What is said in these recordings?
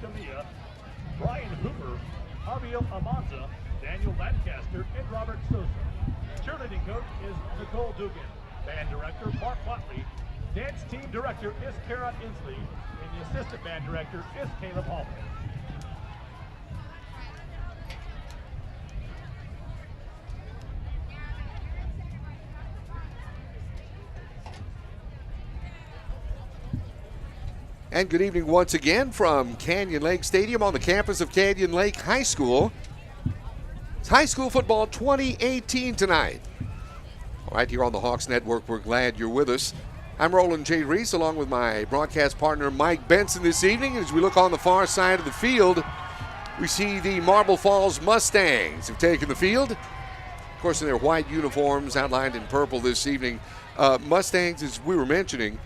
Escamilla, Brian Hooper, Javier Amanza, Daniel Lancaster, and Robert Sosa. Cheerleading coach is Nicole Dugan. Band director, Mark Watley. Dance team director is Kara Inslee. And the assistant band director is Caleb Hall. And good evening once again from Canyon Lake Stadium on the campus of Canyon Lake High School. It's high school football 2018 tonight. All right, here on the Hawks Network, we're glad you're with us. I'm Roland J. Reese along with my broadcast partner Mike Benson this evening. As we look on the far side of the field, we see the Marble Falls Mustangs have taken the field. Of course, in their white uniforms outlined in purple this evening. Mustangs, as we were mentioning,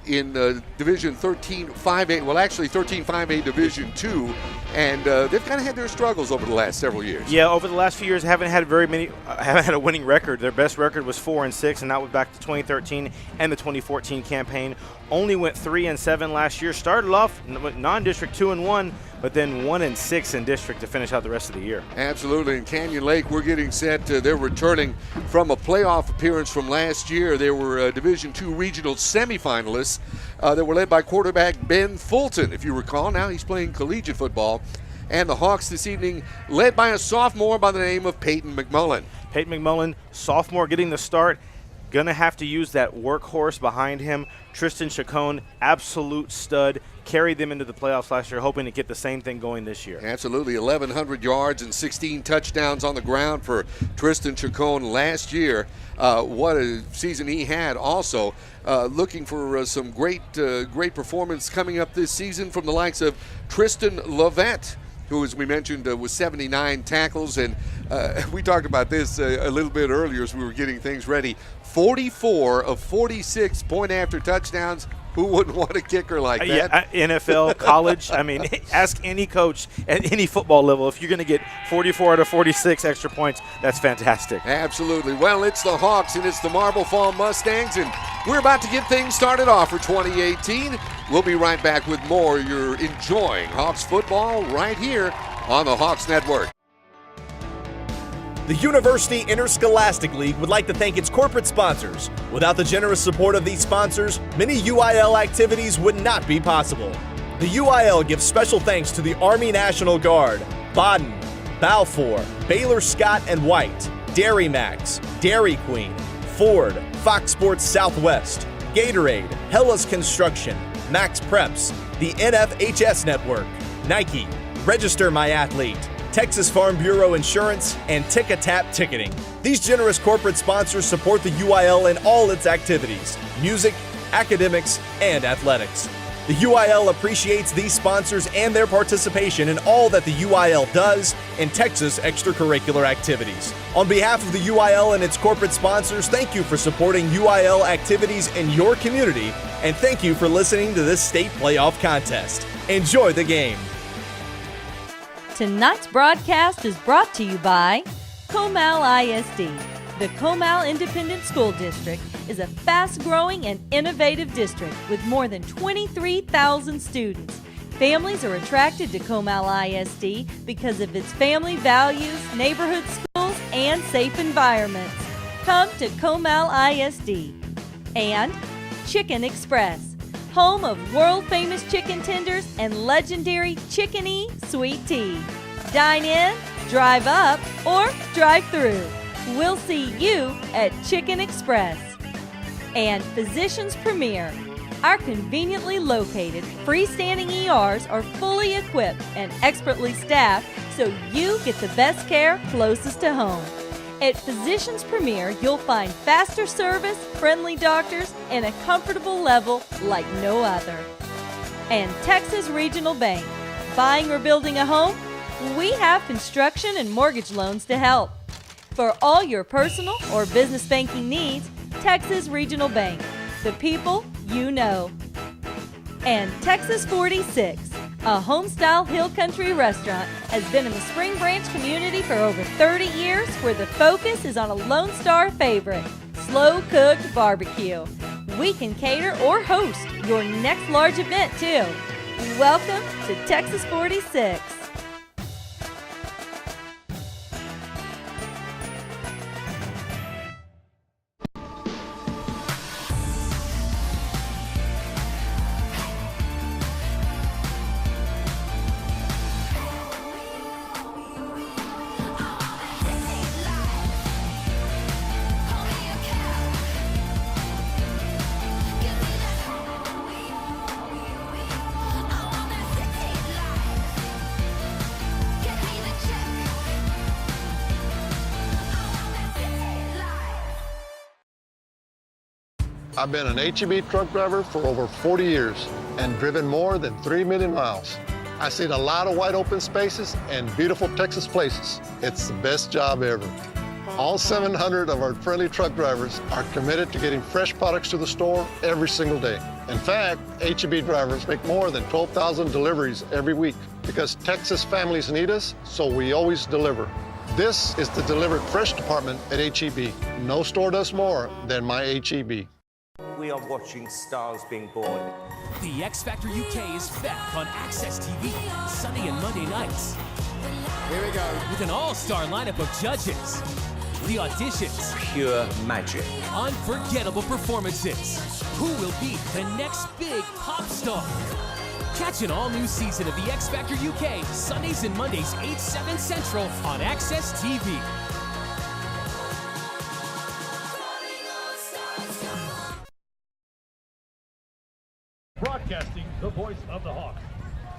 in Division 13-5A, well, actually 13-5A Division 2, and they've kind of had their struggles over the last several years. Yeah, over the last few years, haven't had a winning record. Their best record was 4-6, and that was back to 2013 and the 2014 campaign. Only went 3-7 last year. Started off non-district 2-1, but then 1-6 in district to finish out the rest of the year. Absolutely. In Canyon Lake, we're getting set. They're returning from a playoff appearance from last year. They were Division II regional semifinalists that were led by quarterback Ben Fulton, if you recall. Now he's playing collegiate football. And the Hawks this evening led by a sophomore by the name of Peyton McMullen. Peyton McMullen, sophomore, getting the start. Going to have to use that workhorse behind him. Tristan Chacon, absolute stud, carried them into the playoffs last year, hoping to get the same thing going this year. Absolutely. 1,100 yards and 16 touchdowns on the ground for Tristan Chacon last year. What a season he had also. Looking for some great performance coming up this season from the likes of Tristan Lovett, who, as we mentioned, was 79 tackles. And we talked about this a little bit earlier as we were getting things ready. 44 of 46 point-after touchdowns. Who wouldn't want a kicker like that? Yeah, NFL, college. I mean, ask any coach at any football level. If you're going to get 44 out of 46 extra points, that's fantastic. Absolutely. Well, it's the Hawks and it's the Marble Falls Mustangs, and we're about to get things started off for 2018. We'll be right back with more. You're enjoying Hawks football right here on the Hawks Network. The University Interscholastic League would like to thank its corporate sponsors. Without the generous support of these sponsors, many UIL activities would not be possible. The UIL gives special thanks to the Army National Guard, Baden, Balfour, Baylor Scott and White, Dairy Max, Dairy Queen, Ford, Fox Sports Southwest, Gatorade, Hellas Construction, Max Preps, the NFHS Network, Nike, Register My Athlete, Texas Farm Bureau Insurance, and Tick-A-Tap Ticketing. These generous corporate sponsors support the UIL in all its activities, music, academics, and athletics. The UIL appreciates these sponsors and their participation in all that the UIL does in Texas extracurricular activities. On behalf of the UIL and its corporate sponsors, thank you for supporting UIL activities in your community, and thank you for listening to this state playoff contest. Enjoy the game. Tonight's broadcast is brought to you by Comal ISD. The Comal Independent School District is a fast-growing and innovative district with more than 23,000 students. Families are attracted to Comal ISD because of its family values, neighborhood schools, and safe environments. Come to Comal ISD. And Chicken Express, home of world-famous chicken tenders and legendary Chicken-y sweet tea. Dine in, drive up, or drive through. We'll see you at Chicken Express. And Physicians Premier. Our conveniently located freestanding ERs are fully equipped and expertly staffed so you get the best care closest to home. At Physicians Premier, you'll find faster service, friendly doctors, and a comfortable level like no other. And Texas Regional Bank. Buying or building a home? We have construction and mortgage loans to help. For all your personal or business banking needs, Texas Regional Bank. The people you know. And Texas 46, a home-style hill country restaurant, has been in the Spring Branch community for over 30 years, where the focus is on a Lone Star favorite, slow-cooked barbecue. We can cater or host your next large event, too. Welcome to Texas 46. I've been an HEB truck driver for over 40 years and driven more than 3 million miles. I've seen a lot of wide open spaces and beautiful Texas places. It's the best job ever. All 700 of our friendly truck drivers are committed to getting fresh products to the store every single day. In fact, HEB drivers make more than 12,000 deliveries every week because Texas families need us, so we always deliver. This is the Delivered Fresh department at HEB. No store does more than my HEB. We are watching stars being born. The X Factor UK is back on Access TV Sunday and Monday nights. Here we go. With an all-star lineup of judges. The auditions. Pure magic. Unforgettable performances. Who will be the next big pop star? Catch an all-new season of the X Factor UK Sundays and Mondays 8, 7 Central on Access TV. Broadcasting the voice of the Hawks.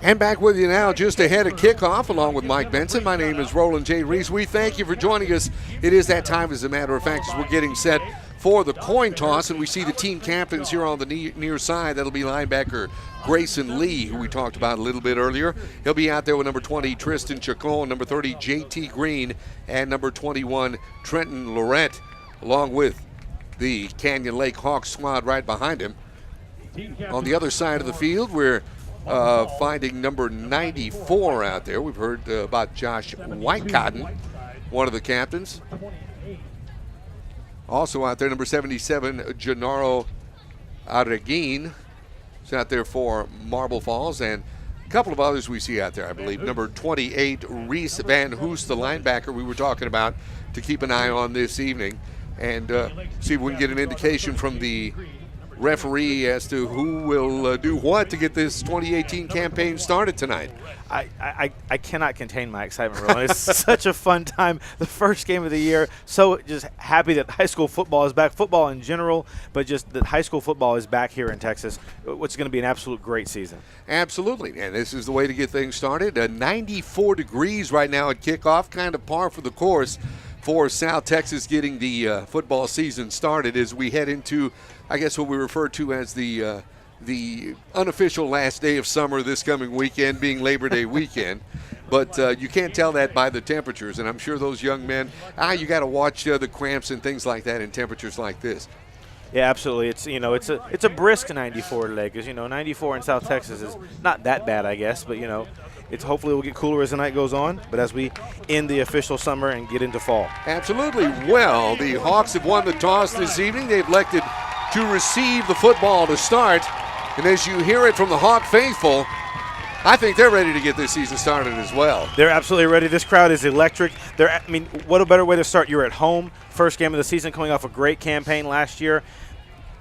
And back with you now, just ahead of kickoff, along with Mike Benson. My name is Roland J. Reese. We thank you for joining us. It is that time, as a matter of fact, as we're getting set for the coin toss, and we see the team captains here on the near side. That'll be linebacker Grayson Lee, who we talked about a little bit earlier. He'll be out there with number 20, Tristan Chacon, number 30, J.T. Green, and number 21, Trenton Lorette, along with the Canyon Lake Hawks squad right behind him. On the other side of the field, we're finding number 94 out there. We've heard about Josh Whitecotton, one of the captains. Also out there, number 77, Gennaro Arreguin is out there for Marble Falls, and a couple of others we see out there, I believe. Number 28, Reese Van Hoos, the linebacker we were talking about, to keep an eye on this evening, and see if we can get an indication from the referee as to who will do what to get this 2018 campaign started tonight. I cannot contain my excitement, Roland. It's such a fun time. The first game of the year. So just happy that high school football is back. Football in general, but just that high school football is back here in Texas. What's going to be an absolute great season. Absolutely, and this is the way to get things started. 94 degrees right now at kickoff, kind of par for the course for South Texas getting the football season started as we head into, I guess, what we refer to as the unofficial last day of summer this coming weekend, being Labor Day weekend. But you can't tell that by the temperatures, and I'm sure those young men, you got to watch the cramps and things like that in temperatures like this. Yeah, absolutely. It's a brisk 94 today, because 94 in South Texas is not that bad, I guess, but it's hopefully will get cooler as the night goes on, but as we end the official summer and get into fall. Absolutely. Well, the Hawks have won the toss this evening. They've elected to receive the football to start, and as you hear it from the Hawk faithful, I think they're ready to get this season started as well. They're absolutely ready. This crowd is electric. What a better way to start? You're at home, first game of the season, coming off a great campaign last year.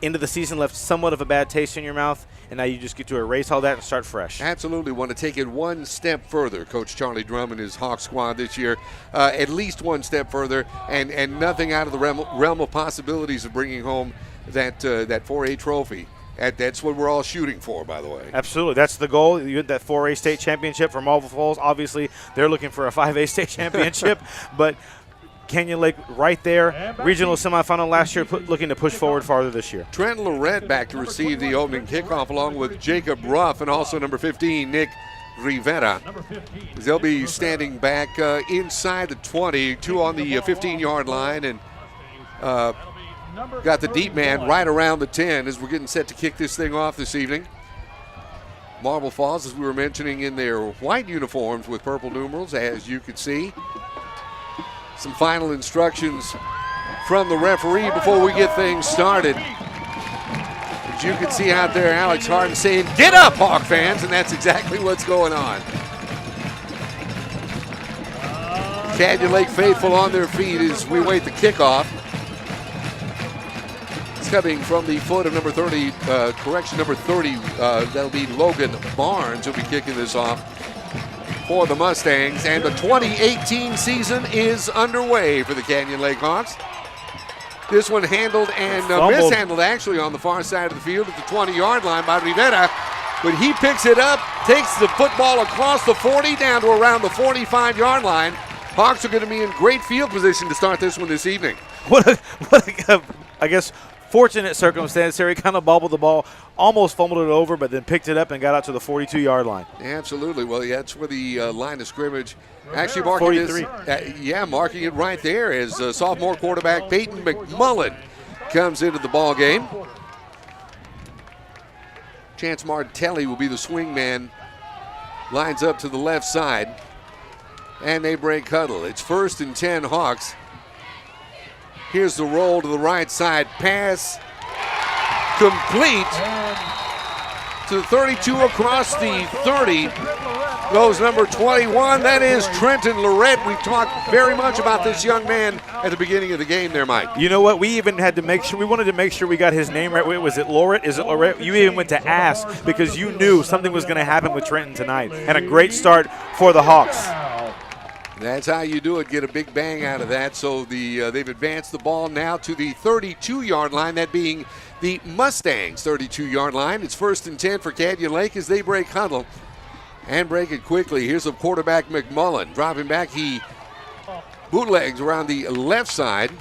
End of the season left somewhat of a bad taste in your mouth, and now you just get to erase all that and start fresh. Absolutely. Want to take it one step further, Coach Charlie Drum and his Hawk squad this year, at least one step further, and nothing out of the realm of possibilities of bringing home that 4A trophy. That's what we're all shooting for, by the way. Absolutely. That's the goal. You had that 4A state championship for Marble Falls. Obviously, they're looking for a 5A state championship, but Canyon Lake right there. Regional semifinal last year, looking to push forward farther this year. Trent Lorette back to receive the opening kickoff along with Jacob Ruff and also number 15, Nick Rivera. They'll be standing back inside the 20, two on the 15-yard line, and got the deep man right around the 10 as we're getting set to kick this thing off this evening. Marble Falls, as we were mentioning, in their white uniforms with purple numerals, as you can see. Some final instructions from the referee before we get things started. As you can see out there, Alex Harden saying, "Get up, Hawk fans," and that's exactly what's going on. Canyon Lake faithful on their feet as we wait the kickoff. It's coming from the foot of number 30, number 30, that'll be Logan Barnes who'll be kicking this off for the Mustangs. And the 2018 season is underway for the Canyon Lake Hawks. This one handled and mishandled actually on the far side of the field at the 20-yard line by Rivera. But he picks it up, takes the football across the 40 down to around the 45-yard line. Hawks are going to be in great field position to start this one this evening. What a I guess, fortunate circumstance here. He kind of bobbled the ball, almost fumbled it over, but then picked it up and got out to the 42-yard line. Absolutely. Well, yeah, that's where the line of scrimmage actually marking 43. Marking it right there as sophomore quarterback Peyton McMullen comes into the ball game. Chance Martelli will be the swing man. Lines up to the left side. And they break huddle. It's 1st and 10 Hawks. Here's the roll to the right side. Pass complete to the 32 across the 30. Goes number 21. That is Trenton Lorette. We've talked very much about this young man at the beginning of the game there, Mike. You know what? We even had to make sure. We wanted to make sure we got his name right. Was it Lorette? Is it Lorette? You even went to ask because you knew something was going to happen with Trenton tonight. And a great start for the Hawks. That's how you do it. Get a big bang out of that. So they've advanced the ball now to the 32-yard line, that being the Mustangs' 32-yard line. It's 1st and 10 for Canyon Lake as they break huddle and break it quickly. Here's the quarterback McMullen. Dropping back, he bootlegs around the left side.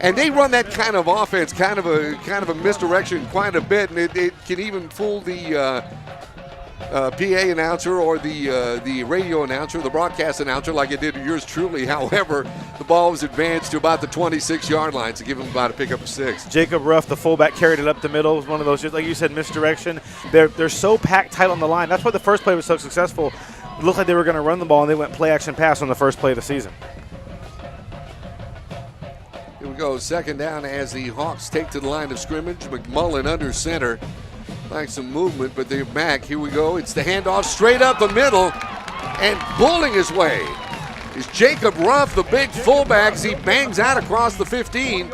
And they run that kind of offense, kind of a misdirection quite a bit, and it can even fool the PA announcer or the radio announcer, the broadcast announcer, like it did yours truly. However, the ball was advanced to about the 26-yard line to give them about a pick up of 6. Jacob Ruff, the fullback, carried it up the middle. It was one of those, just like you said, misdirection. They're so packed tight on the line. That's why the first play was so successful. It looked like they were going to run the ball, and they went play-action pass on the first play of the season. Here we go, 2nd down as the Hawks take to the line of scrimmage. McMullen under center. Like some movement, but they're back. Here we go. It's the handoff straight up the middle, and pulling his way is Jacob Ruff, the big fullback. He bangs out across the 15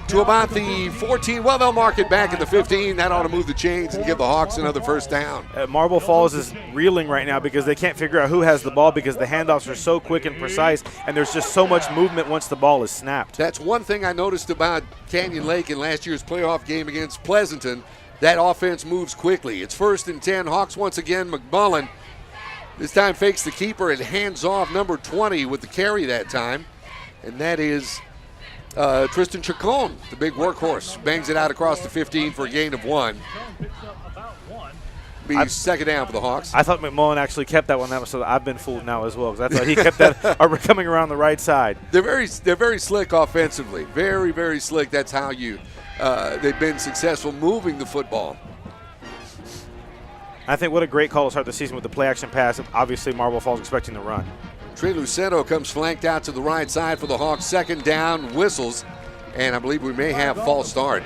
to about the 14. Well, they'll mark it back at the 15. That ought to move the chains and give the Hawks another 1st down. Marble Falls is reeling right now because they can't figure out who has the ball because the handoffs are so quick and precise, and there's just so much movement once the ball is snapped. That's one thing I noticed about Canyon Lake in last year's playoff game against Pleasanton. That offense moves quickly. It's 1st and 10. Hawks once again. McMullen this time fakes the keeper and hands off number 20 with the carry that time. And that is Tristan Chacon, the big workhorse. Bangs it out across the 15 for a gain of 1. Be 2nd down for the Hawks. I thought McMullen actually kept that one. So I've been fooled now as well because I thought he kept that coming around the right side. They're very slick offensively. Very, very slick. That's how they've been successful moving the football. I think what a great call to start the season with the play-action pass. Obviously, Marble Falls expecting the run. Trey Lucero comes flanked out to the right side for the Hawks. 2nd down, whistles, and I believe we may have false start.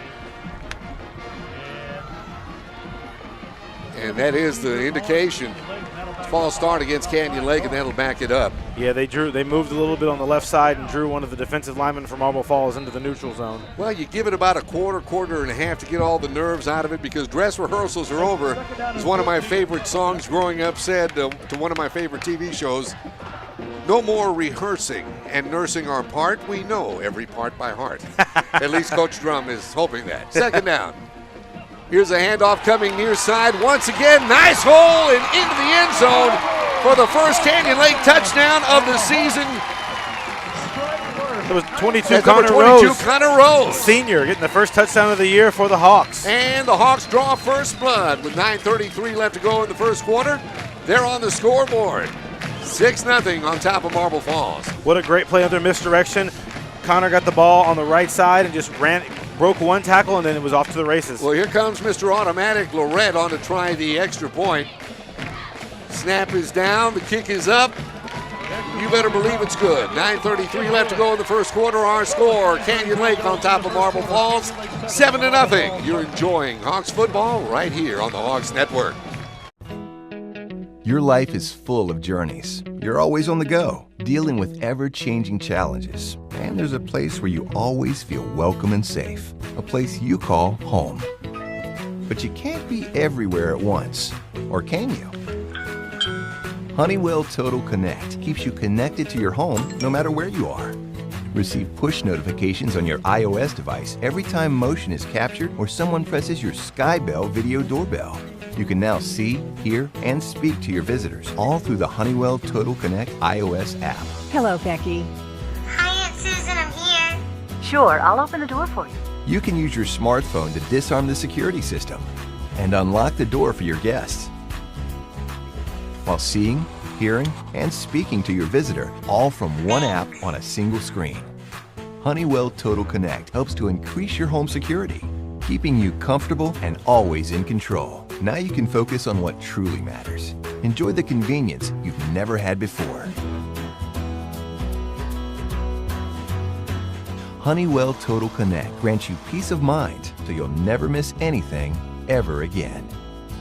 And that is the indication. False start against Canyon Lake, and that'll back it up. Yeah, they moved a little bit on the left side and drew one of the defensive linemen from Marble Falls into the neutral zone. Well, you give it about a quarter and a half to get all the nerves out of it because dress rehearsals are over. It's one of my favorite songs growing up said to one of my favorite TV shows, "No more rehearsing and nursing our part. We know every part by heart." At least Coach Drum is hoping that. 2nd down. Here's a handoff coming near side. Once again, nice hole and into the end zone for the first Canyon Lake touchdown of the season. It was 22 Connor Rose. Senior getting the first touchdown of the year for the Hawks. And the Hawks draw first blood with 9:33 left to go in the first quarter. They're on the scoreboard. 6-0 on top of Marble Falls. What a great play under misdirection. Connor got the ball on the right side and just broke one tackle, and then it was off to the races. Well, here comes Mr. Automatic Lorette on to try the extra point. Snap is down, the kick is up. you better believe it's good. 9:33 left to go in the first quarter. Our score, Canyon Lake on top of Marble Falls, 7-0. You're enjoying Hawks football right here on the Hawks Network. Your life is full of journeys. You're always on the go, dealing with ever-changing challenges. And there's a place where you always feel welcome and safe, a place you call home. But you can't be everywhere at once, or can you? Honeywell Total Connect keeps you connected to your home no matter where you are. Receive push notifications on your iOS device every time motion is captured or someone presses your Skybell video doorbell. You can now see, hear, and speak to your visitors all through the Honeywell Total Connect iOS app. Hello, Becky. Hi, Aunt Susan, I'm here. Sure, I'll open the door for you. You can use your smartphone to disarm the security system and unlock the door for your guests, while seeing, hearing, and speaking to your visitor all from one app on a single screen. Honeywell Total Connect helps to increase your home security, keeping you comfortable and always in control. Now you can focus on what truly matters. Enjoy the convenience you've never had before. Honeywell Total Connect grants you peace of mind so you'll never miss anything ever again.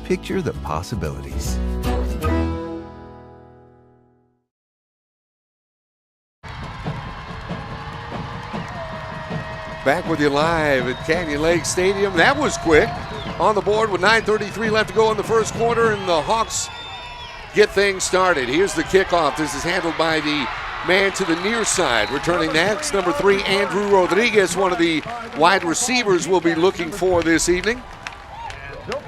Picture the possibilities. Back with you live at Canyon Lake Stadium. That was quick. On the board with 9:33 left to go in the first quarter, and the Hawks get things started. Here's the kickoff. This is handled by the man to the near side. Returning next, number 3, Andrew Rodriguez, one of the wide receivers we'll be looking for this evening.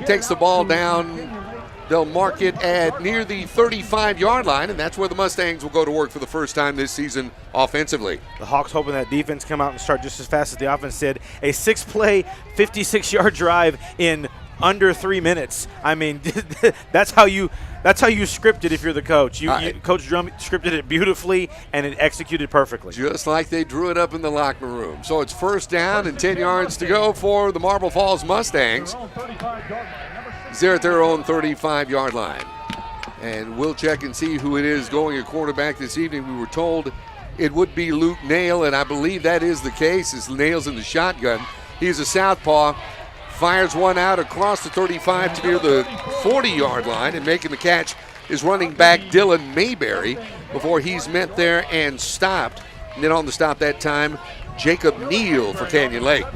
Takes the ball down. They'll mark it at near the 35-yard line, and that's where the Mustangs will go to work for the first time this season offensively. The Hawks hoping that defense come out and start just as fast as the offense did. A 6-play, 56-yard drive in under 3 minutes. I mean, that's how you script it if you're the coach. Coach Drum scripted it beautifully, and it executed perfectly. Just like they drew it up in the locker room. So it's first down and 10 yards to go for the Marble Falls Mustangs. They're at their own 35-yard line. And we'll check and see who it is going at quarterback this evening. We were told it would be Luke Nail, and I believe that is the case. It's Nail's in the shotgun. He's a southpaw. Fires one out across the 35 to near the 40-yard line, and making the catch is running back Dylan Mayberry before he's met there and stopped. And then on the stop that time, Jacob Neal for Canyon Lake.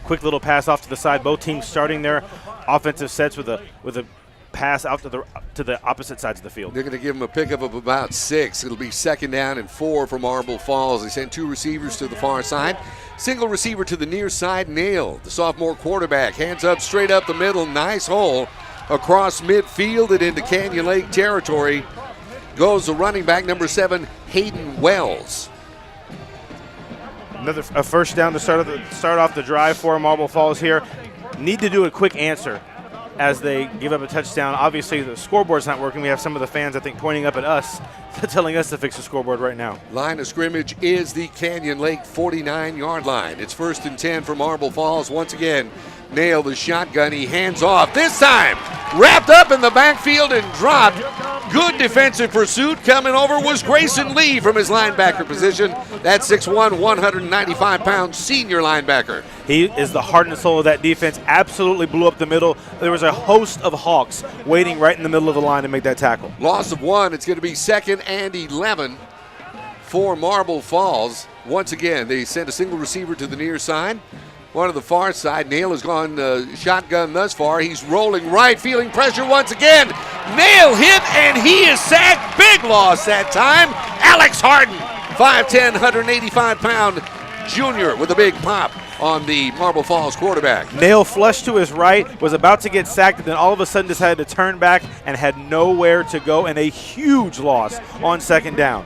Quick little pass off to the side. Both teams starting their offensive sets with a pass out to the opposite sides of the field. They're going to give him a pickup of about 6. It'll be 2nd down and 4 for Marble Falls. They send 2 receivers to the far side. Single receiver to the near side, Nail, the sophomore quarterback. Hands up straight up the middle. Nice hole across midfield and into Canyon Lake territory. Goes the running back, number 7, Hayden Wells. A first down to start off the drive for Marble Falls here. Need to do a quick answer as they give up a touchdown. Obviously, the scoreboard's not working. We have some of the fans, I think, pointing up at us, telling us to fix the scoreboard right now. Line of scrimmage is the Canyon Lake 49-yard line. It's 1st and 10 for Marble Falls. Once again, Nail the shotgun. He hands off. This time, wrapped up in the backfield and dropped. Good defensive pursuit. Coming over was Grayson Lee from his linebacker position. That 6'1", 195-pound senior linebacker. He is the heart and soul of that defense. Absolutely blew up the middle. There was a host of Hawks waiting right in the middle of the line to make that tackle. Loss of 1. It's going to be 2nd and 11 for Marble Falls. Once again, they send a single receiver to the near side. One to the far side. Nail has gone shotgun thus far. He's rolling right, feeling pressure once again. Nail hit, and he is sacked. Big loss that time. Alex Harden, 5'10", 185-pound junior with a big pop on the Marble Falls quarterback. Nail flushed to his right, was about to get sacked, and then all of a sudden decided to turn back and had nowhere to go, and a huge loss on 2nd down.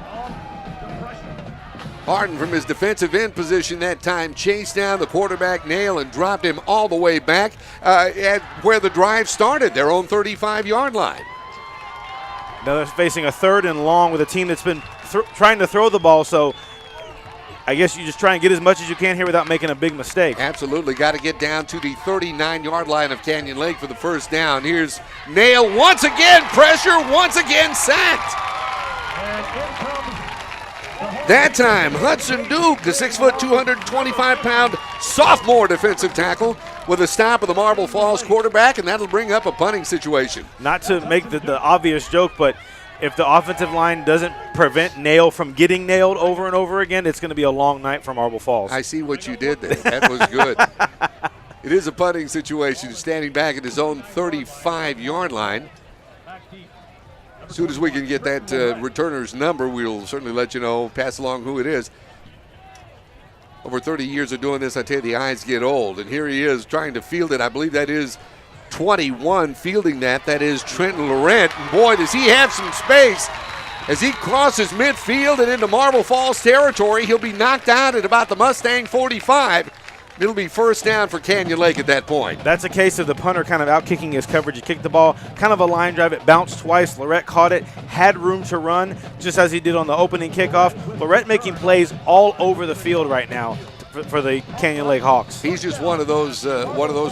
Harden from his defensive end position that time chased down the quarterback Nail and dropped him all the way back at where the drive started, their own 35-yard line. Now they're facing a 3rd and long with a team that's been trying to throw the ball, so I guess you just try and get as much as you can here without making a big mistake. Absolutely. Got to get down to the 39-yard line of Canyon Lake for the first down. Here's Nail once again, pressure, once again sacked. And in comes That time, Hudson Duke, the 6', 225-pound sophomore defensive tackle, with a stop of the Marble Falls quarterback, and that'll bring up a punting situation. Not to make the obvious joke, but if the offensive line doesn't prevent Nail from getting nailed over and over again, it's going to be a long night for Marble Falls. I see what you did there. That was good. It is a punting situation, standing back at his own 35-yard line. As soon as we can get that returner's number, we'll certainly let you know, pass along who it is. Over 30 years of doing this, I tell you, the eyes get old. And here he is trying to field it. I believe that is 21 fielding that. That is Trenton Laurent. And boy, does he have some space. As he crosses midfield and into Marble Falls territory, he'll be knocked out at about the Mustang 45. It'll be first down for Canyon Lake at that point. That's a case of the punter kind of out-kicking his coverage. He kicked the ball, kind of a line drive. It bounced twice. Laurent caught it, had room to run, just as he did on the opening kickoff. Laurent making plays all over the field right now for the Canyon Lake Hawks. He's just one of those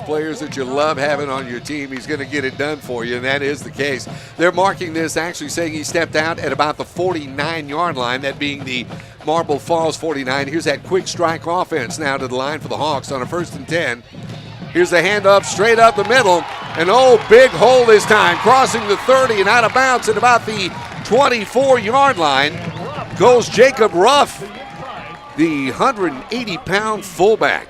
players that you love having on your team. He's going to get it done for you, and that is the case. They're marking this, actually saying he stepped out at about the 49-yard line, that being the Marble Falls 49. Here's that quick strike offense now to the line for the Hawks on a 1st and 10. Here's the handoff straight up the middle. An big hole this time, crossing the 30 and out of bounds at about the 24-yard line goes Jacob Ruff, the 180-pound fullback.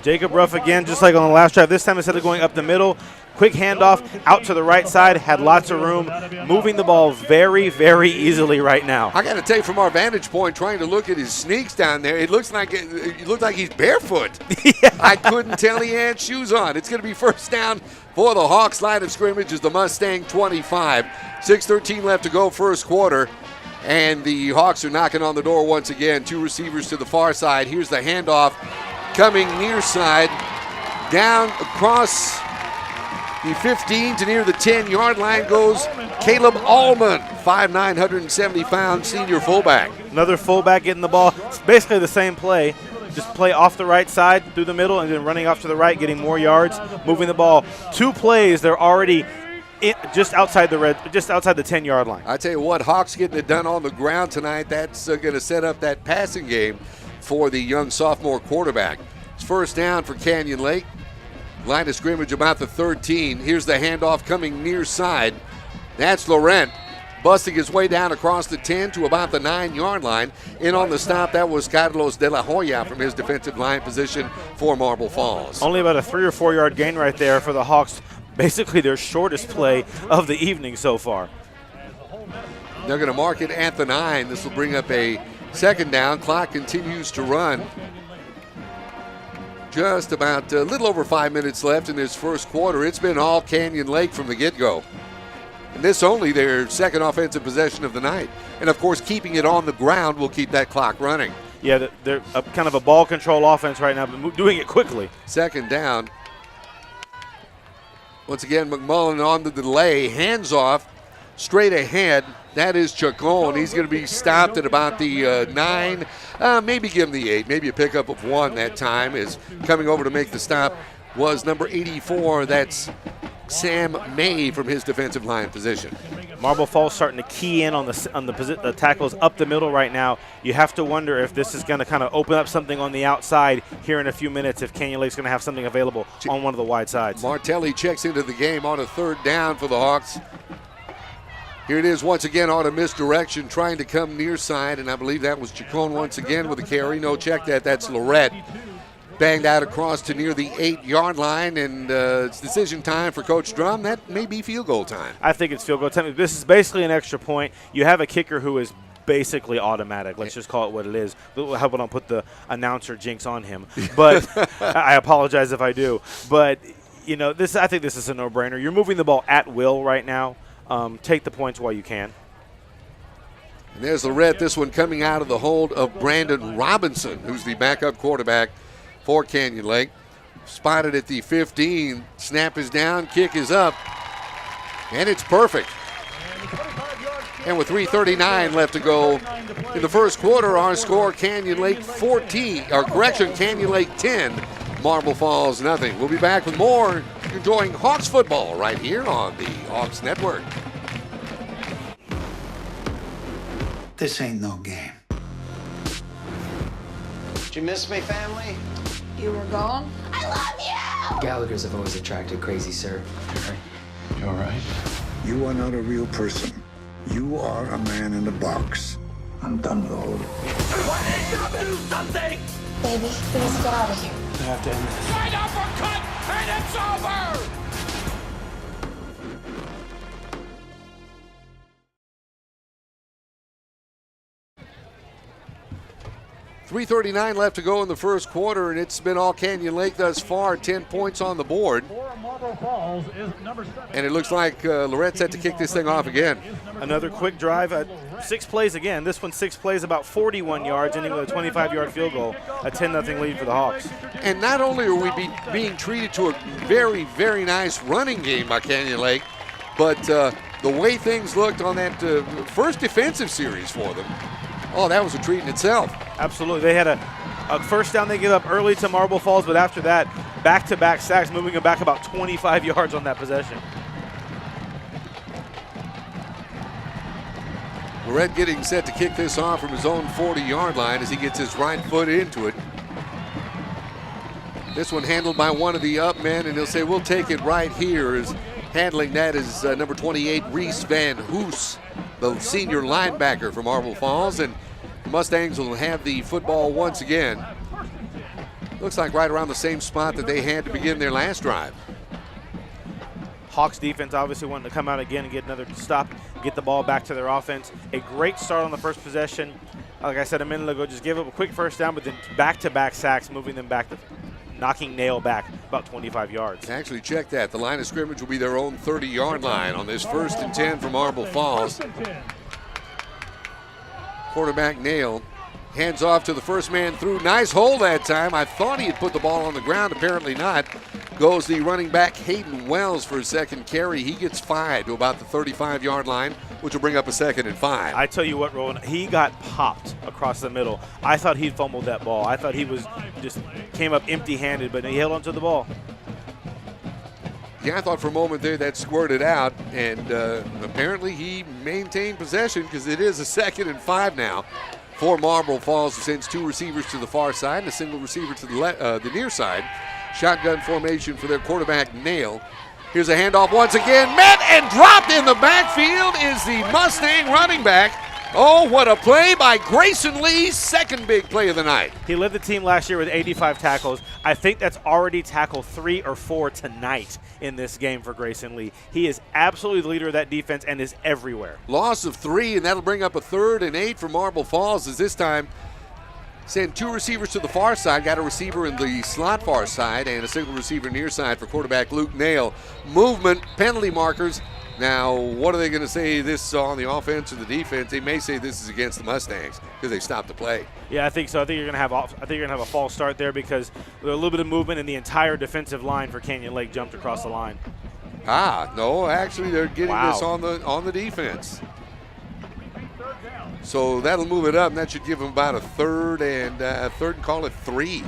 Jacob Ruff again, just like on the last drive. This time, instead of going up the middle, quick handoff out to the right side, had lots of room, moving the ball very, very easily right now. I got to tell you, from our vantage point, trying to look at his sneaks down there, it looks like he's barefoot. Yeah. I couldn't tell he had shoes on. It's going to be first down for the Hawks. Line of scrimmage is the Mustang 25. 6:13 left to go, first quarter. And the Hawks are knocking on the door once again. Two receivers to the far side. Here's the handoff coming near side. Down across the 15 to near the 10-yard line goes Caleb Allman, 5'9", 170-pound senior fullback. Another fullback getting the ball. It's basically the same play. Just play off the right side through the middle and then running off to the right, getting more yards, moving the ball. 2 plays, they're already just outside the 10-yard line. I tell you what, Hawks getting it done on the ground tonight. That's going to set up that passing game for the young sophomore quarterback. It's first down for Canyon Lake. Line of scrimmage about the 13. Here's the handoff coming near side. That's Laurent busting his way down across the 10 to about the 9-yard line. In on the stop, that was Carlos De La Hoya from his defensive line position for Marble Falls. Only about a 3 or 4 yard gain right there for the Hawks. Basically their shortest play of the evening so far. They're going to mark it at the 9. This will bring up a second down. Clock continues to run. Just about a little over 5 minutes left in this first quarter. It's been all Canyon Lake from the get-go. And this only their second offensive possession of the night. And, of course, keeping it on the ground will keep that clock running. Yeah, they're kind of a ball control offense right now, but doing it quickly. Second down. Once again, McMullen on the delay, hands off, straight ahead. That is Chacon. He's going to be stopped at about the 9, maybe give him the 8, maybe a pickup of 1 that time. Is coming over to make the stop was number 84. That's Sam May from his defensive line position. Marble Falls starting to key in on the tackles up the middle right now. You have to wonder if this is going to kind of open up something on the outside here in a few minutes, if Canyon Lake's going to have something available on one of the wide sides. Martelli checks into the game on a 3rd down for the Hawks. Here it is once again on a misdirection, trying to come near side, and I believe that was Chacon once again with a carry. No, check that. That's Laurent. Banged out across to near the 8-yard line, and it's decision time for Coach Drum. That may be field goal time. I think it's field goal time. This is basically an extra point. You have a kicker who is basically automatic. Let's just call it what it is. I hope I don't put the announcer jinx on him, but I apologize if I do. But, you know, I think this is a no-brainer. You're moving the ball at will right now. Take the points while you can. And there's Laurent, this one coming out of the hold of Brandon Robinson, who's the backup quarterback for Canyon Lake. Spotted at the 15. Snap is down, kick is up, and it's perfect. And with 3:39 left to go in the first quarter, our score, Canyon Lake 10, Marble Falls nothing. We'll be back with more, enjoying Hawks football right here on the Hawks Network. This ain't no game. you miss me, family? You were gone? I love you! Gallagher's have always attracted crazy, sir. You all right? You are not a real person. You are a man in a box. I'm done with all of it. Why did you do something? Baby, please get out of here. I have to end this. Right uppercut, and it's over! 3:39 left to go in the first quarter, and it's been all Canyon Lake thus far. 10 points on the board. For Marble Falls is number 7. And it looks like Lorette's set to kick this thing off again. Another quick drive. 6 plays again. This one 6 plays, about 41 yards, ending with a 25-yard field goal. A 10-0 lead for the Hawks. And not only are we being treated to a very, very nice running game by Canyon Lake, but the way things looked on that first defensive series for them, oh, that was a treat in itself. Absolutely. They had a first down they gave up early to Marble Falls, but after that, back-to-back sacks, moving them back about 25 yards on that possession. Lorette getting set to kick this off from his own 40-yard line as he gets his right foot into it. This one handled by one of the up men, and he'll say, we'll take it right here. As handling that is number 28, Reese Van Hoos, the senior linebacker from Marble Falls, and the Mustangs will have the football once again. Looks like right around the same spot that they had to begin their last drive. Hawks defense obviously wanting to come out again and get another stop, get the ball back to their offense. A great start on the first possession. Like I said a minute ago, just gave up a quick first down, but then back-to-back sacks, moving them back to knocking Nail back about 25 yards. Actually, check that. The line of scrimmage will be their own 30-yard line on this 1st and 10 for Marble Falls. Quarterback Nail hands off to the first man through. Nice hole that time. I thought he had put the ball on the ground. Apparently not. Goes the running back Hayden Wells for his second carry. He gets 5 to about the 35-yard line, which will bring up a 2nd and 5. I tell you what, Roland, he got popped across the middle. I thought he'd fumbled that ball. I thought he was just came up empty-handed, but he held onto the ball. Yeah, I thought for a moment there that squirted out, and apparently he maintained possession because it is a 2nd and 5 now for Marble Falls, who sends 2 receivers to the far side and a single receiver to the near side. Shotgun formation for their quarterback, Nail. Here's a handoff once again. Met and dropped in the backfield is the Mustang running back. Oh, what a play by Grayson Lee, second big play of the night. He led the team last year with 85 tackles. I think that's already tackle 3 or 4 tonight in this game for Grayson Lee. He is absolutely the leader of that defense and is everywhere. Loss of 3, and that'll bring up a 3rd and 8 for Marble Falls, as this time send 2 receivers to the far side, got a receiver in the slot far side and a single receiver near side for quarterback Luke Nail. Movement, penalty markers. Now, what are they going to say this on the offense or the defense? They may say this is against the Mustangs because they stopped the play. Yeah, I think so. I think you're going to have a false start there because there's a little bit of movement and the entire defensive line for Canyon Lake jumped across the line. No, actually they're getting this on the defense. So that'll move it up, and that should give them about a 3rd and call it 3.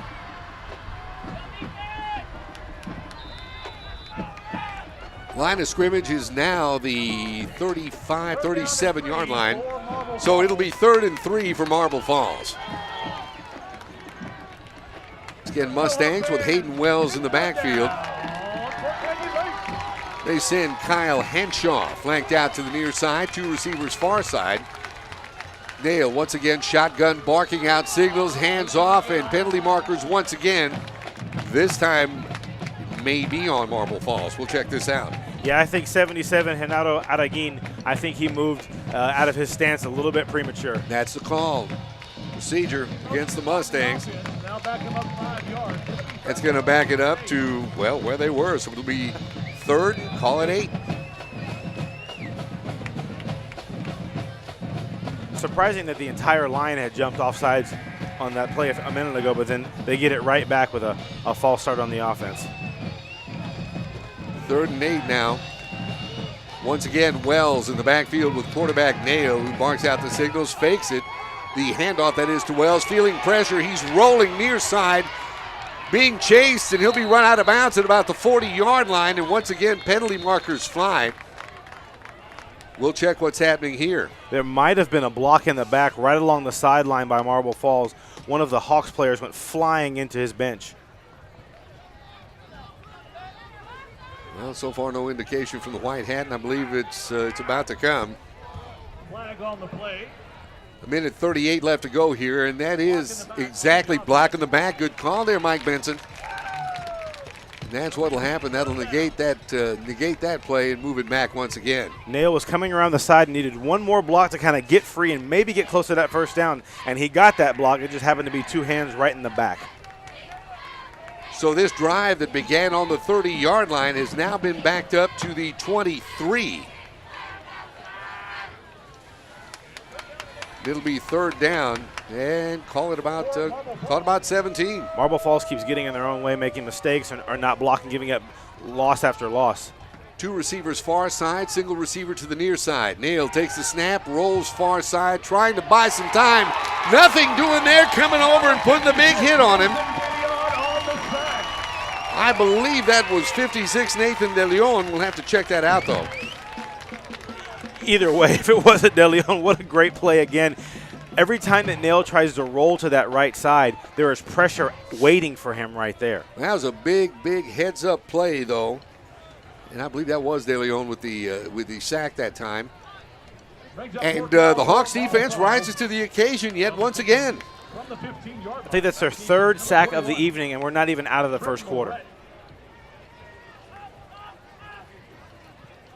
Line of scrimmage is now the 35, 37-yard line. So it'll be 3rd and 3 for Marble Falls. Again, Mustangs with Hayden Wells in the backfield. They send Kyle Henshaw flanked out to the near side, 2 receivers far side. Nail once again, shotgun barking out signals, hands off, and penalty markers once again. This time maybe on Marble Falls. We'll check this out. Yeah, I think 77, Renato Araguin, I think he moved out of his stance a little bit premature. That's the call. Procedure against the Mustangs. That's going to back it up to, well, where they were. So it'll be 3rd, call it 8. Surprising that the entire line had jumped off sides on that play a minute ago, but then they get it right back with a false start on the offense. 3rd and 8 now. Once again, Wells in the backfield with quarterback Nail, who barks out the signals, fakes it. The handoff, that is, to Wells, feeling pressure. He's rolling near side, being chased, and he'll be run out of bounds at about the 40-yard line. And once again, penalty markers fly. We'll check what's happening here. There might have been a block in the back right along the sideline by Marble Falls. One of the Hawks players went flying into his bench. Well, so far no indication from the white hat, and I believe it's about to come. Flag on the play. A minute 38 left to go here, and that is exactly blocking the back. Good call there, Mike Benson. And that's what will happen. That'll negate that play and move it back once again. Nail was coming around the side and needed one more block to kind of get free and maybe get close to that first down, and he got that block. It just happened to be two hands right in the back. So this drive that began on the 30-yard line has now been backed up to the 23. It'll be third down, and call it about 17. Marble Falls keeps getting in their own way, making mistakes, and are not blocking, giving up loss after loss. Two receivers far side, single receiver to the near side. Nail takes the snap, rolls far side, trying to buy some time. Nothing doing there, coming over and putting the big hit on him. I believe that was 56 Nathan De Leon. We'll have to check that out, though. Either way, if it wasn't De Leon, what a great play again. Every time that Nail tries to roll to that right side, there is pressure waiting for him right there. That was a big heads-up play, though. And I believe that was De Leon with the sack that time. And the Hawks defense rises to the occasion yet once again. I think that's their third sack of the evening, and we're not even out of the first quarter.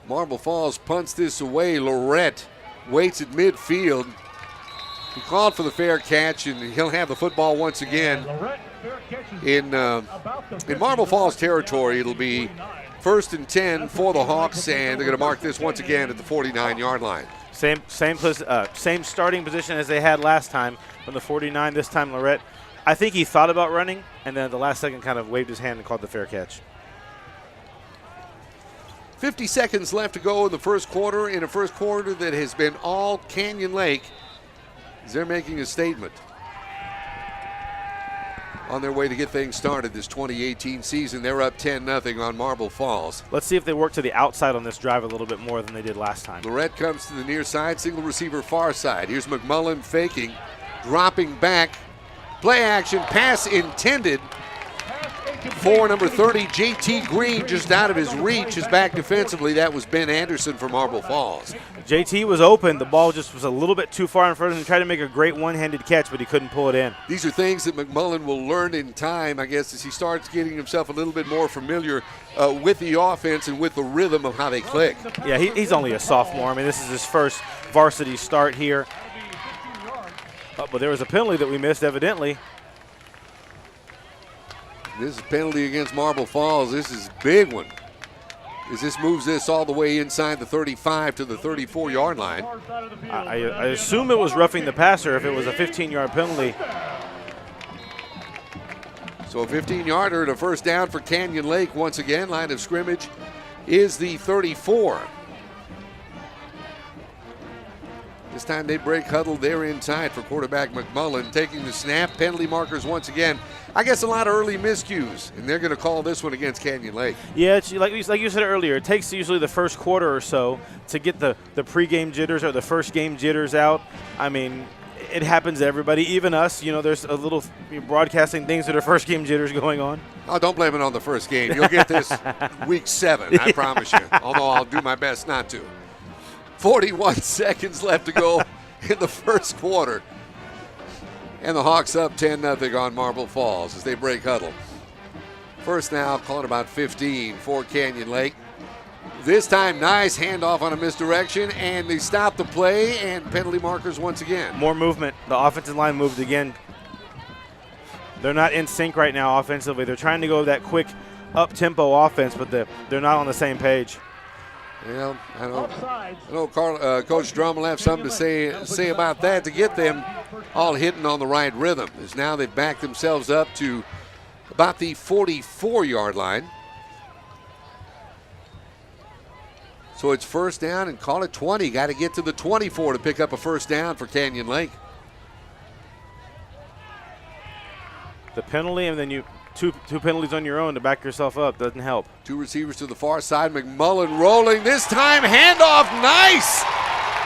Marble Falls punts this away. Lorette waits at midfield. He called for the fair catch, and he'll have the football once again. In Marble Falls territory, it'll be 1st and 10 for the Hawks, and they're going to mark this once again at the 49-yard line. Same starting position as they had last time from the 49. This time, Lorette, I think he thought about running, and then at the last second kind of waved his hand and called the fair catch. 50 seconds left to go in the first quarter, in a first quarter that has been all Canyon Lake. They're making a statement on their way to get things started this 2018 season. They're up 10-0 on Marble Falls. Let's see if they work to the outside on this drive a little bit more than they did last time. Lorette comes to the near side, single receiver far side. Here's McMullen faking, dropping back. Play action, pass intended for number 30, JT Green, just out of his reach, is back defensively. That was Ben Anderson for Marble Falls. JT was open. The ball just was a little bit too far in front of him. He tried to make a great one-handed catch, but he couldn't pull it in. These are things that McMullen will learn in time, I guess, as he starts getting himself a little bit more familiar with the offense and with the rhythm of how they click. Yeah, he's only a sophomore. I mean, this is his first varsity start here. But there was a penalty that we missed, evidently. This is a penalty against Marble Falls. This is a big one, as this moves this all the way inside the 35 to the 34-yard line. I assume it was roughing the passer if it was a 15-yard penalty. So a 15-yarder and a first down for Canyon Lake once again. Line of scrimmage is the 34. This time they break huddle. They're inside for quarterback McMullen, taking the snap. Penalty markers once again. I guess a lot of early miscues, and they're going to call this one against Canyon Lake. Yeah, it's like you said earlier, it takes usually the first quarter or so to get the pregame jitters or the first game jitters out. I mean, it happens to everybody, even us. You know, there's a little broadcasting things that are first game jitters going on. Oh, don't blame it on the first game. You'll get this week 7, I promise you, although I'll do my best not to. 41 seconds left to go in the first quarter. And the Hawks up 10-0 on Marble Falls as they break huddle. First now, call it about 15 for Canyon Lake. This time, nice handoff on a misdirection, and they stop the play, and penalty markers once again. More movement. The offensive line moved again. They're not in sync right now offensively. They're trying to go that quick up-tempo offense, but they're not on the same page. Well, I know Coach Drum will have something to say about that to get them all hitting on the right rhythm. As now they've backed themselves up to about the 44-yard line. So it's first down and call it 20. Got to get to the 24 to pick up a first down for Canyon Lake. The penalty, and then two penalties on your own to back yourself up doesn't help. Two receivers to the far side. McMullen rolling. This time, handoff. Nice.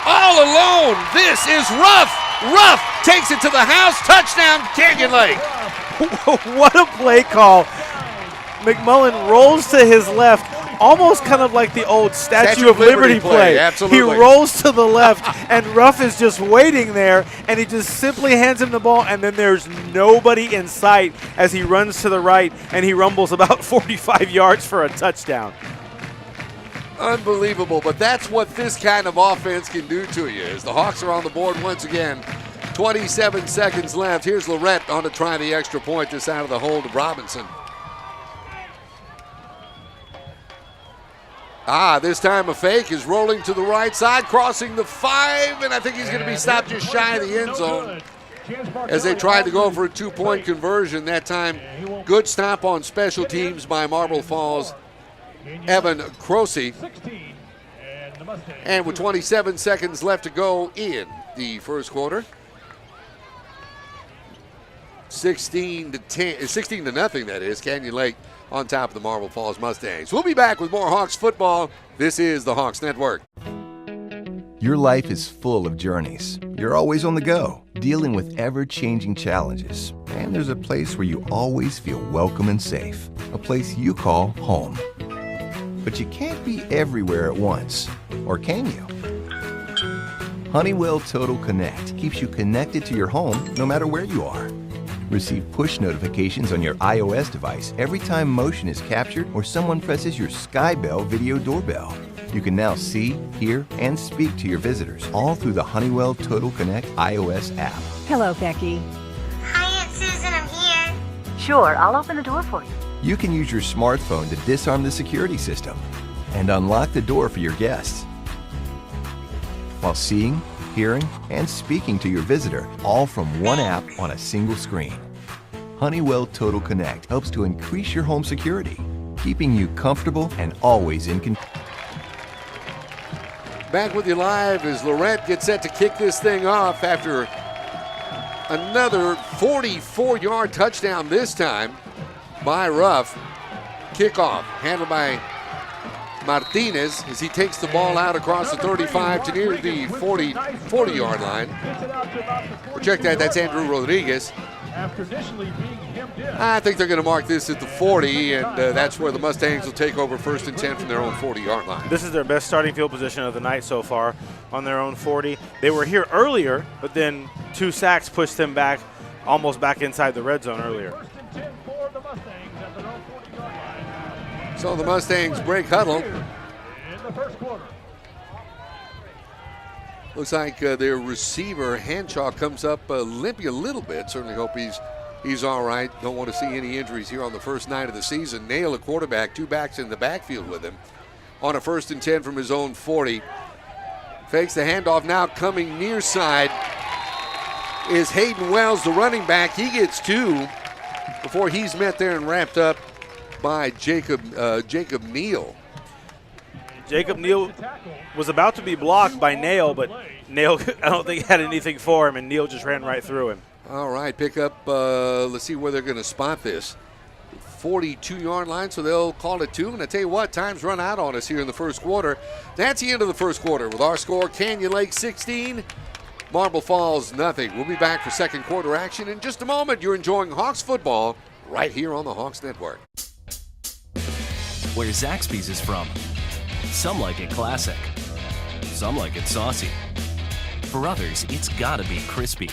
All alone. This is Ruff. Ruff takes it to the house. Touchdown, Canyon Lake. What a play call. McMullen rolls to his left, almost kind of like the old Statue of Liberty play. Absolutely. He rolls to the left, and Ruff is just waiting there, and he just simply hands him the ball, and then there's nobody in sight as he runs to the right, and he rumbles about 45 yards for a touchdown. Unbelievable, but that's what this kind of offense can do to you. As the Hawks are on the board once again, 27 seconds left. Here's Lorette on to try the extra point this out of the hold of Robinson. This time a fake is rolling to the right side, crossing the 5, and I think he's going to be stopped just shy of the end zone as they tried to go for a 2-point conversion. That time, good stop on special teams by Marble Falls' Evan Croce. And with 27 seconds left to go in the first quarter, 16 to nothing, that is. Canyon Lake on top of the Marble Falls Mustangs. We'll be back with more Hawks football. This is the Hawks Network. Your life is full of journeys. You're always on the go, dealing with ever-changing challenges. And there's a place where you always feel welcome and safe, a place you call home. But you can't be everywhere at once, or can you? Honeywell Total Connect keeps you connected to your home no matter where you are. Receive push notifications on your iOS device every time motion is captured or someone presses your Skybell video doorbell. You can now see, hear, and speak to your visitors all through the Honeywell Total Connect iOS app. Hello, Becky. Hi, Aunt Susan, I'm here. Sure, I'll open the door for you. You can use your smartphone to disarm the security system and unlock the door for your guests while seeing, hearing, and speaking to your visitor all from one app on a single screen. Honeywell Total Connect helps to increase your home security, keeping you comfortable and always in control. Back with you live as Lorette gets set to kick this thing off after another 44-yard touchdown this time by Ruff. Kickoff handled by Martinez as he takes the ball out across the 35 to near the 40-yard line. Check that, that's Andrew Rodriguez. After initially being hemmed in. I think they're going to mark this at the 40, and that's where the Mustangs will take over 1st and 10 from their own 40-yard line. This is their best starting field position of the night so far on their own 40. They were here earlier, but then 2 sacks pushed them back, almost back inside the red zone earlier. 1st and 10 for the Mustangs at their own 40-yard line. So the Mustangs break huddle. In the first quarter. Looks like their receiver, Hanshaw, comes up limping a little bit. Certainly hope he's all right. Don't want to see any injuries here on the first night of the season. Nail, a quarterback, 2 backs in the backfield with him. On a 1st and 10 from his own 40. Fakes the handoff, now coming near side is Hayden Wells, the running back. He gets 2 before he's met there and wrapped up by Jacob Neal. Jacob Neal was about to be blocked by Nail, but Nail, I don't think, had anything for him, and Neal just ran right through him. All right, pick up, let's see where they're going to spot this. 42-yard line, so they'll call it 2. And I tell you what, time's run out on us here in the first quarter. That's the end of the first quarter with our score, Canyon Lake 16, Marble Falls nothing. We'll be back for second quarter action in just a moment. You're enjoying Hawks football right here on the Hawks Network. Where Zaxby's is from. Some like it classic. Some like it saucy. For others, it's gotta be crispy.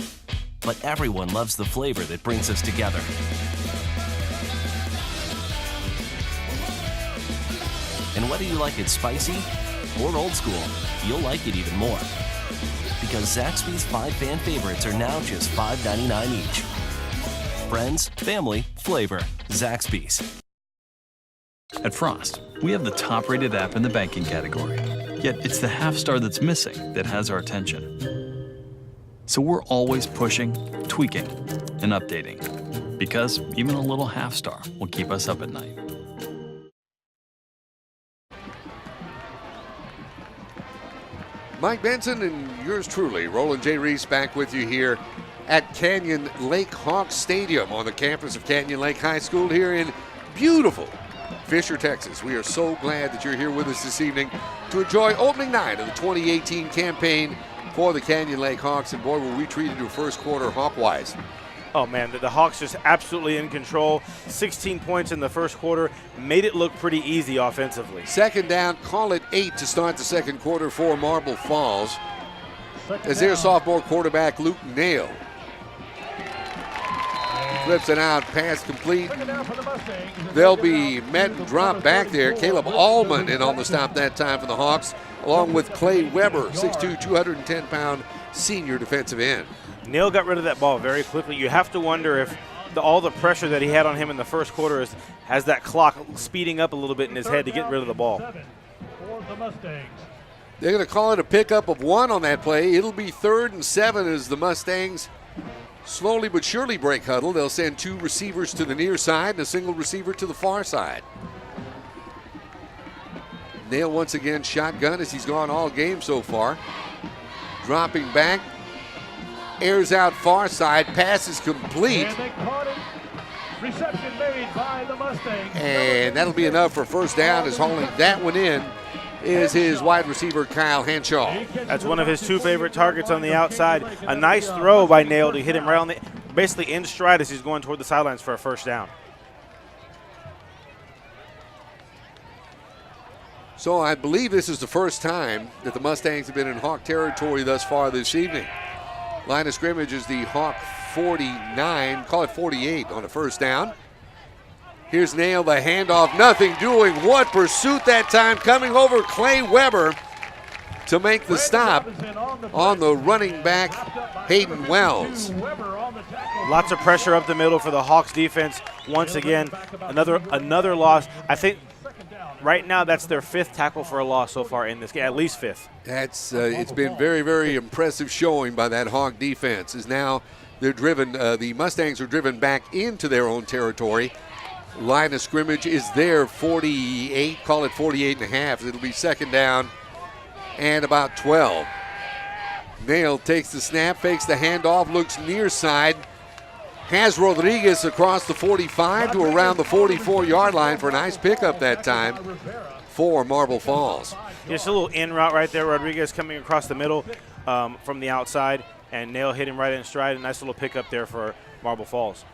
But everyone loves the flavor that brings us together. And whether you like it spicy or old school, you'll like it even more. Because Zaxby's 5 fan favorites are now just $5.99 each. Friends, family, flavor. Zaxby's. At Frost, we have the top-rated app in the banking category. Yet it's the half star that's missing that has our attention. So we're always pushing, tweaking, and updating. Because even a little half star will keep us up at night. Mike Benson and yours truly, Roland J. Reese, back with you here at Canyon Lake Hawk Stadium on the campus of Canyon Lake High School here in beautiful Fisher, Texas. We are so glad that you're here with us this evening to enjoy opening night of the 2018 campaign for the Canyon Lake Hawks. And boy, were we treated to a first quarter Hawk-wise. Oh, man, the Hawks just absolutely in control. 16 points in the first quarter, made it look pretty easy offensively. Second down, call it 8 to start the second quarter for Marble Falls. As their sophomore quarterback, Luke Nail, flips it out, pass complete. They'll be met and dropped back there. Caleb Allman in on the stop that time for the Hawks, along with Clay Weber, 6'2", 210-pound senior defensive end. Nail got rid of that ball very quickly. You have to wonder if all the pressure that he had on him in the first quarter has that clock speeding up a little bit in his head to get rid of the ball. They're going to call it a pickup of 1 on that play. It'll be 3rd and 7 as the Mustangs slowly but surely break huddle. They'll send 2 receivers to the near side and a single receiver to the far side. Nail once again shotgun as he's gone all game so far. Dropping back. Airs out far side, pass is complete. And they caught it. Reception made by the Mustangs. And that'll be enough for first down, as hauling that one in is his wide receiver, Kyle Henshaw. That's one of his 2 favorite targets on the outside. A nice throw by Nail to hit him right on the, basically in stride as he's going toward the sidelines for a first down. So I believe this is the first time that the Mustangs have been in Hawk territory thus far this evening. Line of scrimmage is the Hawk 49, call it 48 on a first down. Here's Nail, the handoff, nothing doing. What pursuit that time, coming over Clay Weber to make the stop on the running back, Hayden Wells. Lots of pressure up the middle for the Hawks defense. Once again, another loss. I think right now that's their 5th tackle for a loss so far in this game, at least 5th. That's it's been very, very impressive showing by that Hawk defense. Is now they're driven, the Mustangs are driven back into their own territory. Line of scrimmage is there, 48, call it 48 and a half. It'll be second down and about 12. Nail takes the snap, fakes the handoff, looks near side. Has Rodriguez across the 45 to around the 44-yard line for a nice pickup that time for Marble Falls. Just a little in route right there. Rodriguez coming across the middle from the outside, and Nail hit him right in stride. A nice little pickup there for Marble Falls.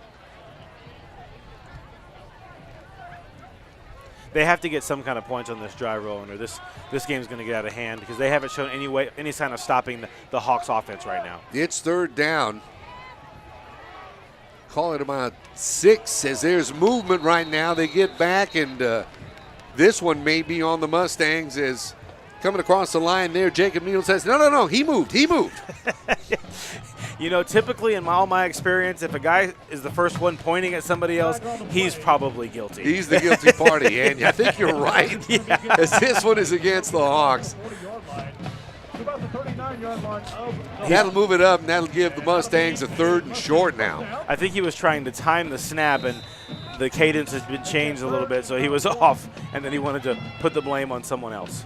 They have to get some kind of points on this drive, Roland, or this game's going to get out of hand because they haven't shown any sign of stopping the Hawks offense right now. It's third down. Call it about 6 as there's movement right now. They get back, and this one may be on the Mustangs as coming across the line there. Jacob Neal says, no, he moved. You know, typically in all my experience, if a guy is the first one pointing at somebody else, he's probably guilty. He's the guilty party, and I think you're right. Yeah. As this one is against the Hawks. That'll move it up, and that'll give the Mustangs a 3rd and short now. I think he was trying to time the snap, and the cadence has been changed a little bit, so he was off, and then he wanted to put the blame on someone else.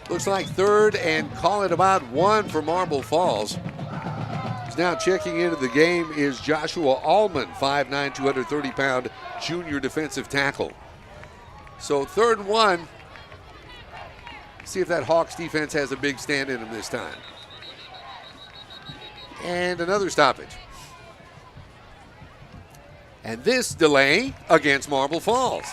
Looks like 3rd and call it about 1 for Marble Falls. Who's now checking into the game is Joshua Allman, 5'9", 230-pound junior defensive tackle. So 3rd and 1. See if that Hawks defense has a big stand in them this time. And another stoppage. And this delay against Marble Falls.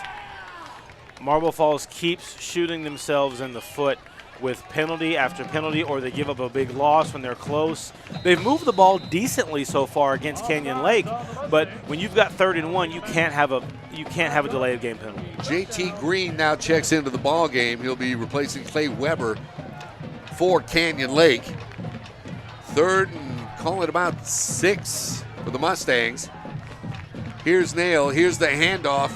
Marble Falls keeps shooting themselves in the foot with penalty after penalty, or they give up a big loss when they're close. They've moved the ball decently so far against Canyon Lake, but when you've got 3rd and 1, you can't have a delay of game penalty. JT Green now checks into the ball game. He'll be replacing Clay Weber for Canyon Lake. 3rd and call it about 6 for the Mustangs. Here's Nail. Here's the handoff.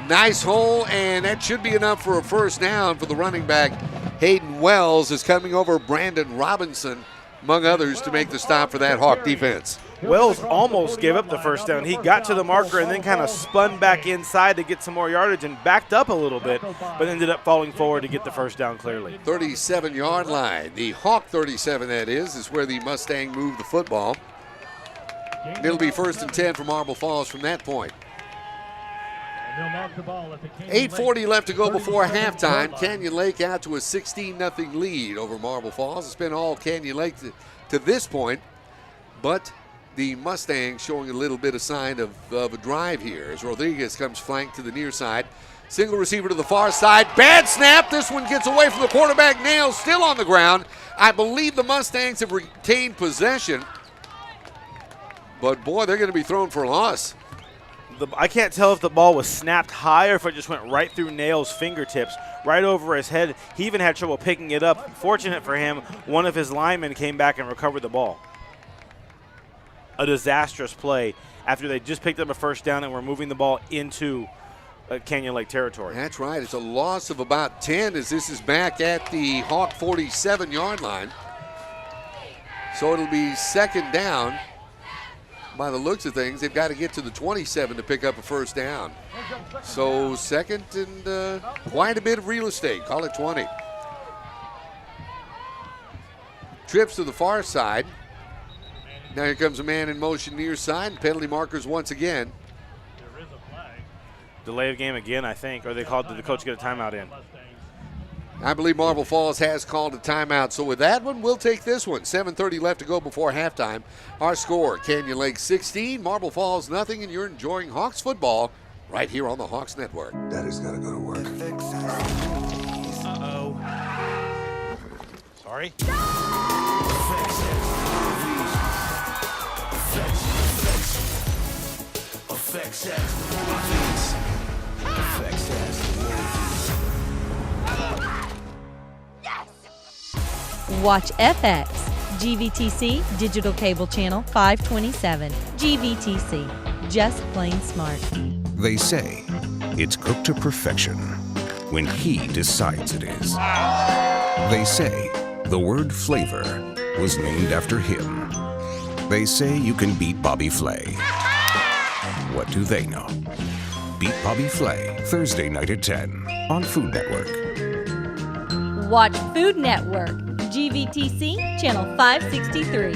Nice hole, and that should be enough for a first down for the running back. Hayden Wells is coming over Brandon Robinson among others, to make the stop for that Hawk defense. Wells almost gave up the first down. He got to the marker and then kind of spun back inside to get some more yardage and backed up a little bit, but ended up falling forward to get the first down clearly. 37-yard line. The Hawk 37, that is where the Mustang moved the football. It'll be 1st and 10 for Marble Falls from that point. 8:40 left to go before halftime. Canyon Lake out to a 16-0 lead over Marble Falls. It's been all Canyon Lake to this point, but the Mustangs showing a little bit of sign of a drive here as Rodriguez comes flanked to the near side. Single receiver to the far side. Bad snap. This one gets away from the quarterback. Nails still on the ground. I believe the Mustangs have retained possession, but boy, they're going to be thrown for a loss. I can't tell if the ball was snapped high or if it just went right through Nails' fingertips, right over his head. He even had trouble picking it up. Fortunate for him, one of his linemen came back and recovered the ball. A disastrous play after they just picked up a first down and were moving the ball into Canyon Lake territory. That's right. It's a loss of about 10 as this is back at the Hawk 47-yard line. So it'll be 2nd down. By the looks of things, they've got to get to the 27 to pick up a first down. So 2nd and quite a bit of real estate. Call it 20. Trips to the far side. Now here comes a man in motion near side. Penalty markers once again. Delay of game again, I think, or did the coach get a timeout in? I believe Marble Falls has called a timeout. So with that one, we'll take this one. 7:30 left to go before halftime. Our score, Canyon Lake 16, Marble Falls nothing, and you're enjoying Hawks football right here on the Hawks Network. Daddy's got to go to work. Uh-oh. Sorry? Watch FX, GVTC, Digital Cable Channel 527. GVTC, just plain smart. They say it's cooked to perfection when he decides it is. They say the word flavor was named after him. They say you can beat Bobby Flay. What do they know? Beat Bobby Flay, Thursday night at 10 on Food Network. Watch Food Network, GVTC, Channel 563.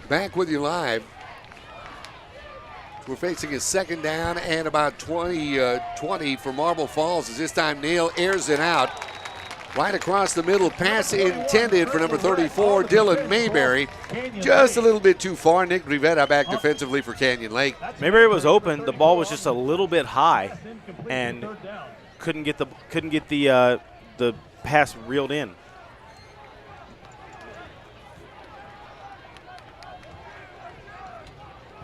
Back with you live. We're facing a 2nd down and about 20 for Marble Falls as this time Nail airs it out. Right across the middle, pass intended for number 34, Dylan Mayberry. Just a little bit too far. Nick Rivera back defensively for Canyon Lake. Mayberry was open. The ball was just a little bit high and couldn't get the pass reeled in.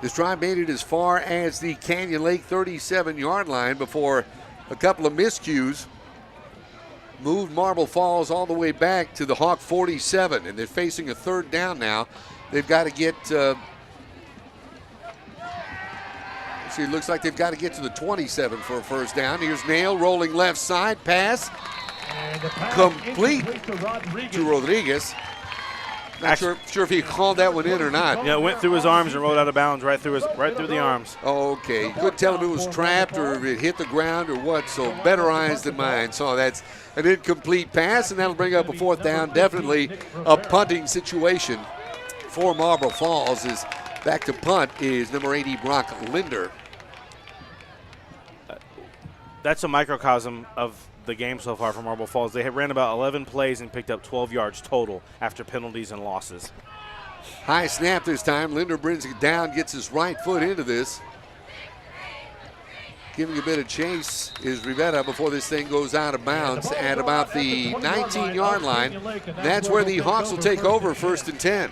This drive made it as far as the Canyon Lake 37-yard line before a couple of miscues moved Marble Falls all the way back to the Hawk 47, and they're facing a 3rd down now. They've got to get, it looks like they've got to get to the 27 for a first down. Here's Nail rolling left side, pass complete to Rodriguez. Not sure if he called that one in or not. Yeah, it went through his arms and rolled out of bounds right through the arms. Okay, couldn't tell if it was trapped or if it hit the ground or what, so better eyes than mine. So that's an incomplete pass, and that'll bring up a 4th down. Definitely a punting situation for Marble Falls. Is back to punt is number 80, Brock Linder. That's a microcosm of the game so far for Marble Falls. They have ran about 11 plays and picked up 12 yards total after penalties and losses. High snap this time. Linder brings it down, gets his right foot into this. Giving a bit of chase is Rivera before this thing goes out of bounds at about the 19-yard line. That's where the Hawks will take over 1st and 10.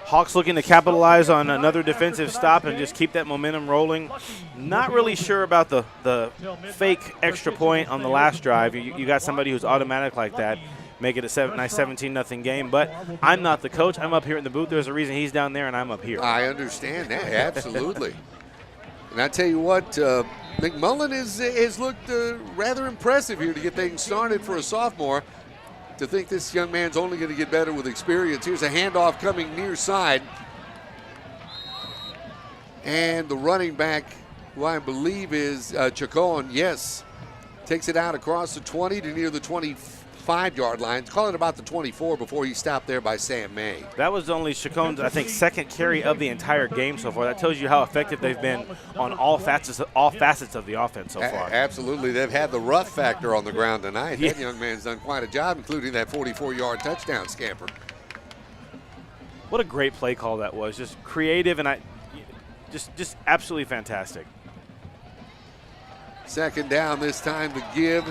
Hawks looking to capitalize on another defensive stop and just keep that momentum rolling. Not really sure about the fake extra point on the last drive. You got somebody who's automatic like that. Make it a nice 17-0 game. But I'm not the coach. I'm up here in the booth. There's a reason he's down there and I'm up here. I understand that, absolutely. And I tell you what, McMullen has looked rather impressive here to get things started for a sophomore. To think this young man's only going to get better with experience. Here's a handoff coming near side. And the running back, who I believe is Chacon, yes, takes it out across the 20 to near the 25-yard line. Call it about the 24 before he stopped there by Sam May. That was only Chacon's, I think, second carry of the entire game so far. That tells you how effective they've been on all facets of the offense so far. Absolutely. They've had the rough factor on the ground tonight. That young man's done quite a job, including that 44-yard touchdown scamper. What a great play call that was. Just creative and just absolutely fantastic. Second down this time to give.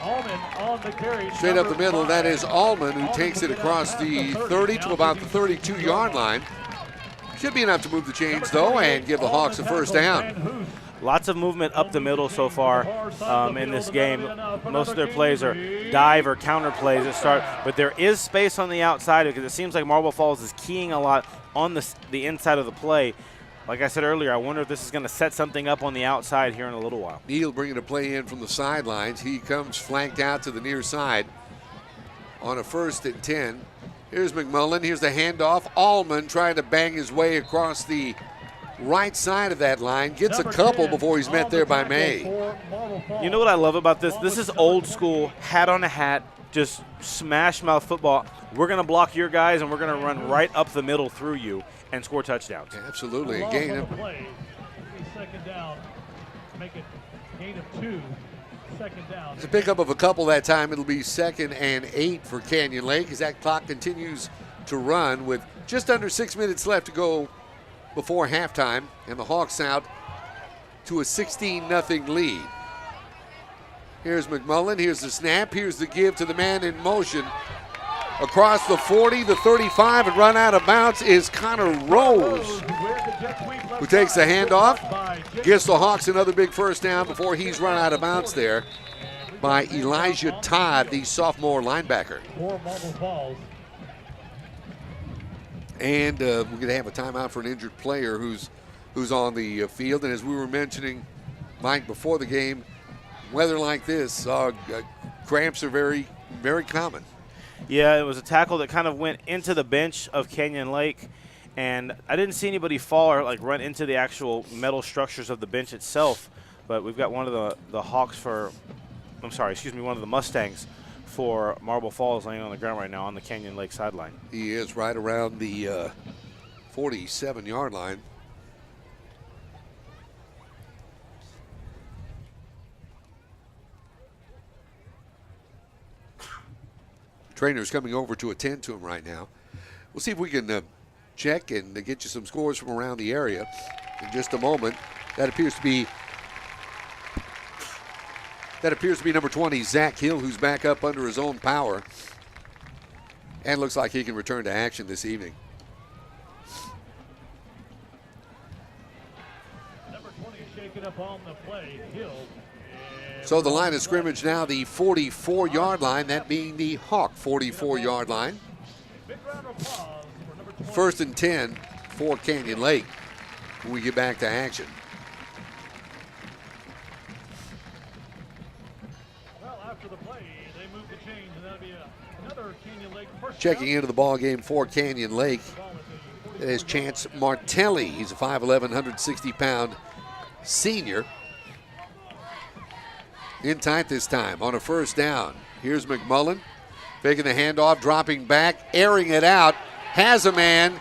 Allman on the carry. Straight up the middle, that is Allman, who takes it across the 30 to about the 32-yard line. Should be enough to move the chains, though, and give the Hawks a first down. Lots of movement up the middle so far in this game. Most of their plays are dive or counter plays that start, but there is space on the outside because it seems like Marble Falls is keying a lot on the inside of the play. Like I said earlier, I wonder if this is going to set something up on the outside here in a little while. Neal bringing a play in from the sidelines. He comes flanked out to the near side on a 1st and 10. Here's McMullen. Here's the handoff. Allman trying to bang his way across the right side of that line. Gets a couple before he's met there by May. You know what I love about this? This is old school, hat on a hat, just smash mouth football. We're going to block your guys, and we're going to run right up the middle through you and score touchdowns. Absolutely. A gain of second down. Make it gain of 2. Second down. It's a pickup of a couple that time. It'll be 2nd and 8 for Canyon Lake as that clock continues to run with just under 6 minutes left to go before halftime, and the Hawks out to a 16-0 lead. Here's McMullen. Here's the snap. Here's the give to the man in motion. Across the 40, the 35, and run out of bounds is Connor Rose, who takes the handoff, gives the Hawks another big first down before he's run out of bounds there by Elijah Todd, the sophomore linebacker. And we're going to have a timeout for an injured player who's on the field. And as we were mentioning, Mike, before the game, weather like this, cramps are very, very common. Yeah, it was a tackle that kind of went into the bench of Canyon Lake, and I didn't see anybody fall or like run into the actual metal structures of the bench itself. But we've got one of the Hawks one of the Mustangs for Marble Falls laying on the ground right now on the Canyon Lake sideline. He is right around the 47-yard line. Trainer's coming over to attend to him right now. We'll see if we can check and get you some scores from around the area in just a moment. That appears to be number 20, Zach Hill, who's back up under his own power. And looks like he can return to action this evening. Number 20 shaking up on the play, Hill. So the line of scrimmage now the 44-yard line, that being the Hawk 44-yard line. 1st and 10 for Canyon Lake when we get back to action. Well, after the play, they move the chains, and that'll be another Canyon Lake first. Checking into the ball game for Canyon Lake is Chance Martelli. He's a 5'11", 160-pound senior. In tight this time on a 1st down. Here's McMullen taking the handoff, dropping back, airing it out, has a man.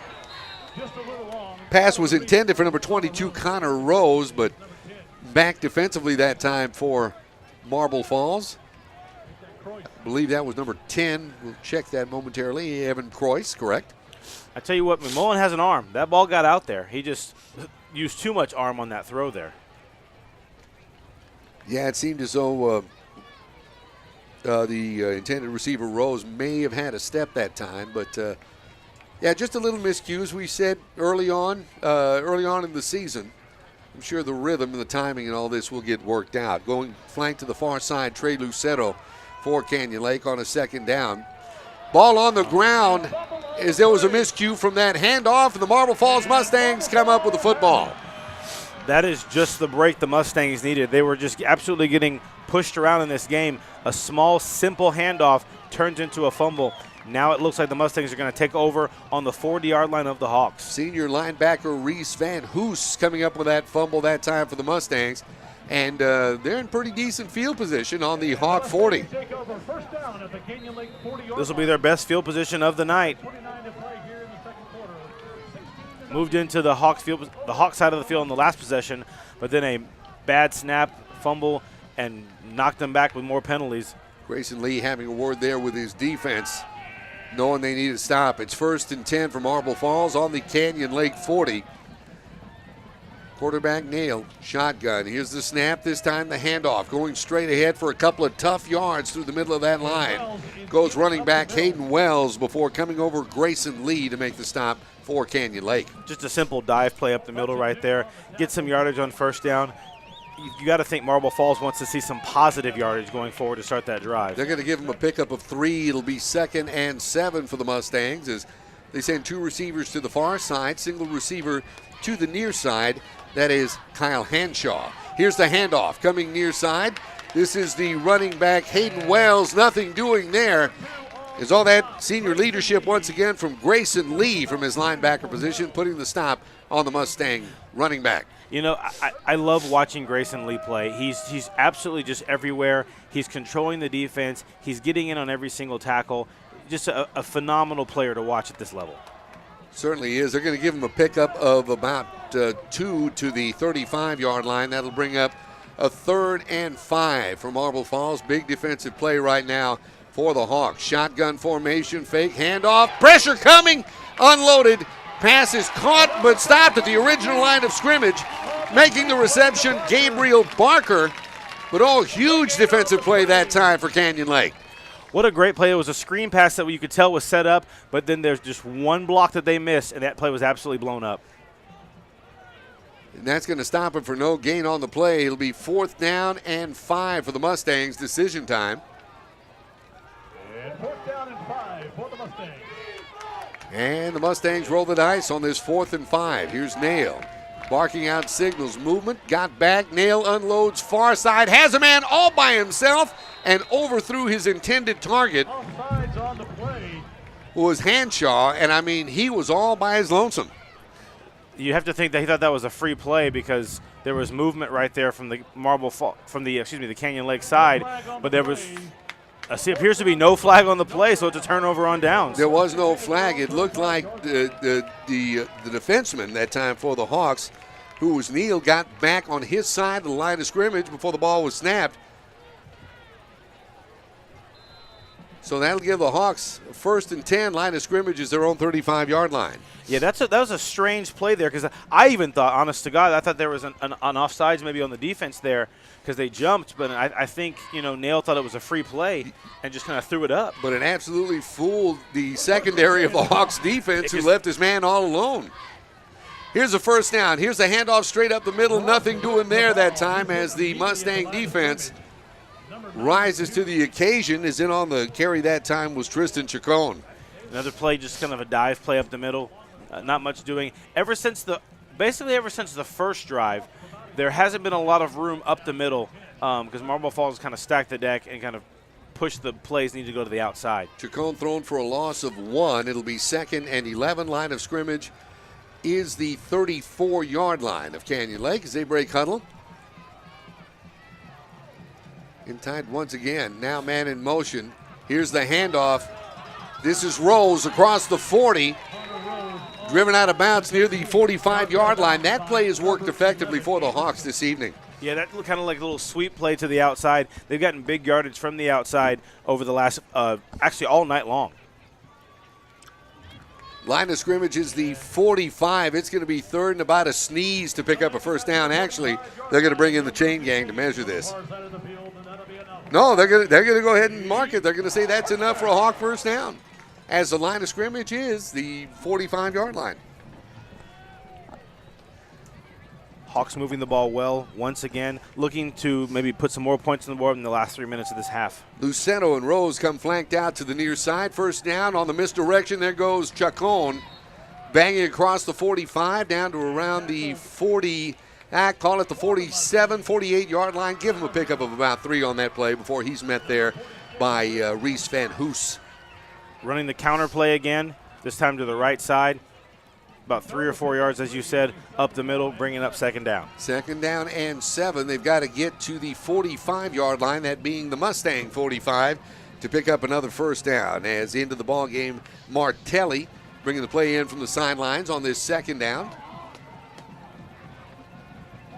Pass was intended for number 22, Connor Rose, but back defensively that time for Marble Falls. I believe that was number 10. We'll check that momentarily. Evan Croyce, correct? I tell you what, McMullen has an arm. That ball got out there. He just used too much arm on that throw there. Yeah, it seemed as though the intended receiver Rose may have had a step that time, but yeah, just a little miscue, as we said early on in the season. I'm sure the rhythm and the timing and all this will get worked out. Going flank to the far side, Trey Lucero for Canyon Lake on a 2nd down. Ball on the ground as there was a miscue from that handoff, and the Marble Falls Mustangs come up with the football. That is just the break the Mustangs needed. They were just absolutely getting pushed around in this game. A small, simple handoff turns into a fumble. Now it looks like the Mustangs are going to take over on the 40-yard line of the Hawks. Senior linebacker Reese Van Hoos coming up with that fumble that time for the Mustangs. And they're in pretty decent field position on the Hawk 40. This will be their best field position of the night. Moved into the Hawk side of the field in the last possession, but then a bad snap, fumble, and knocked them back with more penalties. Grayson Lee having a word there with his defense, knowing they need to stop. It's 1st and 10 for Marble Falls on the Canyon Lake 40. Quarterback Nail, shotgun. Here's the snap, this time the handoff. Going straight ahead for a couple of tough yards through the middle of that line. Goes running back Hayden Wells before coming over Grayson Lee to make the stop for Canyon Lake. Just a simple dive play up the middle right there. Get some yardage on first down. You got to think Marble Falls wants to see some positive yardage going forward to start that drive. They're going to give them a pickup of 3. It'll be 2nd and 7 for the Mustangs as they send 2 receivers to the far side, single receiver to the near side. That is Kyle Hanshaw. Here's the handoff coming near side. This is the running back Hayden Wells. Nothing doing there. Is all that senior leadership once again from Grayson Lee from his linebacker position, putting the stop on the Mustang running back. You know, I love watching Grayson Lee play. He's absolutely just everywhere. He's controlling the defense. He's getting in on every single tackle. Just a phenomenal player to watch at this level. Certainly is. They're going to give him a pickup of about 2 to the 35-yard line. That'll bring up a 3rd and 5 for Marble Falls. Big defensive play right now for the Hawks. Shotgun formation, fake handoff, pressure coming, unloaded. Pass is caught but stopped at the original line of scrimmage. Making the reception, Gabriel Barker. But huge defensive play that time for Canyon Lake. What a great play. It was a screen pass that you could tell was set up, but then there's just one block that they missed, and that play was absolutely blown up. And that's going to stop him for no gain on the play. It'll be 4th down and 5 for the Mustangs. Decision time. And 4th down and 5 for the Mustangs. And the Mustangs roll the dice on this 4th and 5. Here's Nail. Barking out signals. Movement. Got back. Nail unloads far side. Has a man all by himself and overthrew his intended target. Offsides on the play. Was Hanshaw, and I mean, he was all by his lonesome. You have to think that he thought that was a free play because there was movement right there from the the Canyon Lake side, but there was appears to be no flag on the play, so it's a turnover on downs. There was no flag. It looked like the defenseman that time for the Hawks, who was Neal, got back on his side of the line of scrimmage before the ball was snapped. So that'll give the Hawks 1st and 10. Line of scrimmage is their own 35-yard line. Yeah, that was a strange play there because I even thought, honest to God, I thought there was an offsides maybe on the defense there because they jumped. But I think, Nail thought it was a free play and just kind of threw it up. But it absolutely fooled the secondary of the Hawks defense who left his man all alone. Here's a 1st down. Here's a handoff straight up the middle. Nothing doing there that time as the Mustang defense rises to the occasion. Is in on the carry that time was Tristan Chacon. Another play, just kind of a dive play up the middle. Not much doing. Basically ever since the first drive, there hasn't been a lot of room up the middle because Marble Falls kind of stacked the deck and kind of pushed the plays need to go to the outside. Chacon thrown for a loss of 1. It'll be 2nd and 11. Line of scrimmage is the 34-yard line of Canyon Lake as they break huddle. Tied once again. Now man in motion. Here's the handoff. This is Rose across the 40. Driven out of bounds near the 45-yard line. That play has worked effectively for the Hawks this evening. Yeah, that looked kind of like a little sweep play to the outside. They've gotten big yardage from the outside over the last, actually all night long. Line of scrimmage is the 45. It's going to be 3rd and about a sneeze to pick up a 1st down. Actually, they're going to bring in the chain gang to measure this. No, they're going to go ahead and mark it. They're going to say that's enough for a Hawk 1st down, as the line of scrimmage is the 45-yard line. Hawks moving the ball well once again, looking to maybe put some more points on the board in the last 3 minutes of this half. Luceno and Rose come flanked out to the near side. 1st down on the misdirection. There goes Chacon, banging across the 45 down to around the Call it the 47, 48-yard line. Give him a pickup of about 3 on that play before he's met there by Reese Van Hoos. Running the counter play again, this time to the right side. About 3 or 4 yards, as you said, up the middle, bringing up second down. Second down and 7. They've got to get to the 45-yard line, that being the Mustang 45, to pick up another first down. As into the ball game, Martelli bringing the play in from the sidelines on this second down.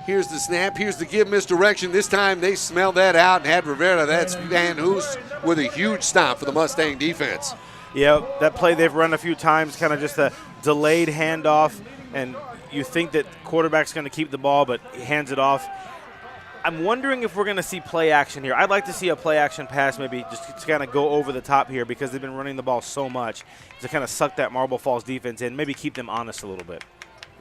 Here's the snap. Here's the give misdirection. This time they smelled that out and had Rivera. That's Van Hoos with a huge stop for the Mustang defense. Yeah, that play they've run a few times, kind of just a delayed handoff, and you think that quarterback's going to keep the ball, but he hands it off. I'm wondering if we're going to see play action here. I'd like to see a play action pass maybe just to kind of go over the top here because they've been running the ball so much to kind of suck that Marble Falls defense in, maybe keep them honest a little bit.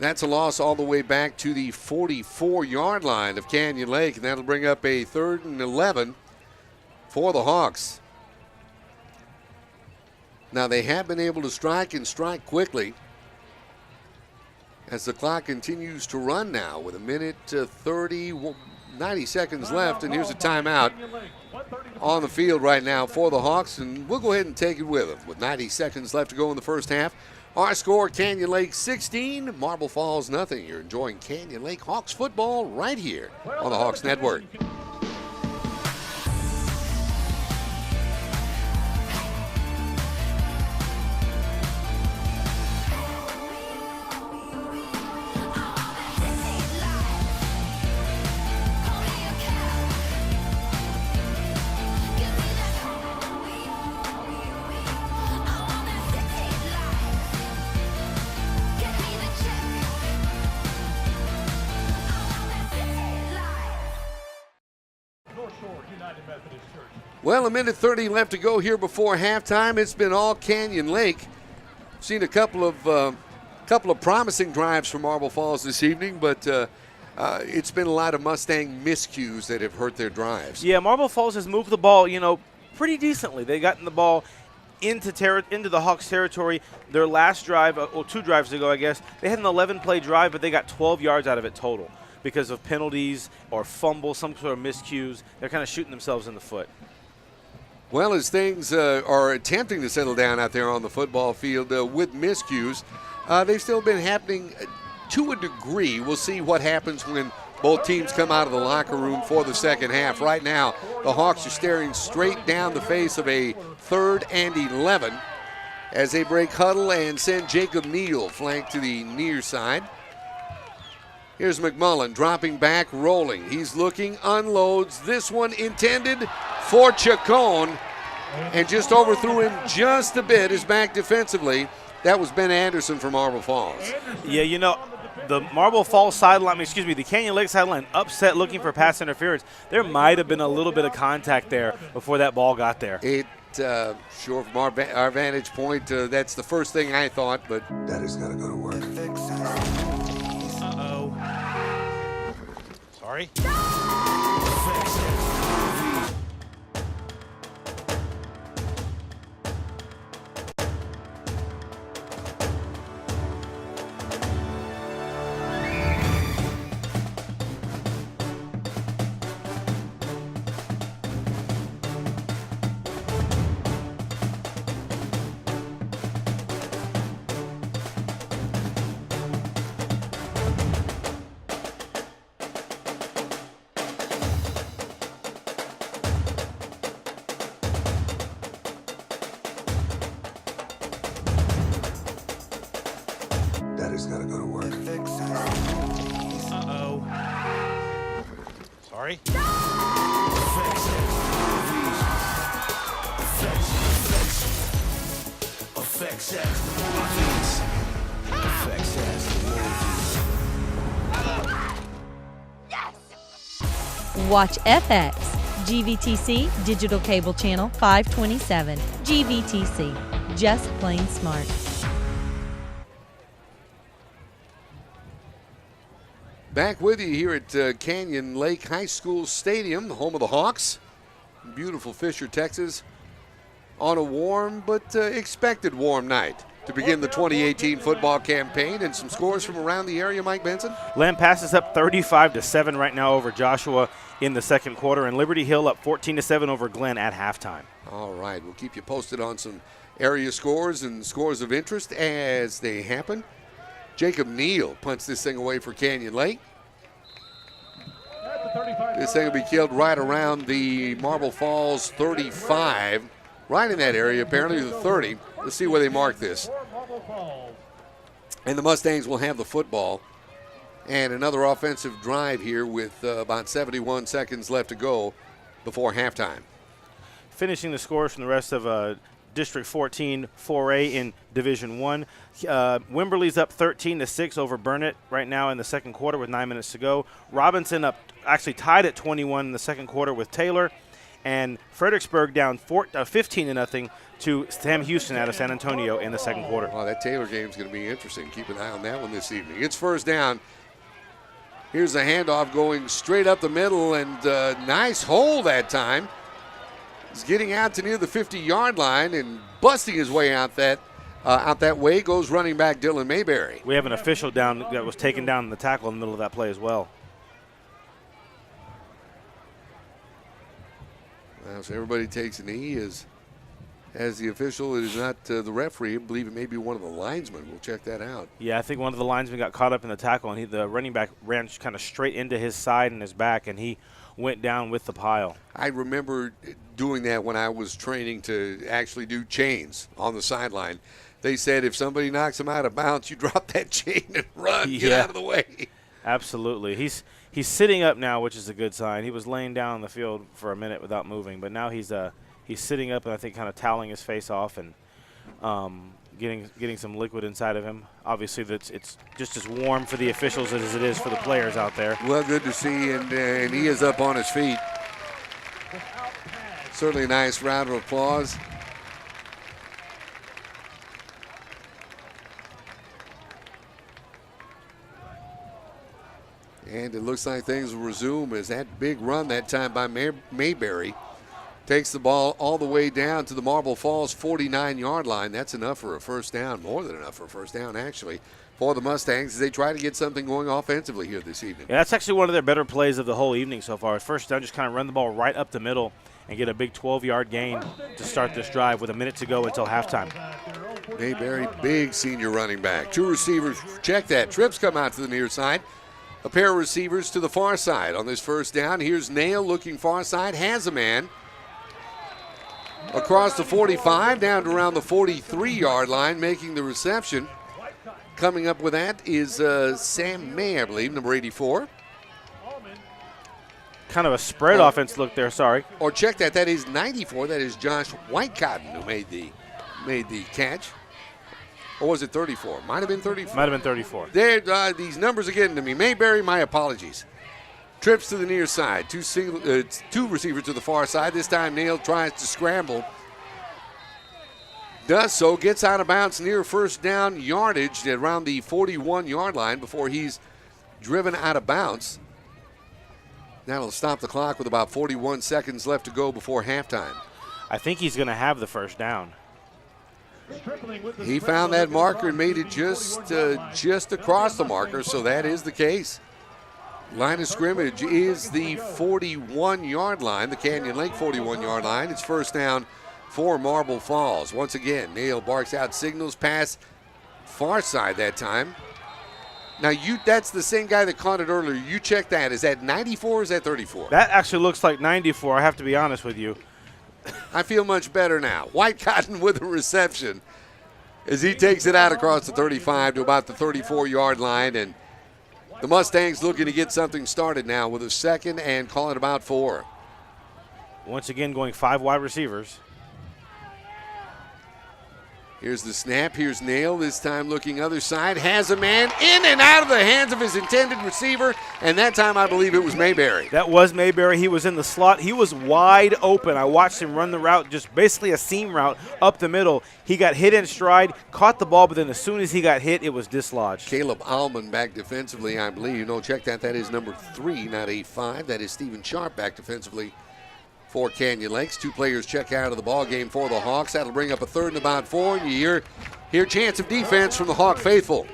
That's a loss all the way back to the 44-yard line of Canyon Lake, and that'll bring up a 3rd and 11 for the Hawks. Now, they have been able to strike and strike quickly as the clock continues to run now with 90 seconds left, and here's a timeout on the field right now for the Hawks, and we'll go ahead and take it with them. With 90 seconds left to go in the first half, our score, Canyon Lake 16, Marble Falls nothing. You're enjoying Canyon Lake Hawks football right here on the Hawks Network. Well, 1:30 left to go here before halftime. It's been all Canyon Lake. Seen a couple of promising drives from Marble Falls this evening, but it's been a lot of Mustang miscues that have hurt their drives. Yeah, Marble Falls has moved the ball, pretty decently. They gotten the ball into the Hawks territory. Their last drive, 2 drives ago, I guess, they had an 11-play drive, but they got 12 yards out of it total because of penalties or fumble, some sort of miscues. They're kind of shooting themselves in the foot. Well, as things are attempting to settle down out there on the football field with miscues, they've still been happening to a degree. We'll see what happens when both teams come out of the locker room for the second half. Right now, the Hawks are staring straight down the face of a 3rd and 11 as they break huddle and send Jacob Neal flank to the near side. Here's McMullen dropping back, rolling. He's looking, unloads. This one intended for Chacon and just overthrew him just a bit. His back defensively. That was Ben Anderson from Marble Falls. Yeah, the Marble Falls sideline, the Canyon Lake sideline upset looking for pass interference. There might have been a little bit of contact there before that ball got there. Sure, from our vantage point, that's the first thing I thought, but Daddy's got to go to work. Uh-oh. Sorry. Daddy's got to go to work. Uh-oh. Sorry. Watch FX, GVTC Digital Cable Channel 527. GVTC, just plain smart. back with you here at Canyon Lake High School Stadium, the home of the Hawks. Beautiful Fisher, Texas, on a warm but expected warm night to begin the 2018 football campaign. And some scores from around the area, Mike Benson. Lampass is up 35-7 right now over Joshua in the second quarter, and Liberty Hill up 14-7 over Glenn at halftime. All right, we'll keep you posted on some area scores and scores of interest as they happen. Jacob Neal punts this thing away for Canyon Lake. This thing will be killed right around the Marble Falls 35, right in that area, apparently the 30. Let's see where they mark this. And the Mustangs will have the football. And another offensive drive here with about 71 seconds left to go before halftime. Finishing the scores from the rest of District 14 4A in Division 1. Wimberley's up 13-6 over Burnett right now in the second quarter with 9 minutes to go. Robinson up actually tied at 21 in the second quarter with Taylor. And Fredericksburg down 15-0 to Sam Houston out of San Antonio in the second quarter. Wow, that Taylor game's going to be interesting. Keep an eye on that one this evening. It's first down. Here's a handoff going straight up the middle, and nice hole that time. He's getting out to near the 50-yard line and busting his way out that way goes running back Dylan Mayberry. We have an official down that was taken down in the tackle in the middle of that play as well. Well, so everybody takes a knee as the official. It is not the referee. I believe it may be one of the linesmen. We'll check that out. Yeah, I think one of the linesmen got caught up in the tackle, and the running back ran kind of straight into his side and his back, and he went down with the pile. I remember doing that when I was training to actually do chains on the sideline. They said if somebody knocks him out of bounds, you drop that chain and run. Get out of the way. Absolutely. He's sitting up now, which is a good sign. He was laying down on the field for a minute without moving, but now he's sitting up and I think kind of toweling his face off and getting some liquid inside of him. Obviously, it's just as warm for the officials as it is for the players out there. Well, good to see, and he is up on his feet. Certainly a nice round of applause. And it looks like things will resume as that big run that time by Mayberry takes the ball all the way down to the Marble Falls 49-yard line. That's enough for a first down, more than enough for a first down, actually, for the Mustangs as they try to get something going offensively here this evening. Yeah, that's actually one of their better plays of the whole evening so far. First down, just kind of run the ball right up the middle and get a big 12-yard gain to start this drive with a minute to go until halftime. Mayberry, big senior running back. Two receivers, check that. Trips come out to the near side. A pair of receivers to the far side on this first down. Here's Nail looking far side, has a man. Across the 45, down to around the 43-yard line, making the reception. Coming up with that is Sam May, I believe, number 84. Kind of a spread offense look there, sorry. Or check that, that is 94. That is Josh Whitecotton who made the catch. Or was it 34? Might have been 34. Might have been 34. There, these numbers are getting to me. Mayberry, my apologies. Trips to the near side. Two receivers to the far side. This time Nail tries to scramble. Does so. Gets out of bounds near first down yardage at around the 41-yard line before he's driven out of bounds. That'll stop the clock with about 41 seconds left to go before halftime. I think he's going to have the first down. He found that marker and made it just across the marker, so that is the case. Line of scrimmage is the 41-yard line, the Canyon Lake 41-yard line. It's first down for Marble Falls. Once again, Nail barks out signals, pass far side that time. Now, that's the same guy that caught it earlier. You check that. Is that 94 or is that 34? That actually looks like 94, I have to be honest with you. I feel much better now. Whitecotton with a reception as he takes it out across the 35 to about the 34-yard line. And the Mustangs looking to get something started now with a second and call it about 4. Once again, going 5 wide receivers. Here's the snap. Here's Nail. This time looking other side. Has a man in and out of the hands of his intended receiver. And that time I believe it was Mayberry. That was Mayberry. He was in the slot. He was wide open. I watched him run the route, just basically a seam route up the middle. He got hit in stride, caught the ball, but then as soon as he got hit, it was dislodged. Caleb Allman back defensively, I believe. No, check that. That is number 3, not 8-5. That is Stephen Sharp back defensively for Canyon Lakes. 2 players check out of the ball game for the Hawks. That'll bring up a third and about 4. And you hear Here, chance of defense from the Hawk faithful.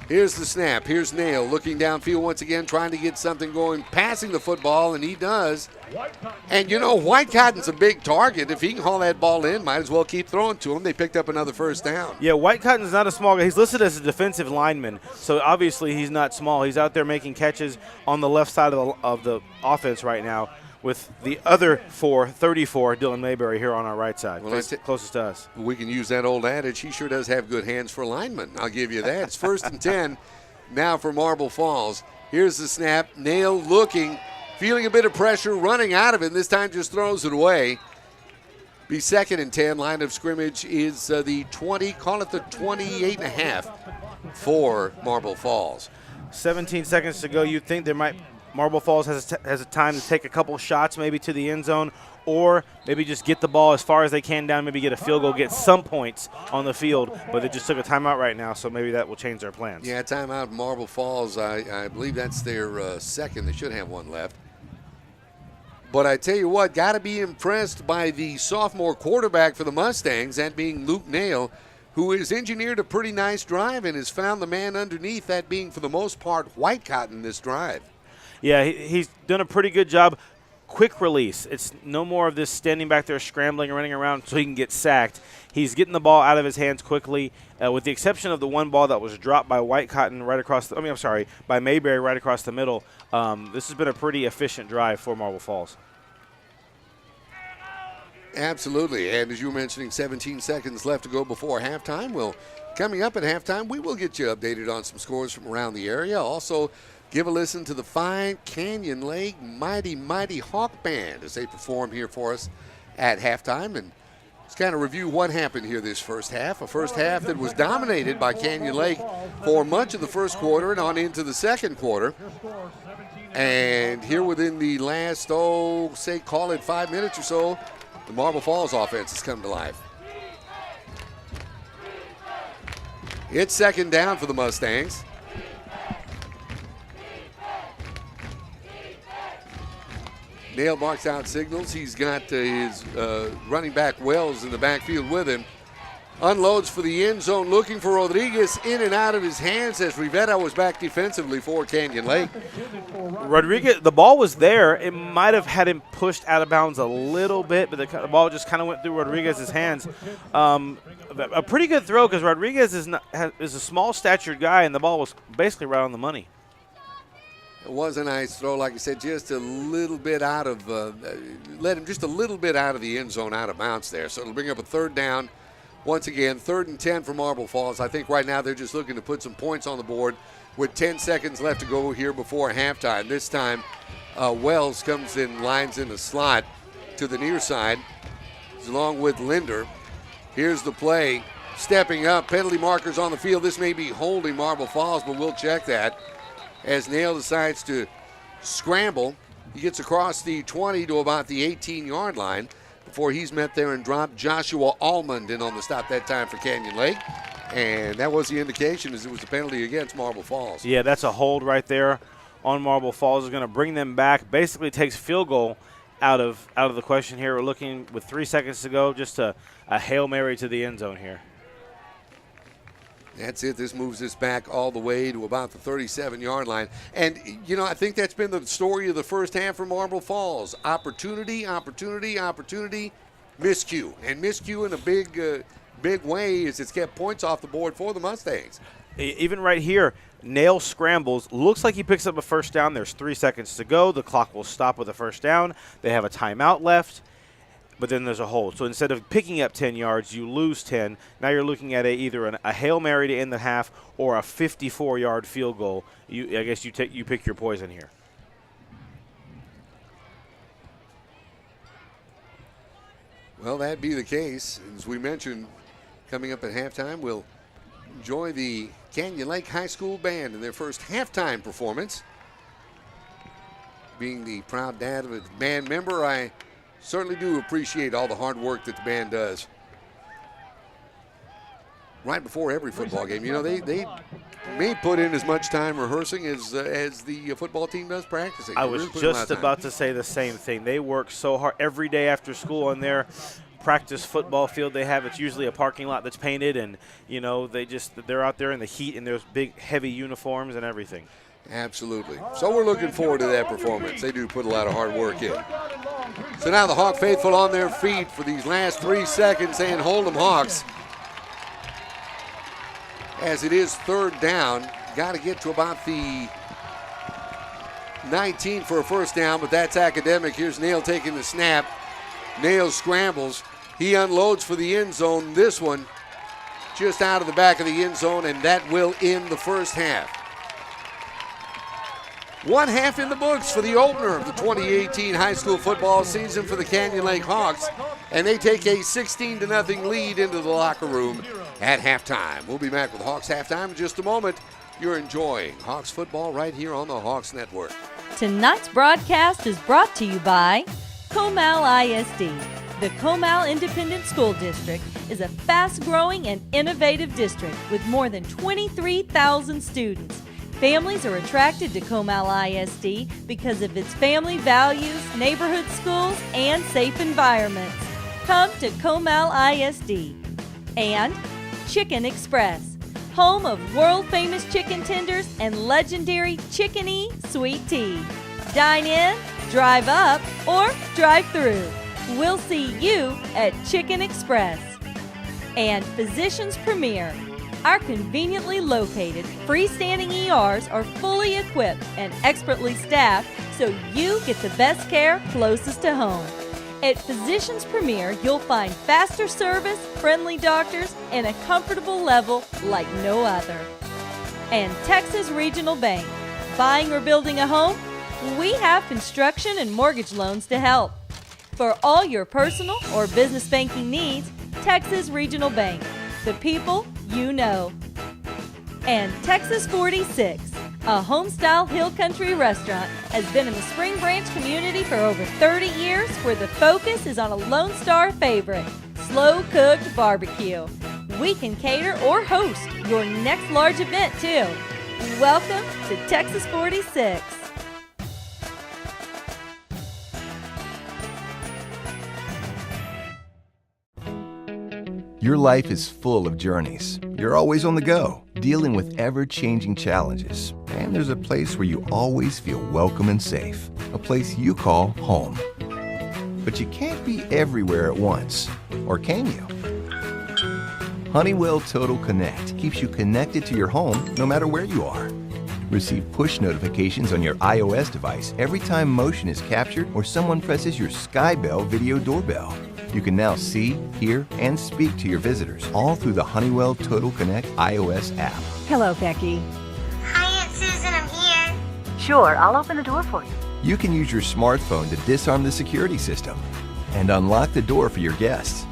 Here's the snap. Here's Nail looking downfield once again, trying to get something going, passing the football, and he does. And, you know, White Cotton's a big target. If he can haul that ball in, might as well keep throwing to him. They picked up another first down. Yeah, White Cotton's not a small guy. He's listed as a defensive lineman, so obviously he's not small. He's out there making catches on the left side of the offense right now with the other 34, Dylan Mayberry, here on our right side, closest to us. We can use that old adage. He sure does have good hands for linemen. I'll give you that. It's 1st and 10 now for Marble Falls. Here's the snap. Nail looking, feeling a bit of pressure, running out of it, and this time just throws it away. Be 2nd and 10. Line of scrimmage is the 20, call it the 28 and a half for Marble Falls. 17 seconds to go. You'd think Marble Falls has a time to take a couple shots maybe to the end zone, or maybe just get the ball as far as they can down, maybe get a field goal, get some points on the field. But they just took a timeout right now, so maybe that will change their plans. Yeah, timeout Marble Falls. I believe that's their second. They should have one left. But I tell you what, got to be impressed by the sophomore quarterback for the Mustangs, that being Luke Nail, who has engineered a pretty nice drive and has found the man underneath, that being for the most part White Cotton this drive. Yeah, he's done a pretty good job. Quick release. It's no more of this standing back there scrambling and running around so he can get sacked. He's getting the ball out of his hands quickly, with the exception of the one ball that was dropped by White Cotton right across by Mayberry right across the middle. This has been a pretty efficient drive for Marble Falls. Absolutely, and as you were mentioning, 17 seconds left to go before halftime. Well, coming up at halftime, we will get you updated on some scores from around the area. Also, give a listen to the fine Canyon Lake Mighty Mighty Hawk Band as they perform here for us at halftime. And let's kind of review what happened here this first half. A first half that was dominated by Canyon Lake for much of the first quarter and on into the second quarter. And here within the last, call it 5 minutes or so, the Marble Falls offense has come to life. It's 2nd down for the Mustangs. Nail marks out signals. He's got his running back Wells in the backfield with him. Unloads for the end zone, looking for Rodriguez, in and out of his hands as Rivera was back defensively for Canyon Lake. Rodriguez, the ball was there. It might have had him pushed out of bounds a little bit, but the ball just kind of went through Rodriguez's hands. A pretty good throw because Rodriguez is a small statured guy, and the ball was basically right on the money. It was a nice throw, like I said, just a little bit out of, led him just a little bit out of the end zone, out of bounds there. So it'll bring up a 3rd down. Once again, 3rd and 10 for Marble Falls. I think right now they're just looking to put some points on the board with 10 seconds left to go here before halftime. This time, Wells comes in, lines in the slot to the near side, along with Linder. Here's the play. Stepping up, penalty markers on the field. This may be holding Marble Falls, but we'll check that. As Nail decides to scramble, he gets across the 20 to about the 18-yard line before he's met there and dropped Joshua Almond in on the stop that time for Canyon Lake. And that was the indication, as it was a penalty against Marble Falls. Yeah, that's a hold right there on Marble Falls. Is going to bring them back. Basically takes field goal out of the question here. We're looking with 3 seconds to go, just a Hail Mary to the end zone here. That's it. This moves us back all the way to about the 37-yard line. And, you know, I think that's been the story of the first half for Marble Falls. Opportunity, opportunity, opportunity, miscue. And miscue in a big way as it's kept points off the board for the Mustangs. Even right here, Nail scrambles. Looks like he picks up a first down. There's 3 seconds to go. The clock will stop with a first down. They have a timeout left. But then there's a hold. So instead of picking up 10 yards, you lose 10. Now you're looking at either a Hail Mary to end the half or a 54-yard field goal. I guess you pick your poison here. Well, that'd be the case. As we mentioned, coming up at halftime, we'll enjoy the Canyon Lake High School Band in their first halftime performance. Being the proud dad of a band member, I certainly do appreciate all the hard work that the band does. Right before every football game, you know, they may put in as much time rehearsing as the football team does practicing. I was just about to say the same thing. They work so hard every day after school on their practice football field they have, it's usually a parking lot that's painted, and you know they're out there in the heat in those big heavy uniforms and everything. Absolutely. So we're looking forward to that performance. They do put a lot of hard work in. So now the Hawk faithful on their feet for these last 3 seconds, saying hold 'em Hawks. As it is 3rd down, got to get to about the 19 for a first down, but that's academic. Here's Nail taking the snap. Nail scrambles. He unloads for the end zone. This one just out of the back of the end zone, and that will end the first half. 1 half in the books for the opener of the 2018 high school football season for the Canyon Lake Hawks, and they take a 16-0 lead into the locker room at halftime. We'll be back with Hawks halftime in just a moment. You're enjoying Hawks football right here on the Hawks Network. Tonight's broadcast is brought to you by Comal ISD. The Comal Independent School District is a fast-growing and innovative district with more than 23,000 students. Families are attracted to Comal ISD because of its family values, neighborhood schools, and safe environments. Come to Comal ISD. And Chicken Express, home of world-famous chicken tenders and legendary Chicken-y sweet tea. Dine in, drive up, or drive through. We'll see you at Chicken Express. And Physicians Premier. Our conveniently located freestanding ERs are fully equipped and expertly staffed so you get the best care closest to home. At Physicians Premier, you'll find faster service, friendly doctors, and a comfortable level like no other. And Texas Regional Bank. Buying or building a home? We have construction and mortgage loans to help. For all your personal or business banking needs, Texas Regional Bank. The people you know. And Texas 46, a home-style hill country restaurant, has been in the Spring Branch community for over 30 years, where the focus is on a Lone Star favorite, slow-cooked barbecue. We can cater or host your next large event, too. Welcome to Texas 46. Your life is full of journeys. You're always on the go, dealing with ever-changing challenges. And there's a place where you always feel welcome and safe, a place you call home. But you can't be everywhere at once, or can you? Honeywell Total Connect keeps you connected to your home no matter where you are. Receive push notifications on your iOS device every time motion is captured or someone presses your Skybell video doorbell. You can now see, hear, and speak to your visitors all through the Honeywell Total Connect iOS app. Hello, Becky. Hi, Aunt Susan, I'm here. Sure, I'll open the door for you. You can use your smartphone to disarm the security system and unlock the door for your guests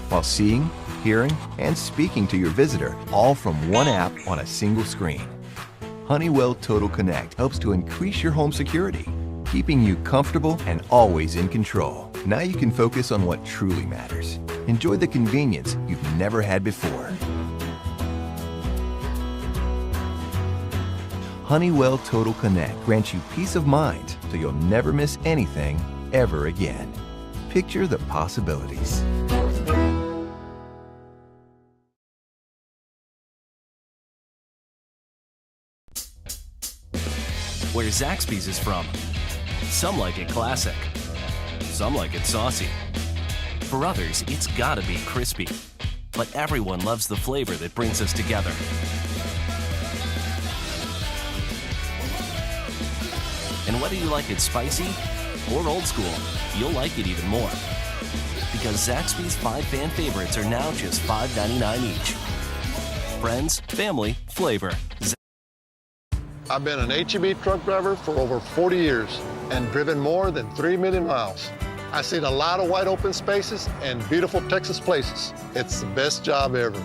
while seeing, hearing, and speaking to your visitor all from one app on a single screen. Honeywell Total Connect helps to increase your home security, keeping you comfortable and always in control. Now you can focus on what truly matters. Enjoy the convenience you've never had before. Honeywell Total Connect grants you peace of mind so you'll never miss anything ever again. Picture the possibilities. Where Zaxby's is from. Some like it classic. Some like it saucy. For others, it's gotta be crispy. But everyone loves the flavor that brings us together. And whether you like it spicy or old school, you'll like it even more. Because Zaxby's 5 fan favorites are now just $5.99 each. Friends, family, flavor. I've been an HEB truck driver for over 40 years and driven more than 3 million miles. I've seen a lot of wide open spaces and beautiful Texas places. It's the best job ever.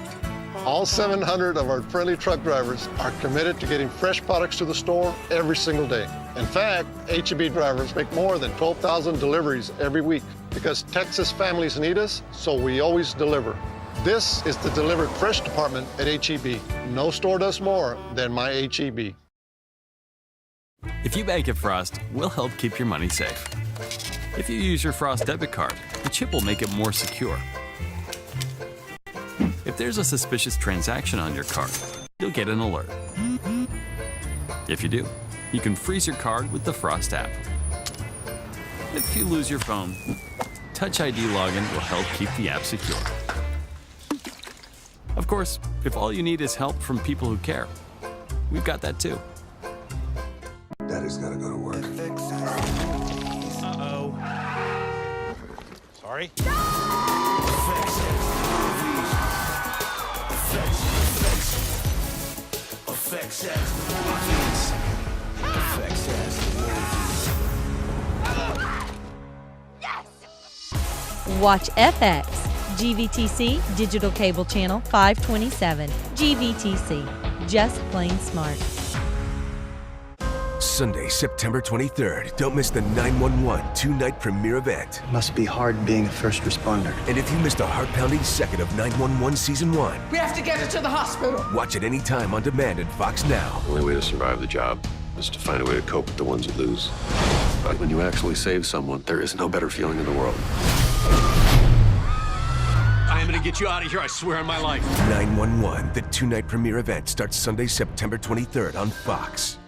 All 700 of our friendly truck drivers are committed to getting fresh products to the store every single day. In fact, HEB drivers make more than 12,000 deliveries every week because Texas families need us, so we always deliver. This is the Delivered Fresh department at HEB. No store does more than my HEB. If you bank at Frost, we'll help keep your money safe. If you use your Frost debit card, the chip will make it more secure. If there's a suspicious transaction on your card, you'll get an alert. If you do, you can freeze your card with the Frost app. If you lose your phone, Touch ID login will help keep the app secure. Of course, if all you need is help from people who care, we've got that too. Daddy's gotta go to work. Uh-oh. Sorry? Watch FX, GVTC, Digital Cable Channel 527. GVTC, just plain smart. Sunday, September 23rd. Don't miss the 911 two-night premiere event. Must be hard being a first responder. And if you missed a heart-pounding second of 911 Season 1, We have to get her to the hospital. watch it anytime on demand at Fox Now. The only way to survive the job is to find a way to cope with the ones who lose. But when you actually save someone, there is no better feeling in the world. I am gonna get you out of here, I swear on my life. 911, the two-night premiere event starts Sunday, September 23rd on Fox.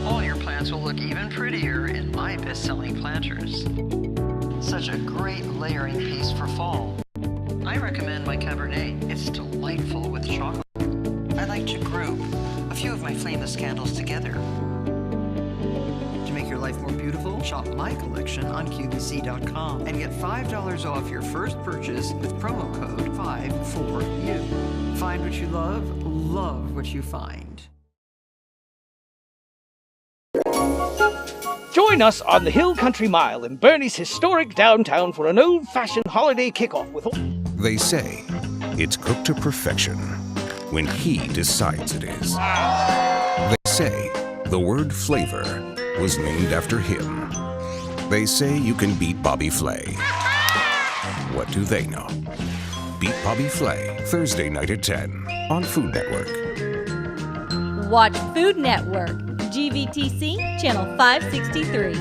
All your plants will look even prettier in my best-selling planters. Such a great layering piece for fall. I recommend my Cabernet. It's delightful with chocolate. I like to group a few of my flameless candles together. To make your life more beautiful, shop my collection on QVC.com and get $5 off your first purchase with promo code 5FOR-YOU. Find what you love what you find. Join us on the Hill Country Mile in Bernie's historic downtown for an old-fashioned holiday kickoff with... They say it's cooked to perfection when he decides it is. They say the word flavor was named after him. They say you can beat Bobby Flay. What do they know? Beat Bobby Flay, Thursday night at 10 on Food Network. Watch Food Network, GVTC, Channel 563.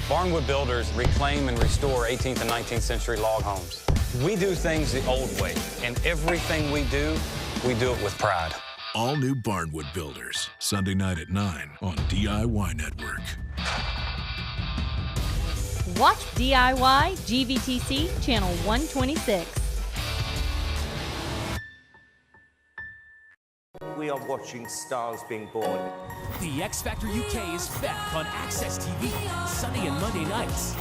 Barnwood Builders reclaim and restore 18th and 19th century log homes. We do things the old way, and everything we do it with pride. All new Barnwood Builders, Sunday night at 9 on DIY Network. Watch DIY, GVTC, Channel 126. We are watching stars being born. The X Factor UK is back on Access TV Sunday and Monday nights.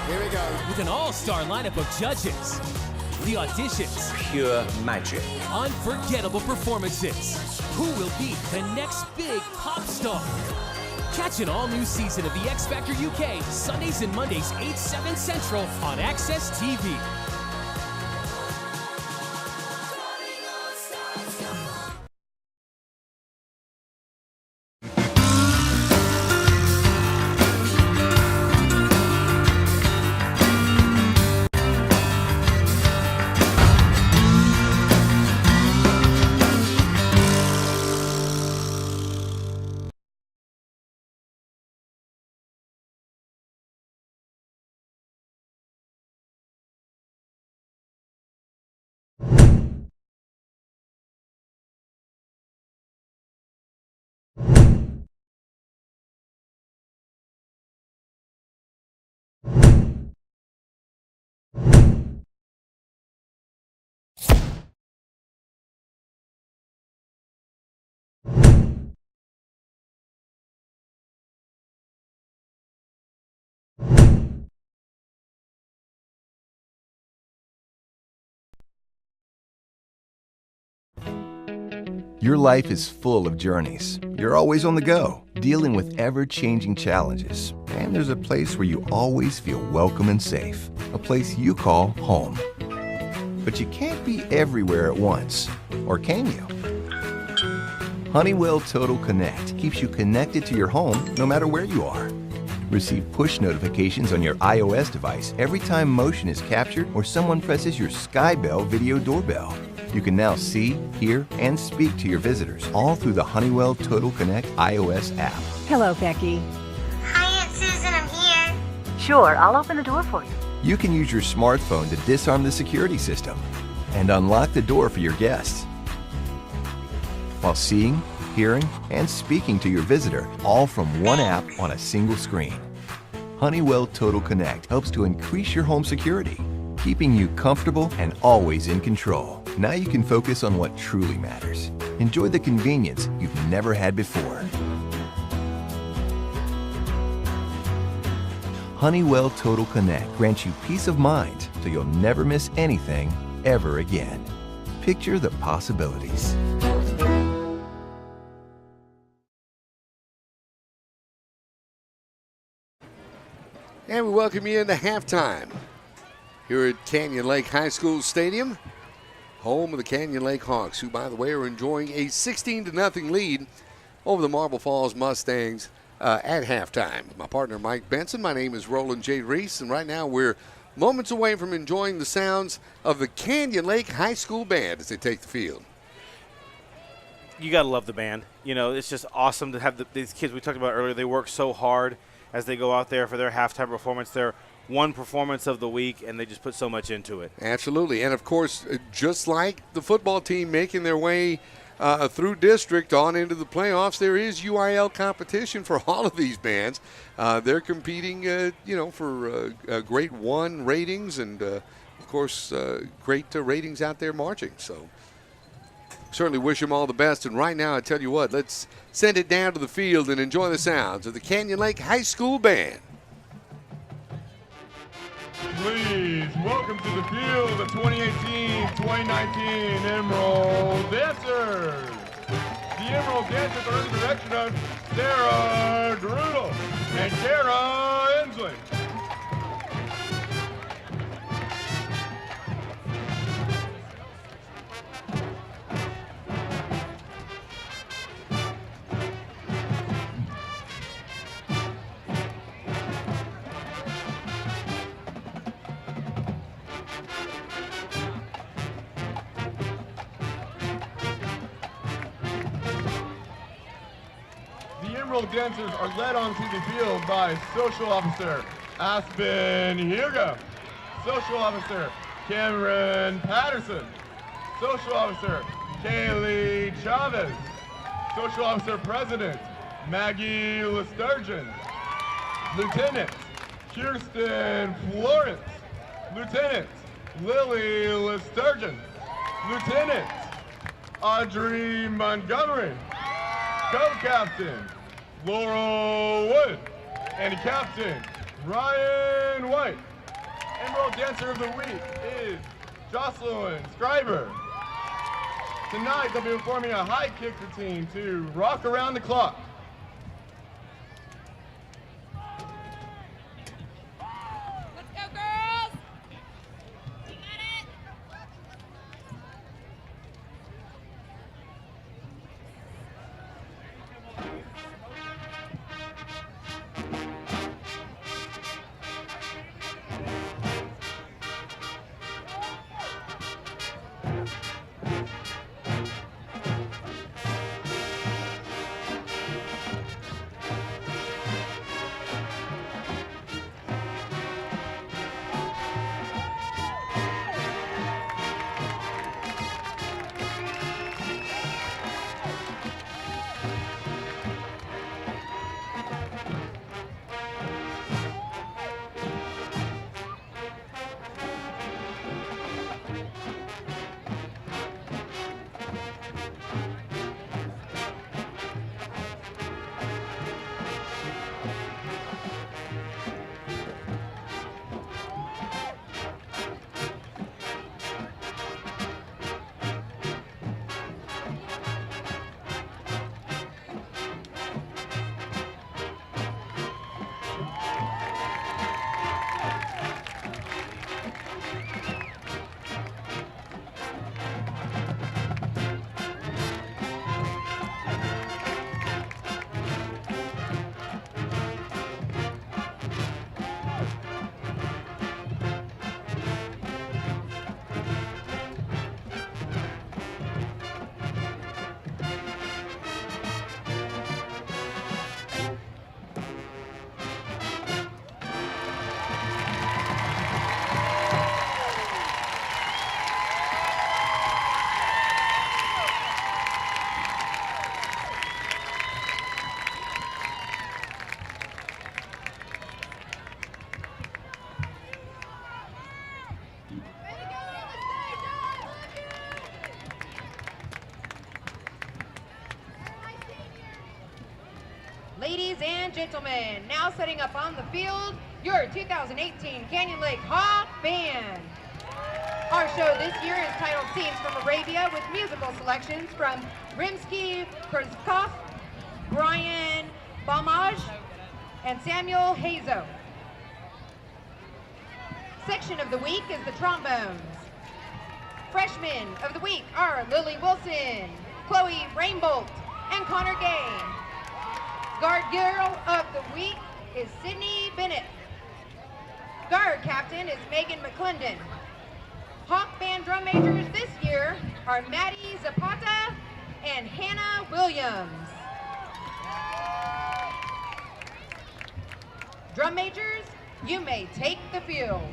Here we go. With an all-star lineup of judges. The auditions. Pure magic. Unforgettable performances. Who will be the next big pop star? Catch an all-new season of the X Factor UK Sundays and Mondays 8, 7 Central on Access TV. Your life is full of journeys. You're always on the go, dealing with ever-changing challenges. And there's a place where you always feel welcome and safe, a place you call home. But you can't be everywhere at once, or can you? Honeywell Total Connect keeps you connected to your home no matter where you are. Receive push notifications on your iOS device every time motion is captured or someone presses your Skybell video doorbell. You can now see, hear, and speak to your visitors all through the Honeywell Total Connect iOS app. Hello, Becky. Hi, Aunt Susan, I'm here. Sure, I'll open the door for you. You can use your smartphone to disarm the security system and unlock the door for your guests while seeing, hearing, and speaking to your visitor all from one app on a single screen. Honeywell Total Connect helps to increase your home security, keeping you comfortable and always in control. Now you can focus on what truly matters. Enjoy the convenience you've never had before. Honeywell Total Connect grants you peace of mind so you'll never miss anything ever again. Picture the possibilities. And we welcome you into halftime here at Canyon Lake High School Stadium, home of the Canyon Lake Hawks, who, by the way, are enjoying a 16-0 lead over the Marble Falls Mustangs at halftime. My partner, Mike Benson. My name is Roland J. Reese, and right now we're moments away from enjoying the sounds of the Canyon Lake High School Band as they take the field. You got to love the band. You know, it's just awesome to have these kids we talked about earlier. They work so hard as they go out there for their halftime performance. They're one performance of the week, and they just put so much into it. Absolutely. And, of course, just like the football team making their way through district on into the playoffs, there is UIL competition for all of these bands. They're competing, for grade 1 ratings and, of course, great ratings out there marching. So certainly wish them all the best. And right now, I tell you what, let's send it down to the field and enjoy the sounds of the Canyon Lake High School Band. Please welcome to the field the 2018-2019 Emerald Dancers. The Emerald Dancers are under the direction of Sarah Grudel and Kara Inslee. Emerald Dancers are led onto the field by Social Officer Aspen Hugo, Social Officer Cameron Patterson, Social Officer Kaylee Chavez, Social Officer President Maggie Lesturgeon, Lieutenant Kirsten Florence, Lieutenant Lily Lesturgeon, Lieutenant Audrey Montgomery, Co-Captain Laurel Wood, and Captain Ryan White. Emerald Dancer of the Week is Jocelyn Scriber. Tonight they'll be performing a high kick routine to rock around the clock. Ladies and gentlemen, now setting up on the field, your 2018 Canyon Lake Hawk Band. Our show this year is titled Scenes from Arabia, with musical selections from Rimsky-Korsakov, Brian Balmaj, and Samuel Hazo. Section of the week is the trombones. Freshmen of the week are Lily Wilson, Chloe Rainbolt, and Connor Gay. Guard girl of the week is Sydney Bennett. Guard captain is Megan McClendon. Hawk Band drum majors this year are Maddie Zapata and Hannah Williams. Drum majors, you may take the field.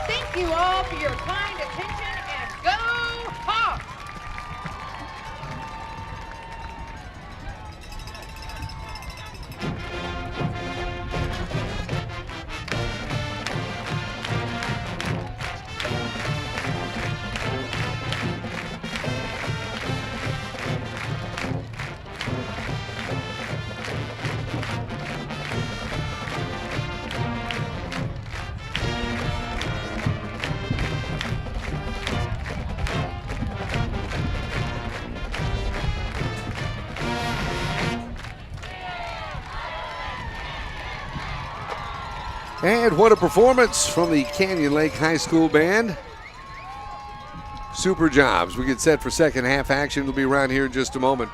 Thank you all for your kind attention, and go Hawks! And what a performance from the Canyon Lake High School Band. super jobs. We get set for second half action. It'll be around here in just a moment.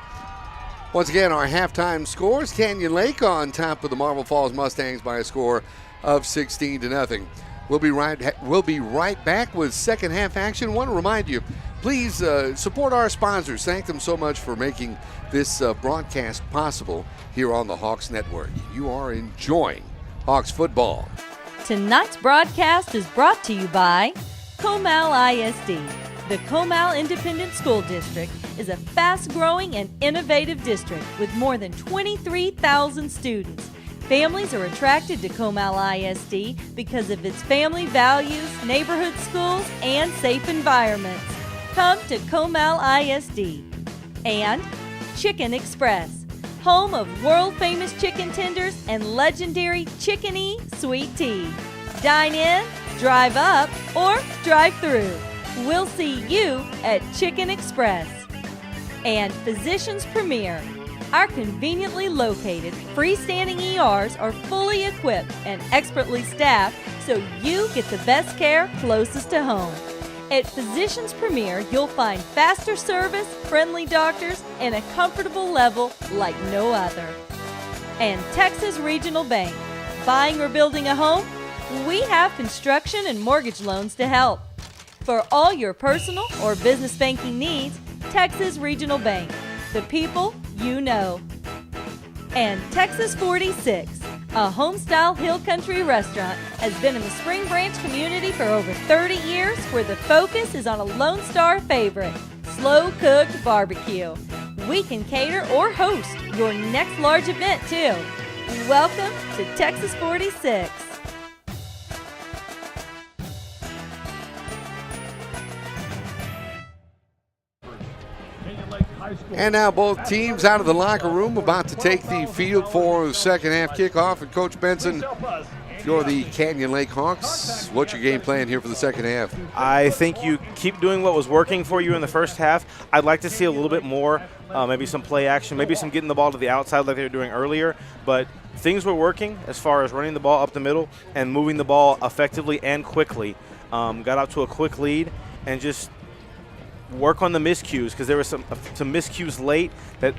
Once again, our halftime scores: Canyon Lake on top of the Marble Falls Mustangs by a score of 16-0. We'll be right back with second half action. Want to remind you, please support our sponsors. Thank them so much for making this broadcast possible here on the Hawks Network. You are enjoying Hawks football. Tonight's broadcast is brought to you by Comal ISD. The Comal Independent School District is a fast-growing and innovative district with more than 23,000 students. Families are attracted to Comal ISD because of its family values, neighborhood schools, and safe environments. Come to Comal ISD. And Chicken Express, home of world-famous chicken tenders and legendary Chicken-y sweet tea. Dine in, drive up, or drive through. We'll see you at Chicken Express. And Physicians Premier. Our conveniently located freestanding ERs are fully equipped and expertly staffed so you get the best care closest to home. At Physicians Premier, you'll find faster service, friendly doctors, and a comfortable level like no other. And Texas Regional Bank. Buying or building a home? We have construction and mortgage loans to help. For all your personal or business banking needs, Texas Regional Bank. The people you know. And Texas 46, a home-style hill country restaurant, has been in the Spring Branch community for over 30 years, where the focus is on a Lone Star favorite, slow-cooked barbecue. We can cater or host your next large event, too. Welcome to Texas 46. And now both teams out of the locker room, about to take the field for the second half kickoff. And Coach Benson, if you're the Canyon Lake Hawks, what's your game plan here for the second half? I think you keep doing what was working for you in the first half. I'd like to see a little bit more, maybe some play action, maybe some getting the ball to the outside like they were doing earlier. But things were working as far as running the ball up the middle and moving the ball effectively and quickly. Got out to a quick lead and just work on the miscues, because there were some miscues late that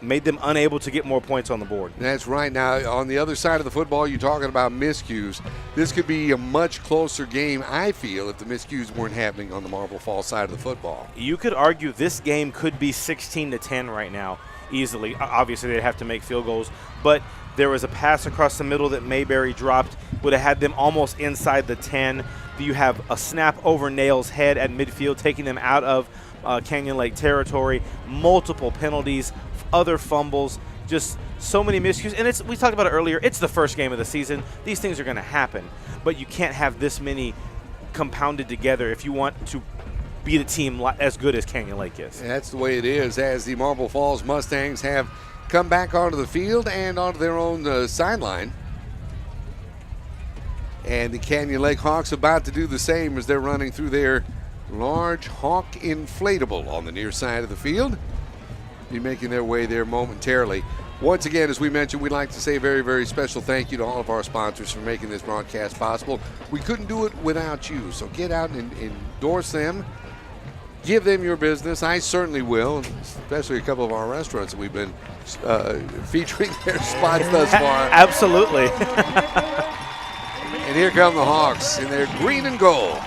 made them unable to get more points on the board. That's right. Now, on the other side of the football, you're talking about miscues. This could be a much closer game, I feel, if the miscues weren't happening on the Marble Falls side of the football. You could argue this game could be 16-10 right now, easily. Obviously, they'd have to make field goals, but there was a pass across the middle that Mayberry dropped, would have had them almost inside the 10. You have a snap over Nail's head at midfield, taking them out of Canyon Lake territory. Multiple penalties, other fumbles, just so many miscues. And we talked about it earlier, it's the first game of the season. These things are going to happen, but you can't have this many compounded together if you want to beat a team as good as Canyon Lake is. That's the way it is, as the Marble Falls Mustangs have come back onto the field and onto their own sideline. And the Canyon Lake Hawks about to do the same as they're running through their large Hawk inflatable on the near side of the field. Be making their way there momentarily. Once again, as we mentioned, we'd like to say a very, very special thank you to all of our sponsors for making this broadcast possible. We couldn't do it without you, so get out and endorse them. Give them your business. I certainly will, especially a couple of our restaurants that we've been featuring their spots thus far. Absolutely. And here come the Hawks in their green and gold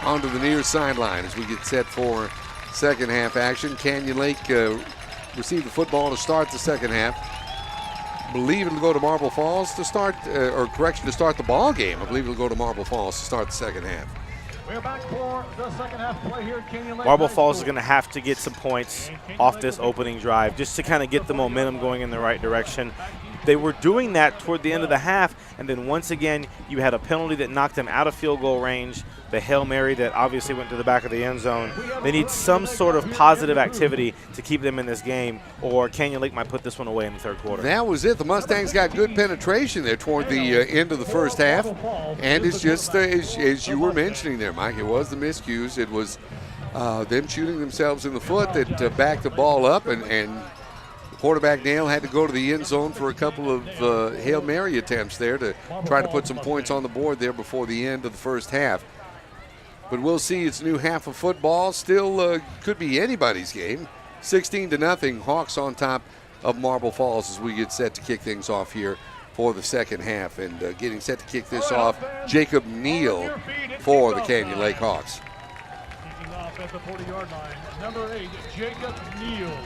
onto the near sideline as we get set for second half action. Canyon Lake received the football to start the second half. I believe it'll go to Marble Falls to start, to start the ball game. I believe it'll go to Marble Falls to start the second half. We're back for the second half play here at Canyon Lake. Marble Falls is going to have to get some points off this opening drive just to kind of get the momentum going in the right direction. They were doing that toward the end of the half, and then once again, you had a penalty that knocked them out of field goal range, the Hail Mary that obviously went to the back of the end zone. They need some sort of positive activity to keep them in this game, or Canyon Lake might put this one away in the third quarter. That was it. The Mustangs got good penetration there toward the end of the first half, and it's just as you were mentioning there, Mike, it was the miscues. It was them shooting themselves in the foot that backed the ball up, and quarterback Nail had to go to the end zone for a couple of Hail Mary attempts there to try to put some points on the board there before the end of the first half. But we'll see. It's new half of football. Still could be anybody's game. 16-0. Hawks on top of Marble Falls as we get set to kick things off here for the second half. And getting set to kick this off, Jacob Neal for the Canyon Lake Hawks. Kicking off at the 40-yard line, number 8, Jacob Neal.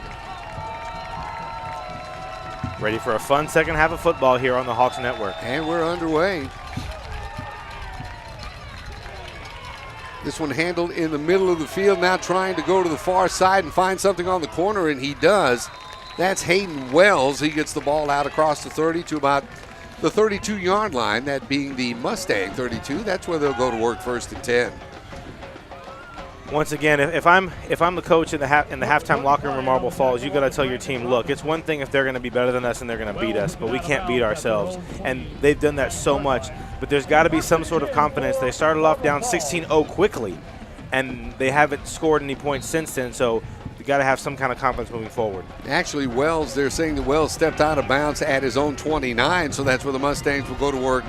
Ready for a fun second half of football here on the Hawks Network. And we're underway. This one handled in the middle of the field, now trying to go to the far side and find something on the corner, and he does. That's Hayden Wells. He gets the ball out across the 30 to about the 32-yard line, that being the Mustang 32. That's where they'll go to work first and 10. Once again, if I'm the coach in the halftime locker room of Marble Falls, you got to tell your team, look, it's one thing if they're going to be better than us and they're going to beat us, but we can't beat ourselves. And they've done that so much. But there's got to be some sort of confidence. They started off down 16-0 quickly, and they haven't scored any points since then. So you got to have some kind of confidence moving forward. Actually, Wells, they're saying that Wells stepped out of bounds at his own 29, so that's where the Mustangs will go to work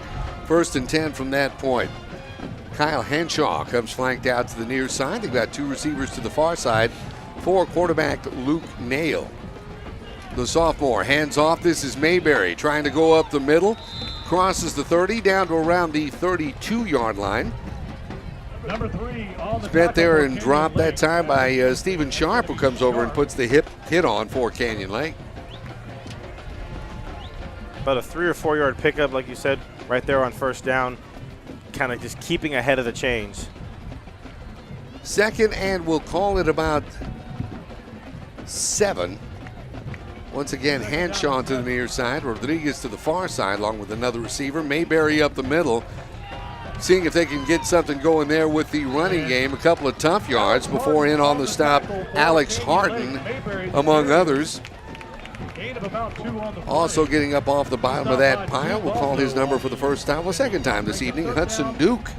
first and 10 from that point. Kyle Henshaw comes flanked out to the near side. They've got 2 receivers to the far side for quarterback Luke Nail. The sophomore hands off. This is Mayberry trying to go up the middle. Crosses the 30 down to around the 32-yard line. Number 3 on the Spent there and dropped that time by Stephen Sharp, who comes over and puts the hit on for Canyon Lake. About a 3 or 4 yard pickup, like you said, right there on first down. Kind of just keeping ahead of the chains. Second, and we'll call it about 7. Once again, Hanshaw to the near side, Rodriguez to the far side, along with another receiver. Mayberry up the middle, seeing if they can get something going there with the running game. A couple of tough yards before in on the stop, Alex Harden, among others. Also getting up off the bottom of that pile, we'll call his number for the first time, well, second time this evening, Hudson Duke.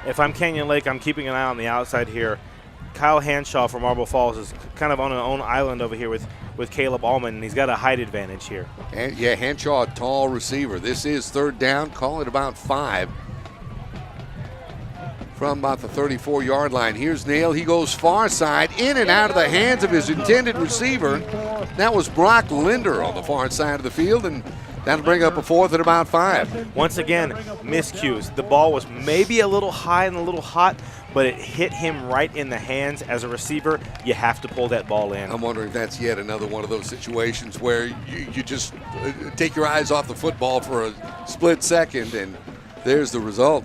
If I'm Canyon Lake, I'm keeping an eye on the outside here. Kyle Hanshaw from Marble Falls is kind of on an own island over here with Caleb Allman, and he's got a height advantage here. And yeah, Hanshaw, a tall receiver. This is third down, call it about 5. From about the 34-yard line. Here's Nail. He goes far side, in and out of the hands of his intended receiver. That was Brock Linder on the far side of the field, and that'll bring up a 4th at about 5. Once again, miscues. The ball was maybe a little high and a little hot, but it hit him right in the hands. As a receiver, you have to pull that ball in. I'm wondering if that's yet another one of those situations where you just take your eyes off the football for a split second, and there's the result.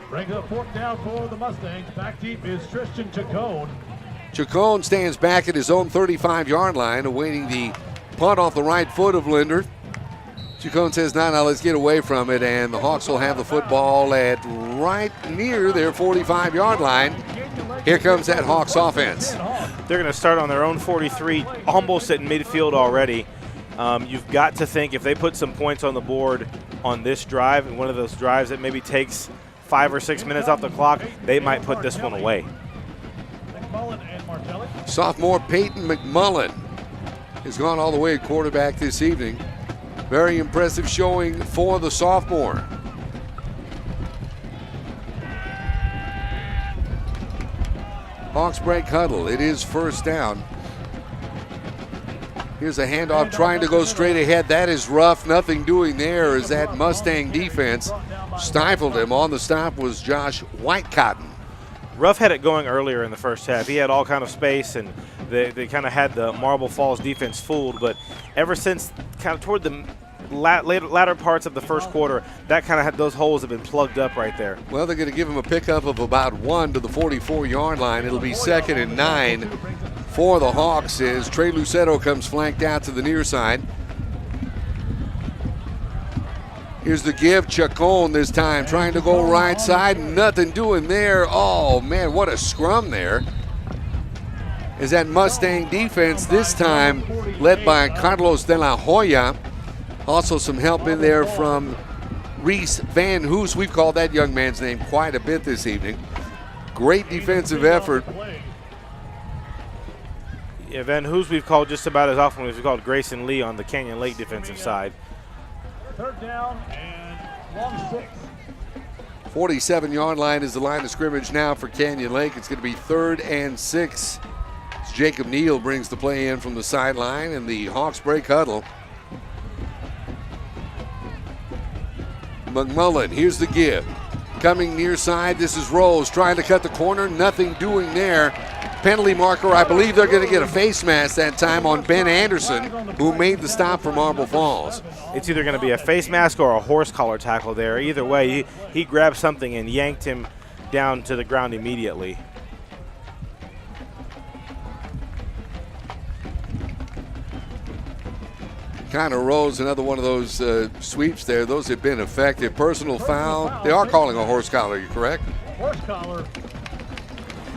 Brings up 4th down for the Mustangs. Back deep is Tristan Chacon. Chacon stands back at his own 35-yard line, awaiting the punt off the right foot of Linder. Chacon says, now let's get away from it, and the Hawks will have the football at right near their 45-yard line. Here comes that Hawks offense. They're going to start on their own 43, almost at midfield already. You've got to think if they put some points on the board on this drive, and one of those drives that maybe takes 5 or 6 minutes off the clock, they might put this one away. Sophomore Peyton McMullen has gone all the way at quarterback this evening. Very impressive showing for the sophomore. Hawks break huddle. It is first down. Here's a handoff trying to go straight ahead. That is rough. Nothing doing there as that Mustang defense stifled him. On the stop was Josh Whitecotton. Ruff had it going earlier in the first half. He had all kind of space, and they kind of had the Marble Falls defense fooled. But ever since kind of toward the latter parts of the first quarter, that kind of had those holes have been plugged up right there. Well, they're going to give him a pickup of about 1 to the 44-yard line. It'll be 2nd and 9 for the Hawks as Trey Lucetto comes flanked out to the near side. Here's the give, Chacon this time, trying to go right side, nothing doing there. Oh man, what a scrum there. Is that Mustang defense this time led by Carlos de la Hoya. Also some help in there from Reese Van Hoos. We've called that young man's name quite a bit this evening. Great defensive effort. Yeah, Van Hoos we've called just about as often as we've called Grayson Lee on the Canyon Lake defensive side. 3rd down and 47-yard line is the line of scrimmage now for Canyon Lake. It's going to be 3rd and 6. As Jacob Neal brings the play in from the sideline, and the Hawks break huddle. McMullen, here's the give. Coming near side, this is Rose trying to cut the corner. Nothing doing there. Penalty marker, I believe they're going to get a face mask that time on Ben Anderson, who made the stop for Marble Falls. It's either going to be a face mask or a horse collar tackle there. Either way, he grabbed something and yanked him down to the ground immediately. Connor Rose, another one of those sweeps there. Those have been effective. Personal foul. They are calling a horse collar, you correct? Horse collar.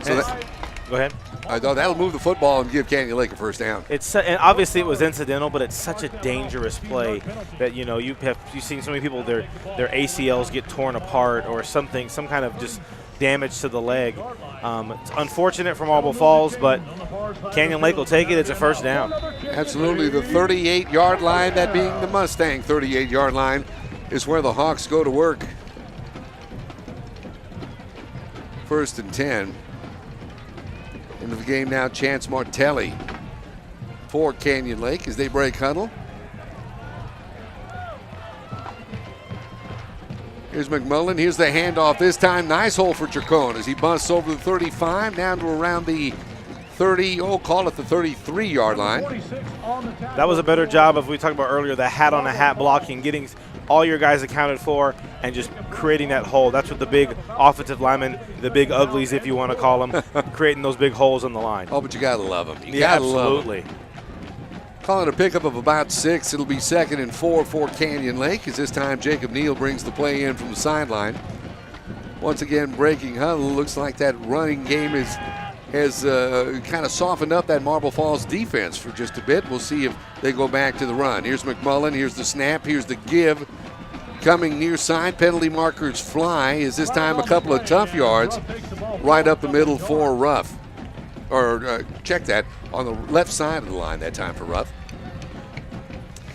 So go ahead. I thought that'll move the football and give Canyon Lake a first down. And obviously it was incidental, but it's such a dangerous play that you've seen so many people their ACLs get torn apart or something, some kind of just damage to the leg. It's unfortunate for Marble Falls, but Canyon Lake will take it. It's a first down. Absolutely. The 38-yard line, that being the Mustang 38-yard line, is where the Hawks go to work. 1st and 10. Into the game now, Chance Martelli for Canyon Lake as they break huddle. Here's McMullen. Here's the handoff. This time, nice hole for Chacon as he busts over the 35 down to around the 30, call it the 33-yard line. That was a better job of, we talked about earlier, the hat on a hat blocking, getting all your guys accounted for and just creating that hole. That's what the big offensive linemen, the big uglies if you want to call them, creating those big holes on the line. Oh, but you got to love them. You yeah, gotta absolutely. Love them. Calling a pickup of about 6. It'll be 2nd and 4 for Canyon Lake as this time Jacob Neal brings the play in from the sideline. Once again, breaking huddle. Looks like that running game has kind of softened up that Marble Falls defense for just a bit. We'll see if they go back to the run. Here's McMullen. Here's the snap. Here's the give. Coming near side. Penalty markers fly. Is this time a couple of tough yards right up the middle for Ruff. Or check that, on the left side of the line that time for Ruff.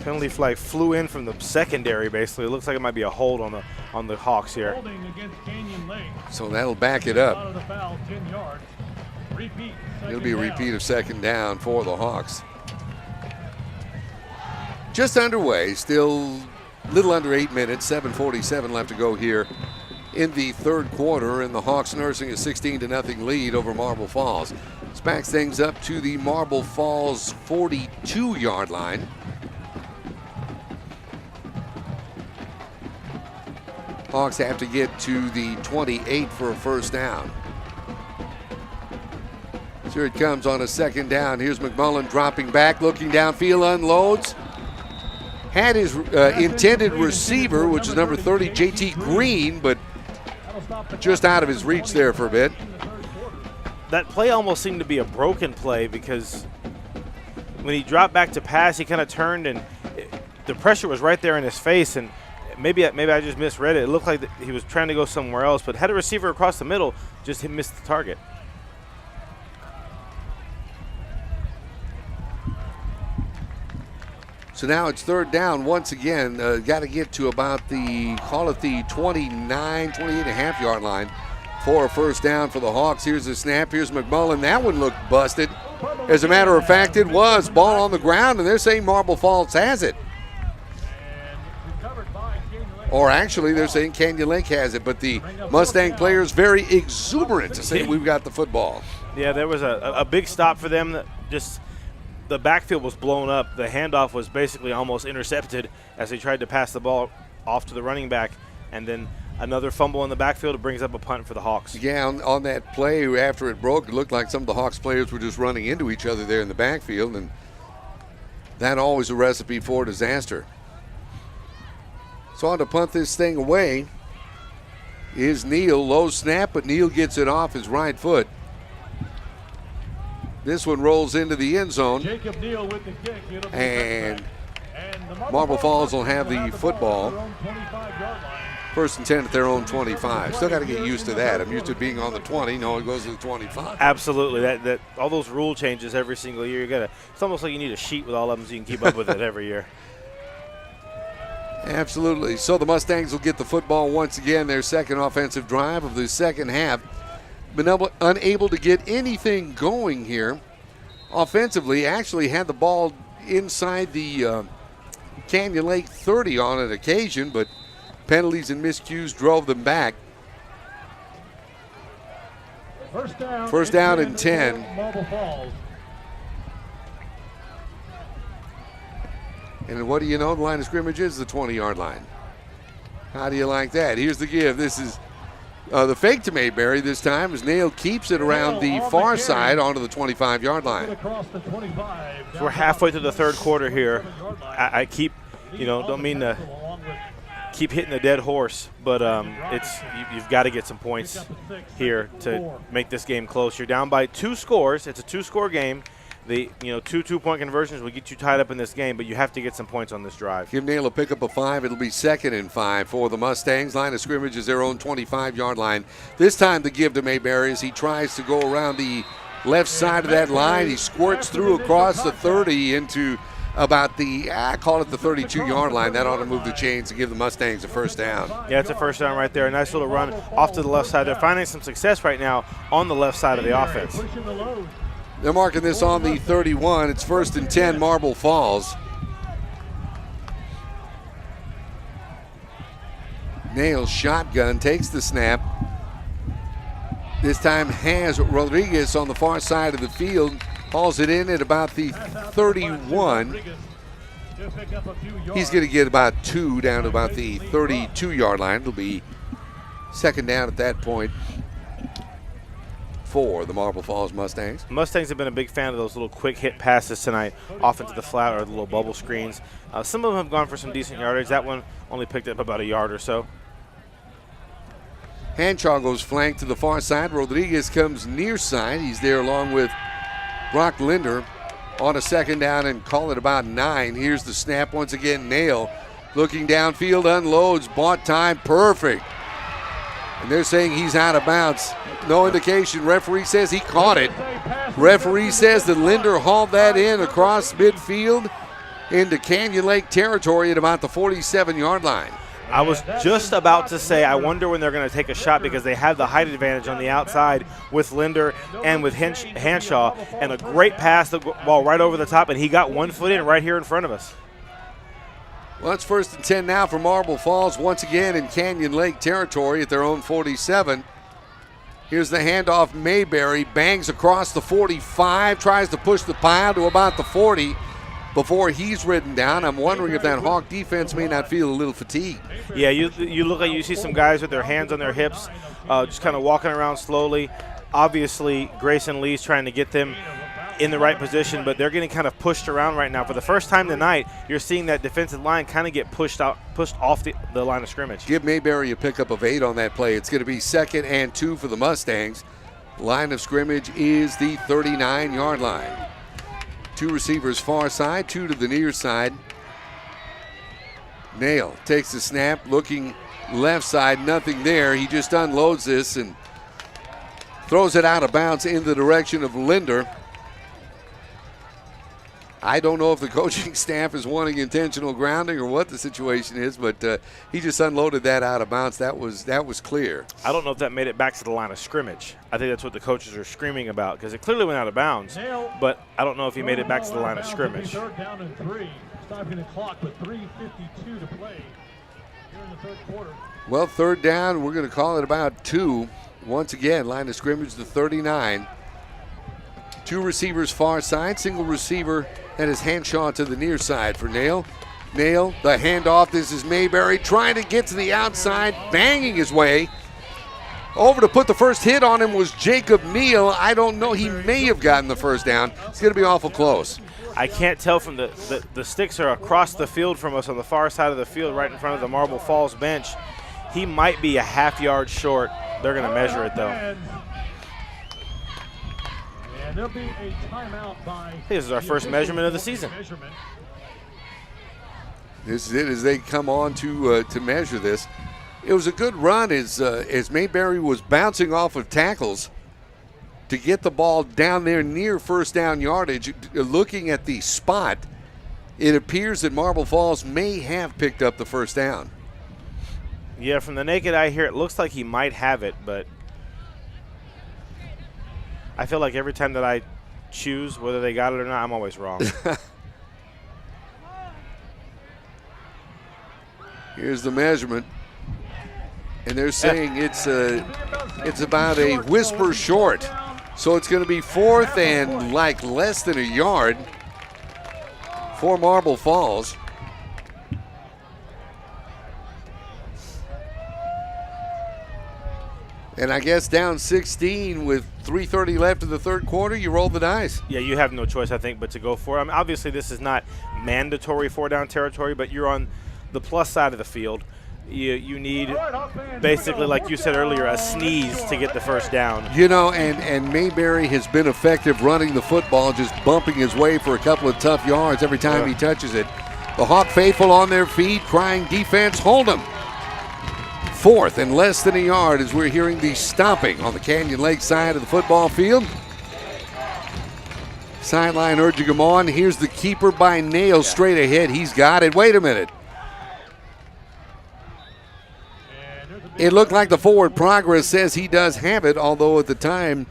Penalty flag flew in from the secondary, basically. It looks like it might be a hold on the Hawks here. Holding against Canyon Lake. So that'll back it up. Out of the foul, 10 yards. Repeat. It'll be a repeat of 2nd down for the Hawks. Just underway, still a little under 8 minutes, 7:47 left to go here in the 3rd quarter, and the Hawks nursing a 16-0 lead over Marble Falls. This backs things up to the Marble Falls 42-yard line. Hawks have to get to the 28 for a first down. So here it comes on a 2nd down. Here's McMullen dropping back, looking downfield, unloads. Had his intended receiver, which is number 30, JT Green, but just out of his reach there for a bit. That play almost seemed to be a broken play because when he dropped back to pass, he kind of turned and the pressure was right there in his face, and maybe I just misread it. It looked like he was trying to go somewhere else, but had a receiver across the middle, just missed the target. So now it's 3rd down once again. Got to get to about the 28.5 yard line for a first down for the Hawks. Here's the snap. Here's McMullen. That one looked busted. As a matter of fact, it was. Ball on the ground, and they're saying Marble Falls has it. Or actually, they're saying Canyon Lake has it, but the Mustang players very exuberant to say we've got the football. Yeah, there was a big stop for them. That just the backfield was blown up. The handoff was basically almost intercepted as they tried to pass the ball off to the running back, and then another fumble in the backfield. It brings up a punt for the Hawks. Yeah, on that play after it broke, it looked like some of the Hawks players were just running into each other there in the backfield, and that always a recipe for disaster. So on to punt this thing away is Neal. Low snap, but Neal gets it off his right foot. This one rolls into the end zone. Jacob Neal with the kick. And Marble Falls will have the football. 1st and 10 at their own 25. Still got to get used to that. I'm used to being on the 20. No, it goes to the 25. Absolutely. That all those rule changes every single year. It's almost like you need a sheet with all of them so you can keep up with it every year. Absolutely. So the Mustangs will get the football once again, their second offensive drive of the second half. Been unable to get anything going here offensively. Actually had the ball inside the Canyon Lake 30 on an occasion, but penalties and miscues drove them back. First down and 10. Marble Falls. And what do you know? The line of scrimmage is the 20-yard line. How do you like that? Here's the give. This is the fake to Mayberry this time as Nail keeps it around the far side onto the 25-yard line. So we're halfway through the third quarter here. I keep, don't mean to keep hitting the dead horse, but you've got to get some points here to make this game close. You're down by 2 scores. It's a 2-score game. The 2 2-point conversions will get you tied up in this game, but you have to get some points on this drive. Give Nail a pickup of 5. It'll be 2nd and 5 for the Mustangs. Line of scrimmage is their own 25-yard line. This time the give to Mayberry as he tries to go around the left side of that line. He squirts through across the 30 into about I call it the 32-yard line. That ought to move the chains and give the Mustangs a first down. Yeah, it's a first down right there. A nice little run off to the left side. They're finding some success right now on the left side of the offense. They're marking this on the 31. It's 1st and 10, Marble Falls. Nails shotgun, takes the snap. This time has Rodriguez on the far side of the field. Hauls it in at about the 31. He's going to get about 2 down to about the 32-yard line. It'll be 2nd down at that point for the Marble Falls Mustangs. Mustangs have been a big fan of those little quick hit passes tonight off into the flat or the little bubble screens. Some of them have gone for some decent yardage. That one only picked up about a yard or so. Hanshaw goes flank to the far side. Rodriguez comes near side. He's there along with Brock Linder on a 2nd down and call it about 9. Here's the snap once again. Nail looking downfield, unloads, bought time, perfect. And they're saying he's out of bounds. No indication. Referee says he caught it. Referee says that Linder hauled that in across midfield into Canyon Lake territory at about the 47-yard line. I was just about to say, I wonder when they're going to take a shot because they have the height advantage on the outside with Linder and with Hanshaw, and a great pass, the ball right over the top, and he got 1 foot in right here in front of us. Well, it's 1st and 10 now for Marble Falls, once again in Canyon Lake territory at their own 47. Here's the handoff. Mayberry bangs across the 45, tries to push the pile to about the 40 before he's ridden down. I'm wondering if that Hawk defense may not feel a little fatigued. Yeah, you look like you see some guys with their hands on their hips, just kind of walking around slowly. Obviously, Grayson Lee's trying to get them in the right position, but they're getting kind of pushed around right now. For the first time tonight, you're seeing that defensive line kind of get pushed off the line of scrimmage. Give Mayberry a pickup of 8 on that play. It's going to be 2nd and 2 for the Mustangs. Line of scrimmage is the 39-yard line. 2 receivers far side, 2 to the near side. Nail takes the snap, looking left side, nothing there. He just unloads this and throws it out of bounds in the direction of Linder. I don't know if the coaching staff is wanting intentional grounding or what the situation is, but he just unloaded that out of bounds. That was clear. I don't know if that made it back to the line of scrimmage. I think that's what the coaches are screaming about because it clearly went out of bounds, but I don't know if he made it back to the line of scrimmage. 3rd down and 3, stopping the clock with 3:52 to play here in the 3rd quarter. Well, 3rd down, we're going to call it about 2. Once again, line of scrimmage, the 39. 2 receivers far side, single receiver that is Hanshaw to the near side for Nail. Nail, the handoff. This is Mayberry trying to get to the outside, banging his way. Over to put the first hit on him was Jacob Neal. I don't know. He may have gotten the first down. It's going to be awful close. I can't tell from the sticks are across the field from us on the far side of the field right in front of the Marble Falls bench. He might be a half yard short. They're going to measure it, though. And there'll be a timeout by this is our first measurement of the season. This is it as they come on to measure this. It was a good run as Mayberry was bouncing off of tackles to get the ball down there near first down yardage. Looking at the spot, it appears that Marble Falls may have picked up the first down. Yeah, from the naked eye here, it looks like he might have it, but I feel like every time that I choose whether they got it or not, I'm always wrong. Here's the measurement, and they're saying it's about a whisper short. So it's going to be 4th and like less than a yard for Marble Falls. And I guess down 16 with 3:30 left in the third quarter, you roll the dice. Yeah, you have no choice, I think, but to go for it. I mean, obviously, this is not mandatory 4-down territory, but you're on the plus side of the field. You need, basically, like you said earlier, a sneeze to get the first down. You know, and Mayberry has been effective running the football, just bumping his way for a couple of tough yards every time he touches it. The Hawk faithful on their feet, crying defense, hold him. 4th and less than a yard as we're hearing the stomping on the Canyon Lake side of the football field. Sideline urging him on. Here's the keeper by Nail straight ahead. He's got it. Wait a minute. It looked like the forward progress says he does have it, although at the time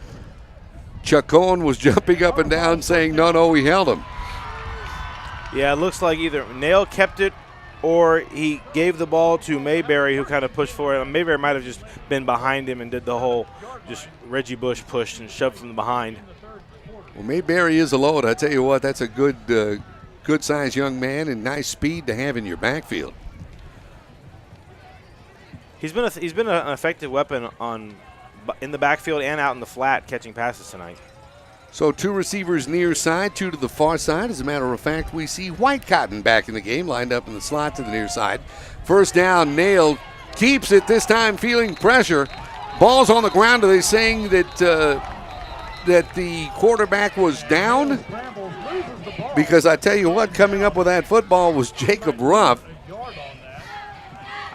Chacon was jumping up and down saying, no, we held him. Yeah, it looks like either Nail kept it or he gave the ball to Mayberry, who kind of pushed for it. Mayberry might have just been behind him and did the whole just Reggie Bush pushed and shoved from the behind. Well, Mayberry is a load. I tell you what, that's a good-sized young man and nice speed to have in your backfield. He's been an effective weapon in the backfield and out in the flat catching passes tonight. So 2 receivers near side, 2 to the far side. As a matter of fact, we see White Cotton back in the game, lined up in the slot to the near side. First down, Nail keeps it, this time feeling pressure. Ball's on the ground. Are they saying that the quarterback was down? Because I tell you what, coming up with that football was Jacob Ruff.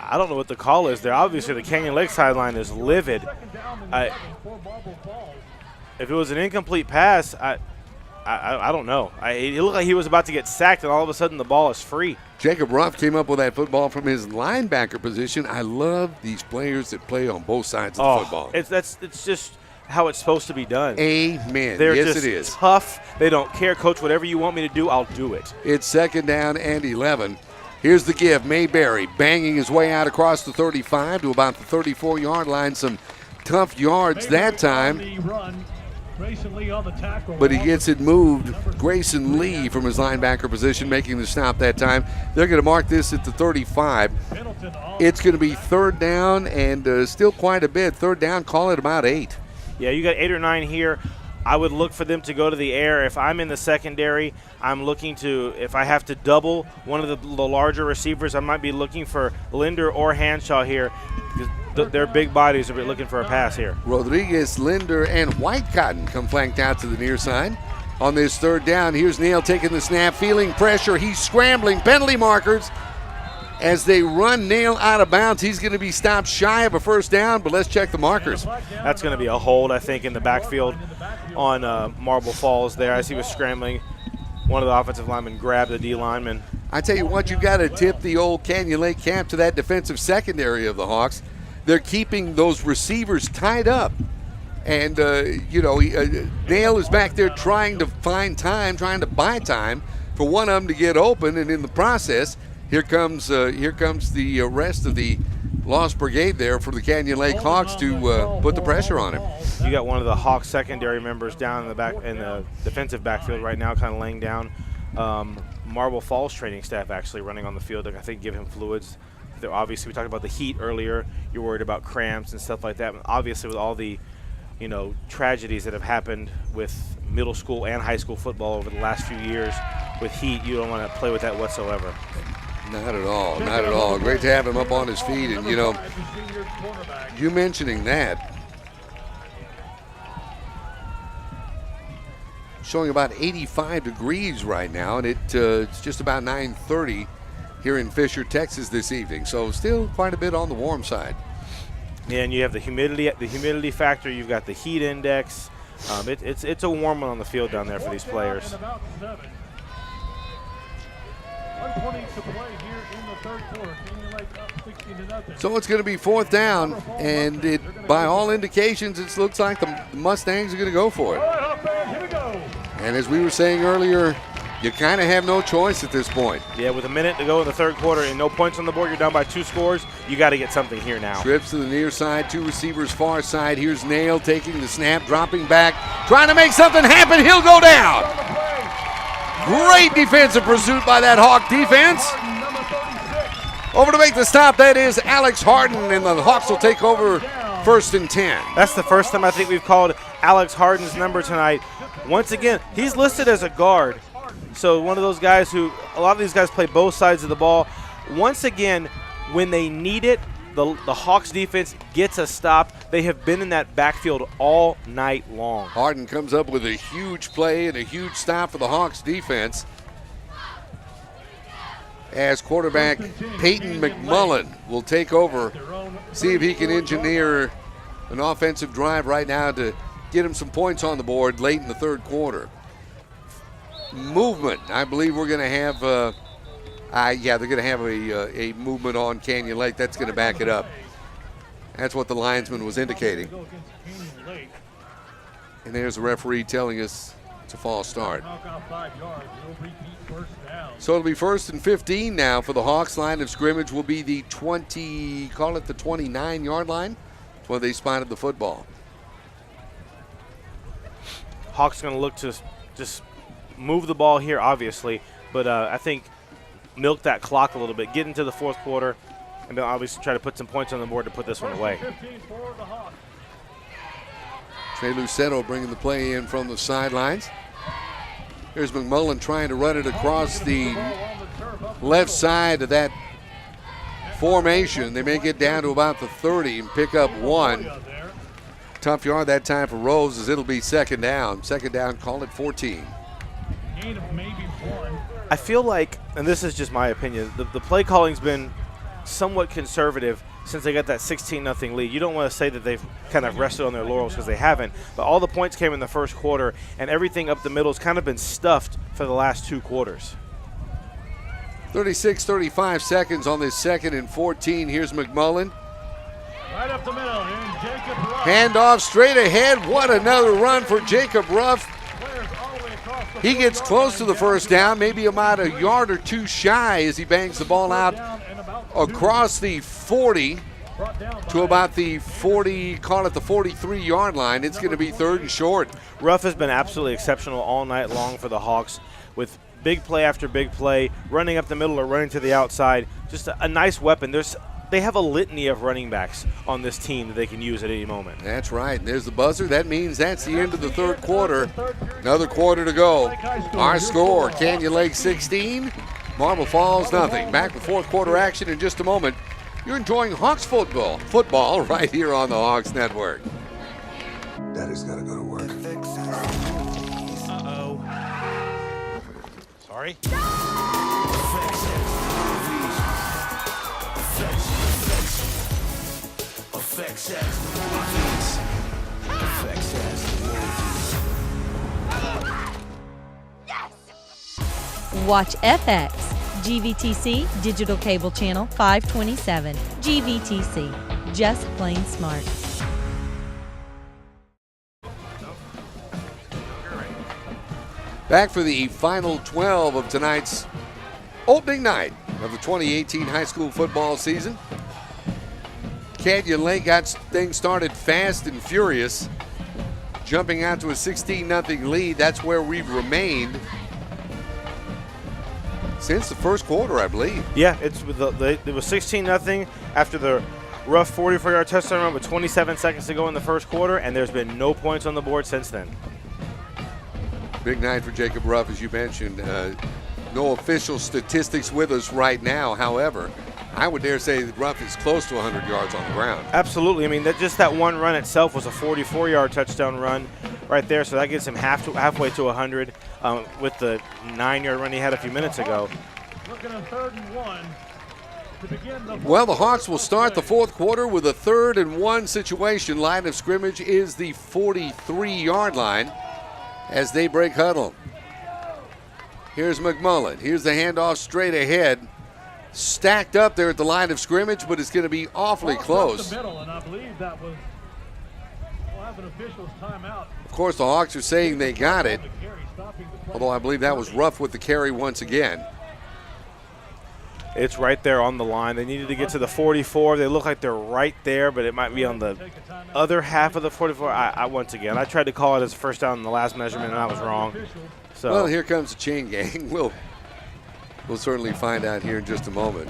I don't know what the call is there. Obviously, the Canyon Lake sideline is livid. If it was an incomplete pass, I don't know. It looked like he was about to get sacked, and all of a sudden the ball is free. Jacob Ruff came up with that football from his linebacker position. I love these players that play on both sides of the football. It's just how it's supposed to be done. Amen. They're yes, just it is. Tough. They don't care. Coach, whatever you want me to do, I'll do it. It's 2nd down and 11. Here's the give. Mayberry banging his way out across the 35 to about the 34-yard line. Some tough yards that time. But he gets it moved. Grayson Lee from his linebacker position making the stop that time. They're going to mark this at the 35. It's going to be 3rd down and still quite a bit. 3rd down, call it about 8. Yeah, you got 8 or 9 here. I would look for them to go to the air. If I'm in the secondary, I'm looking to, if I have to double one of the larger receivers, I might be looking for Linder or Hanshaw here because their big bodies are looking for a pass here. Rodriguez, Linder, and White Cotton come flanked out to the near side. On this 3rd down, here's Nail taking the snap, feeling pressure. He's scrambling. Penalty markers as they run Nail out of bounds. He's going to be stopped shy of a first down, but let's check the markers. That's going to be a hold, I think, in the backfield on Marble Falls there as he was scrambling. One of the offensive linemen grabbed the D lineman. I tell you what, you got to tip the old Canyon Lake cap to that defensive secondary of the Hawks. They're keeping those receivers tied up. And, Nail is back there trying to find time, trying to buy time for one of them to get open. And in the process, here comes the rest of the Lost Brigade there for the Canyon Lake Hawks to put the pressure on him. You got one of the Hawks secondary members down in the back in the defensive backfield right now, kind of laying down. Marble Falls training staff actually running on the field. I think give him fluids. Obviously, we talked about the heat earlier. You're worried about cramps and stuff like that. Obviously, with all the tragedies that have happened with middle school and high school football over the last few years with heat, you don't want to play with that whatsoever. Not at all, not at all. Great to have him up on his feet. And, you mentioning that, showing about 85 degrees right now, and it's just about 9:30 here in Fisher, Texas this evening. So still quite a bit on the warm side. Yeah, and you have the humidity factor. You've got the heat index. It's a warm one on the field down there for these players. 1:20 to play here in the third quarter. Canyon Lake up 16-0. So it's going to be fourth down, and by all indications, it looks like the Mustangs are going to go for it. All right, Hawk fans, here we go. And as we were saying earlier, you kind of have no choice at this point. Yeah, with a minute to go in the third quarter and no points on the board, you're down by 2 scores. You got to get something here now. Trips to the near side, 2 receivers far side. Here's Nail taking the snap, dropping back, trying to make something happen. He'll go down. Great defensive pursuit by that Hawk defense. Over to make the stop, that is Alex Harden, and the Hawks will take over 1st and 10. That's the first time I think we've called Alex Harden's number tonight. Once again, he's listed as a guard. So one of those guys who, a lot of these guys play both sides of the ball. Once again, when they need it, the Hawks defense gets a stop. They have been in that backfield all night long. Harden comes up with a huge play and a huge stop for the Hawks defense. As quarterback Peyton McMullen will take over, see if he can engineer an offensive drive right now to get him some points on the board late in the third quarter. Movement, I believe we're going to have, they're going to have a movement on Canyon Lake. That's going to back it up. That's what the linesman was indicating. And there's the referee telling us it's a false start. So it'll be 1st and 15 now for the Hawks. Line of scrimmage will be the 29-yard line. That's where they spotted the football. Hawks going to look to just move the ball here, obviously, but I think milk that clock a little bit, get into the fourth quarter, and then obviously try to put some points on the board to put this one away. Trey Lucetto bringing the play in from the sidelines. Here's McMullen trying to run it across the left side of that formation. They may get down to about the 30 and pick up 1. Tough yard that time for Rose, as it'll be second down. Second down, call it 14. I feel like, and this is just my opinion, the play calling's been somewhat conservative since they got that 16-0 lead. You don't want to say that they've kind of rested on their laurels, because they haven't, but all the points came in the first quarter, and everything up the middle has kind of been stuffed for the last 2 quarters. 36-35 seconds on this 2nd and 14. Here's McMullen. Right up the middle, and Jacob Ruff. Handoff straight ahead. What another run for Jacob Ruff. He gets close to the first down, maybe about a yard or 2 shy as he bangs the ball out across the 40 to about the 40, call it the 43-yard line. It's going to be 3rd and short. Ruff has been absolutely exceptional all night long for the Hawks, with big play after big play, running up the middle or running to the outside. Just a nice weapon. They have a litany of running backs on this team that they can use at any moment. That's right. And there's the buzzer. That means that's the end of the third quarter. Another quarter to go. Our score, Canyon Lake 16, Marble Falls nothing. Back with fourth quarter action in just a moment. You're enjoying Hawks football right here on the Hawks Network. Daddy's got to go to work. Uh-oh. Sorry. Watch FX, GVTC, Digital Cable Channel 527. GVTC, just plain smart. Back for the final 12 of tonight's opening night of the 2018 high school football season. Canyon Lake got things started fast and furious, jumping out to a 16-0 lead. That's where we've remained since the first quarter, I believe. Yeah, it was 16-0 after the rough 44-yard touchdown run with 27 seconds to go in the first quarter, and there's been no points on the board since then. Big night for Jacob Ruff, as you mentioned. No official statistics with us right now. However, I would dare say that Ruff is close to 100 yards on the ground. Absolutely. I mean, that one run itself was a 44-yard touchdown run right there, so that gets him halfway to 100 with the 9-yard run he had a few minutes ago. Looking at 3rd and 1 to begin the well, the Hawks will start the fourth quarter with a 3rd and 1 situation. Line of scrimmage is the 43-yard line as they break huddle. Here's McMullen. Here's the handoff straight ahead. Stacked up there at the line of scrimmage, but it's going to be awfully close. The middle, and I believe that was, we'll have an official's timeout. Of course, the Hawks are saying they got it, although I believe that was rough with the carry once again. It's right there on the line. They needed to get to the 44. They look like they're right there, but it might be on the other half of the 44. Once again, I tried to call it as a first down in the last measurement, and I was wrong. So, well, here comes the chain gang. We'll certainly find out here in just a moment.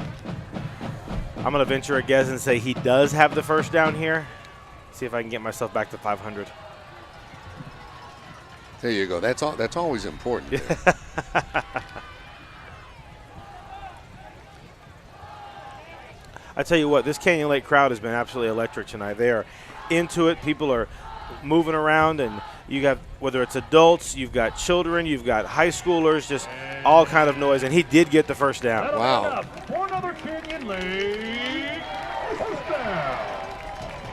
I'm going to venture a guess and say he does have the first down here. See if I can get myself back to 500. There you go. That's always important. I tell you what, this Canyon Lake crowd has been absolutely electric tonight. They are into it. People are moving around, and you got, whether it's adults, you've got children, you've got high schoolers, just all kind of noise. And he did get the first down. Wow. For another Canyon Lake first down.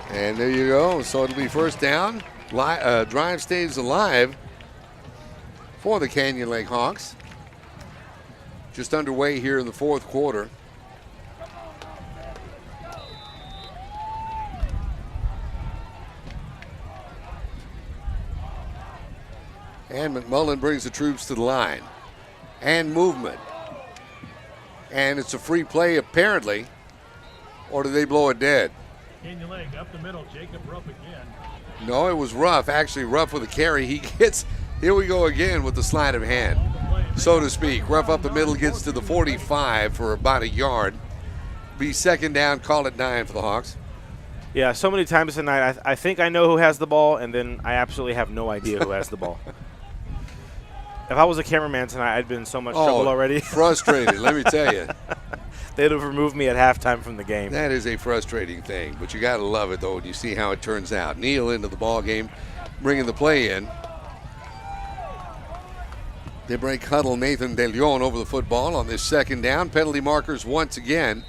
And there you go. So it'll be first down. Drive stays alive for the Canyon Lake Hawks. Just underway here in the fourth quarter. And McMullen brings the troops to the line. And movement. And it's a free play apparently. Or do they blow it dead? Canyon Lake up the middle, Jacob Ruff again. No, it was Ruff. Actually, Ruff with a carry. He gets, here we go again with the sleight of hand, so to speak. Ruff up the middle, gets to the 45 for about a yard. Be second down, call it 9 for the Hawks. Yeah, so many times tonight, I think I know who has the ball, and then I absolutely have no idea who has the ball. If I was a cameraman tonight, I'd been in so much trouble already. Frustrated, let me tell you. They'd have removed me at halftime from the game. That is a frustrating thing, but you got to love it, though, when you see how it turns out. Neal into the ball game, bringing the play in. They break huddle Nathan De Leon over the football on this second down. Penalty markers once again.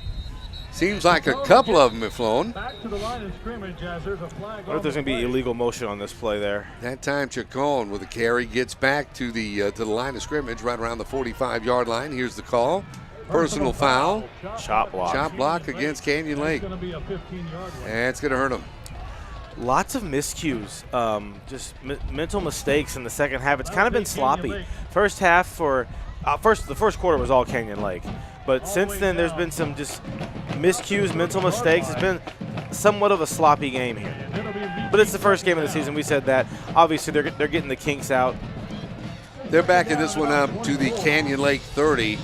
Seems like a couple of them have flown. Back to the line of scrimmage as there's a flag. What if there's going to be illegal motion on this play there? That time Chacon with a carry gets back to the line of scrimmage right around the 45-yard line. Here's the call. Personal foul. Chop block. Chop block against Canyon Lake. It's going to be a 15-yard line. And it's going to hurt them. Lots of miscues, just mental mistakes in the second half. It's kind of been sloppy. First half for the first quarter was all Canyon Lake. But since then, there's been some just miscues, mental mistakes. It's been somewhat of a sloppy game here. But it's the first game of the season. We said that. Obviously, they're getting the kinks out. They're backing this one up to the Canyon Lake 30.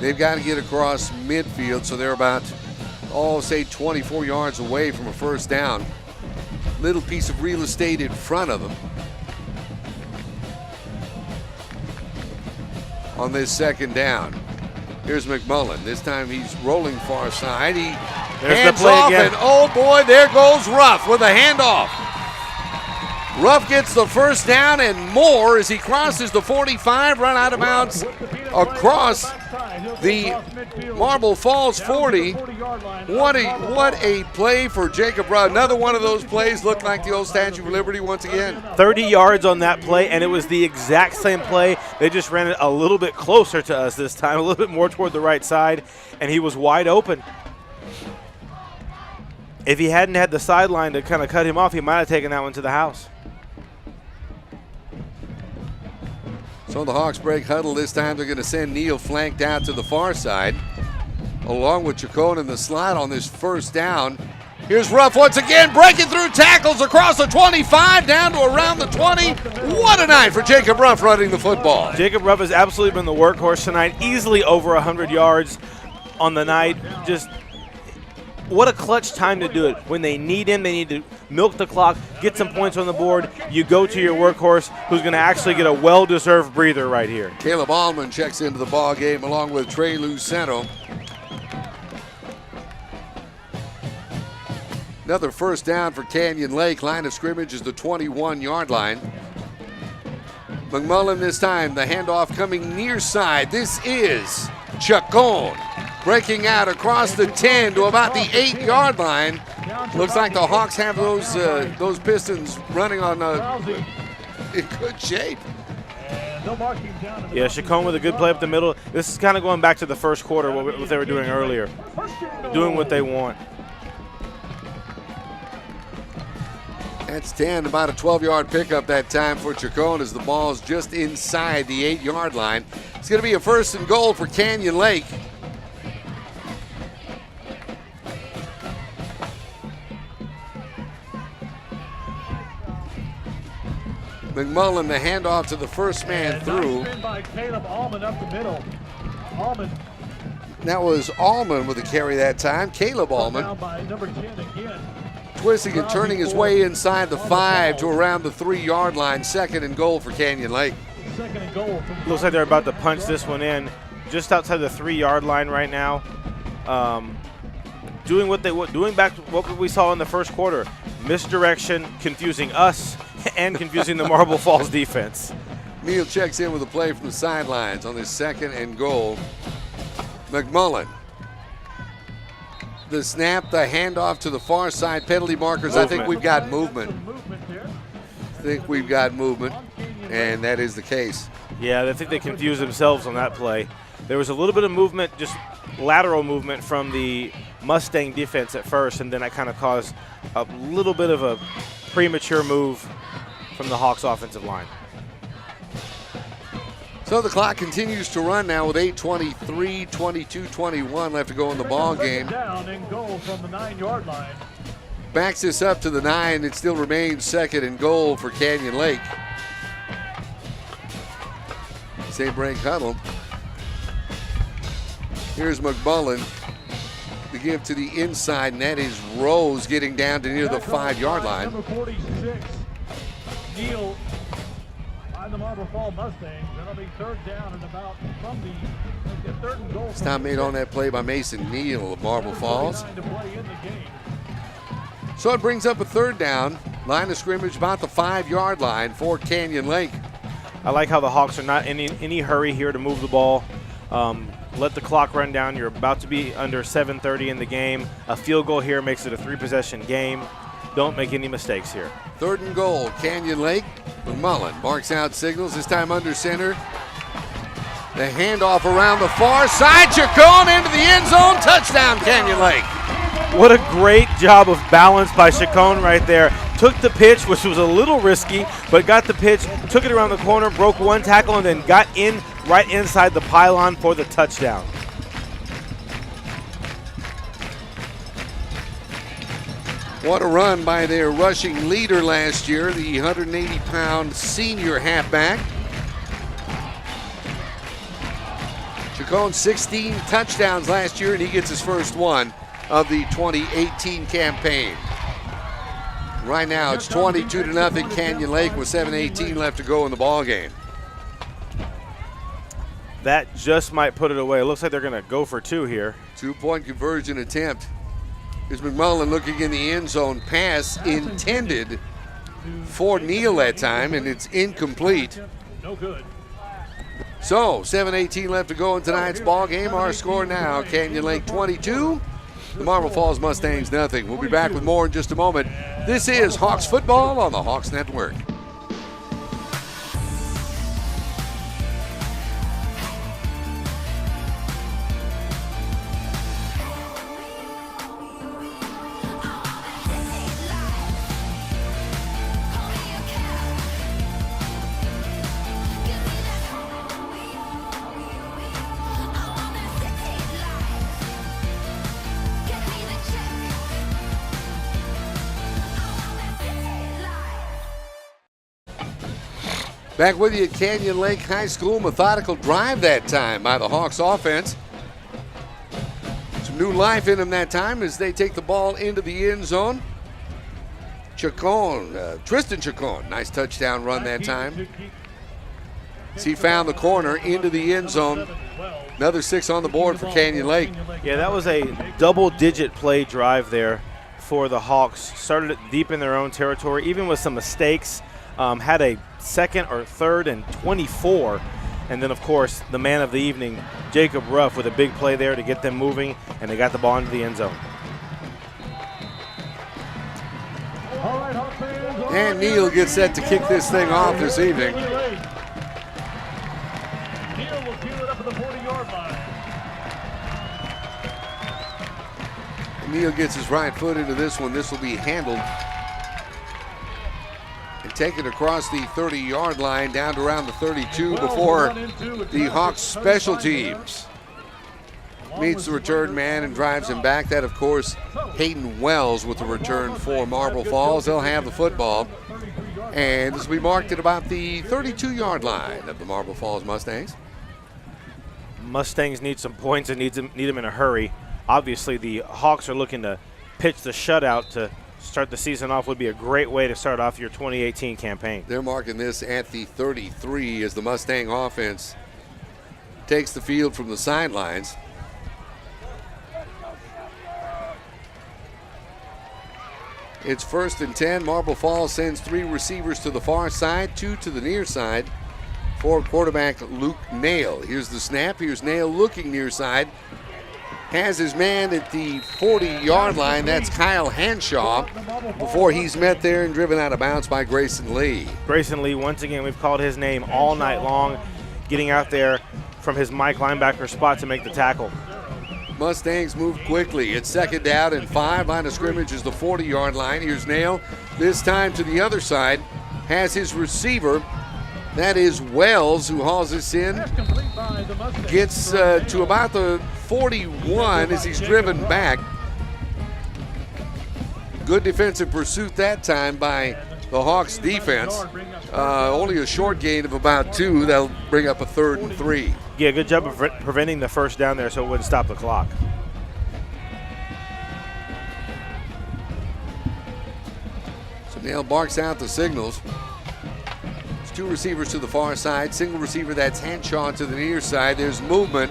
They've got to get across midfield, so they're about, say 24 yards away from a first down. Little piece of real estate in front of them. On this second down. Here's McMullen. This time he's rolling far side. He hands off, and oh boy, there goes Ruff with a handoff. Ruff gets the first down and more as he crosses the 45, run out of bounds across the Marble Falls 40. What a play for Jacob Ruff. Another one of those plays looked like the old Statue of Liberty once again. 30 yards on that play, and it was the exact same play. They just ran it a little bit closer to us this time, a little bit more toward the right side, and he was wide open. If he hadn't had the sideline to kind of cut him off, he might have taken that one to the house. So the Hawks break huddle. This time they're going to send Neal flanked out to the far side, along with Chacon in the slot on this first down. Here's Ruff once again, breaking through tackles across the 25, down to around the 20. What a night for Jacob Ruff running the football. Jacob Ruff has absolutely been the workhorse tonight, easily over 100 yards on the night. Just what a clutch time to do it. When they need him, they need to milk the clock, get some points on the board. You go to your workhorse who's going to actually get a well-deserved breather right here. Caleb Allman checks into the ball game along with Trey Lucento. Another first down for Canyon Lake. Line of scrimmage is the 21-yard line. McMullen this time, the handoff coming near side. This is Chacon breaking out across the 10 to about the 8-yard line. Looks like the Hawks have those Pistons running on in good shape. Yeah, Chacon with a good play up the middle. This is kind of going back to the first quarter, what they were doing earlier, doing what they want. That's 10, about a 12-yard pickup that time for Chacon as the ball's just inside the 8-yard line. It's going to be a 1st and goal for Canyon Lake. McMullen, the handoff to the first man through. Nice spin by Caleb Allman up the middle. Allman. That was Allman with the carry that time. Caleb Allman. Down by number 10 again. Twisting and turning his way inside the 5 to around the 3-yard line. 2nd and goal for Canyon Lake. 2nd and goal. Looks like they're about to punch this one in just outside the 3-yard line right now. Doing back to what we saw in the first quarter. Misdirection, confusing us, and confusing the Marble Falls defense. Neal checks in with a play from the sidelines on his 2nd and goal. McMullen. The snap, the handoff to the far side, penalty markers. I think we've got movement. And that is the case. Yeah, I think they confused themselves on that play. There was a little bit of movement, just lateral movement from the Mustang defense at first, and then that kind of caused a little bit of a premature move from the Hawks offensive line. So the clock continues to run now with 8:23, 22-21 left to go in the ball game. Down and goal from the 9-yard line. Backs this up to the 9. It still remains 2nd and goal for Canyon Lake. St. Frank huddle. Here's McMullen. The give to the inside, and that is Rose getting down to near the 5-yard line. Number 46, Neal by the Marble Falls Mustangs. That'll be 3rd down and about from the 3rd and goal. Stop made on that play by Mason Neal of Marble Falls. So it brings up a 3rd down. Line of scrimmage about the 5-yard line for Canyon Lake. I like how the Hawks are not in any hurry here to move the ball. Let the clock run down. You're about to be under 7:30 in the game. A field goal here makes it a 3-possession game. Don't make any mistakes here. 3rd and goal, Canyon Lake. McMullen marks out signals, this time under center. The handoff around the far side. Chacon into the end zone. Touchdown, Canyon Lake. What a great job of balance by Chacon right there. Took the pitch, which was a little risky, but got the pitch, took it around the corner, broke one tackle, and then got in right inside the pylon for the touchdown. What a run by their rushing leader last year, the 180-pound senior halfback. Chacon 16 touchdowns last year, and he gets his first one of the 2018 campaign. Right now it's 22-0 Canyon Lake with 7:18 left to go in the ball game. That just might put it away. It looks like they're going to go for 2 here. 2-point conversion attempt. Here's McMullen looking in the end zone. Pass intended for Neal that time, and it's incomplete. No good. So 7:18 left to go in tonight's ball game. Our score now, Canyon Lake 22, the Marble Falls Mustangs nothing. We'll be back with more in just a moment. This is Hawks football on the Hawks Network. Back with you at Canyon Lake High School. Methodical drive that time by the Hawks offense. Some new life in them that time as they take the ball into the end zone. Tristan Chacon, nice touchdown run that time. As he found the corner into the end zone. Another 6 on the board for Canyon Lake. Yeah, that was a double-digit play drive there for the Hawks. Started it deep in their own territory, even with some mistakes. Had a 2nd or 3rd and 24. And then, of course, the man of the evening, Jacob Ruff, with a big play there to get them moving, and they got the ball into the end zone. And Neal gets set to kick this thing off this evening. Neal gets his right foot into this one. This will be handled and taken across the 30-yard line down to around the 32 before the Hawks special teams meets the return man and drives him back. That, of course, Hayden Wells with the return for Marble Falls. They'll have the football. And this will be marked at about the 32-yard line of the Marble Falls Mustangs. Mustangs need some points and need them in a hurry. Obviously, the Hawks are looking to pitch the shutout to start the season off. Would be a great way to start off your 2018 campaign. They're marking this at the 33 as the Mustang offense takes the field from the sidelines. It's 1st and 10. Marble Falls sends 3 receivers to the far side, 2 to the near side for quarterback Luke Nail. Here's the snap. Here's Nail looking near side. Has his man at the 40-yard line. That's Kyle Hanshaw before he's met there and driven out of bounds by Grayson Lee. Grayson Lee, once again, we've called his name all night long, getting out there from his Mike linebacker spot to make the tackle. Mustangs move quickly. It's 2nd down and 5. Line of scrimmage is the 40-yard line. Here's Nail. This time to the other side. Has his receiver. That is Wells, who hauls this in. Gets to about the 41 as he's driven back. Good defensive pursuit that time by the Hawks defense. Only a short gain of about 2. That'll bring up a 3rd and 3. Yeah, good job of preventing the first down there so it wouldn't stop the clock. So Nail barks out the signals. There's 2 receivers to the far side. Single receiver, that's Hanshaw to the near side. There's movement.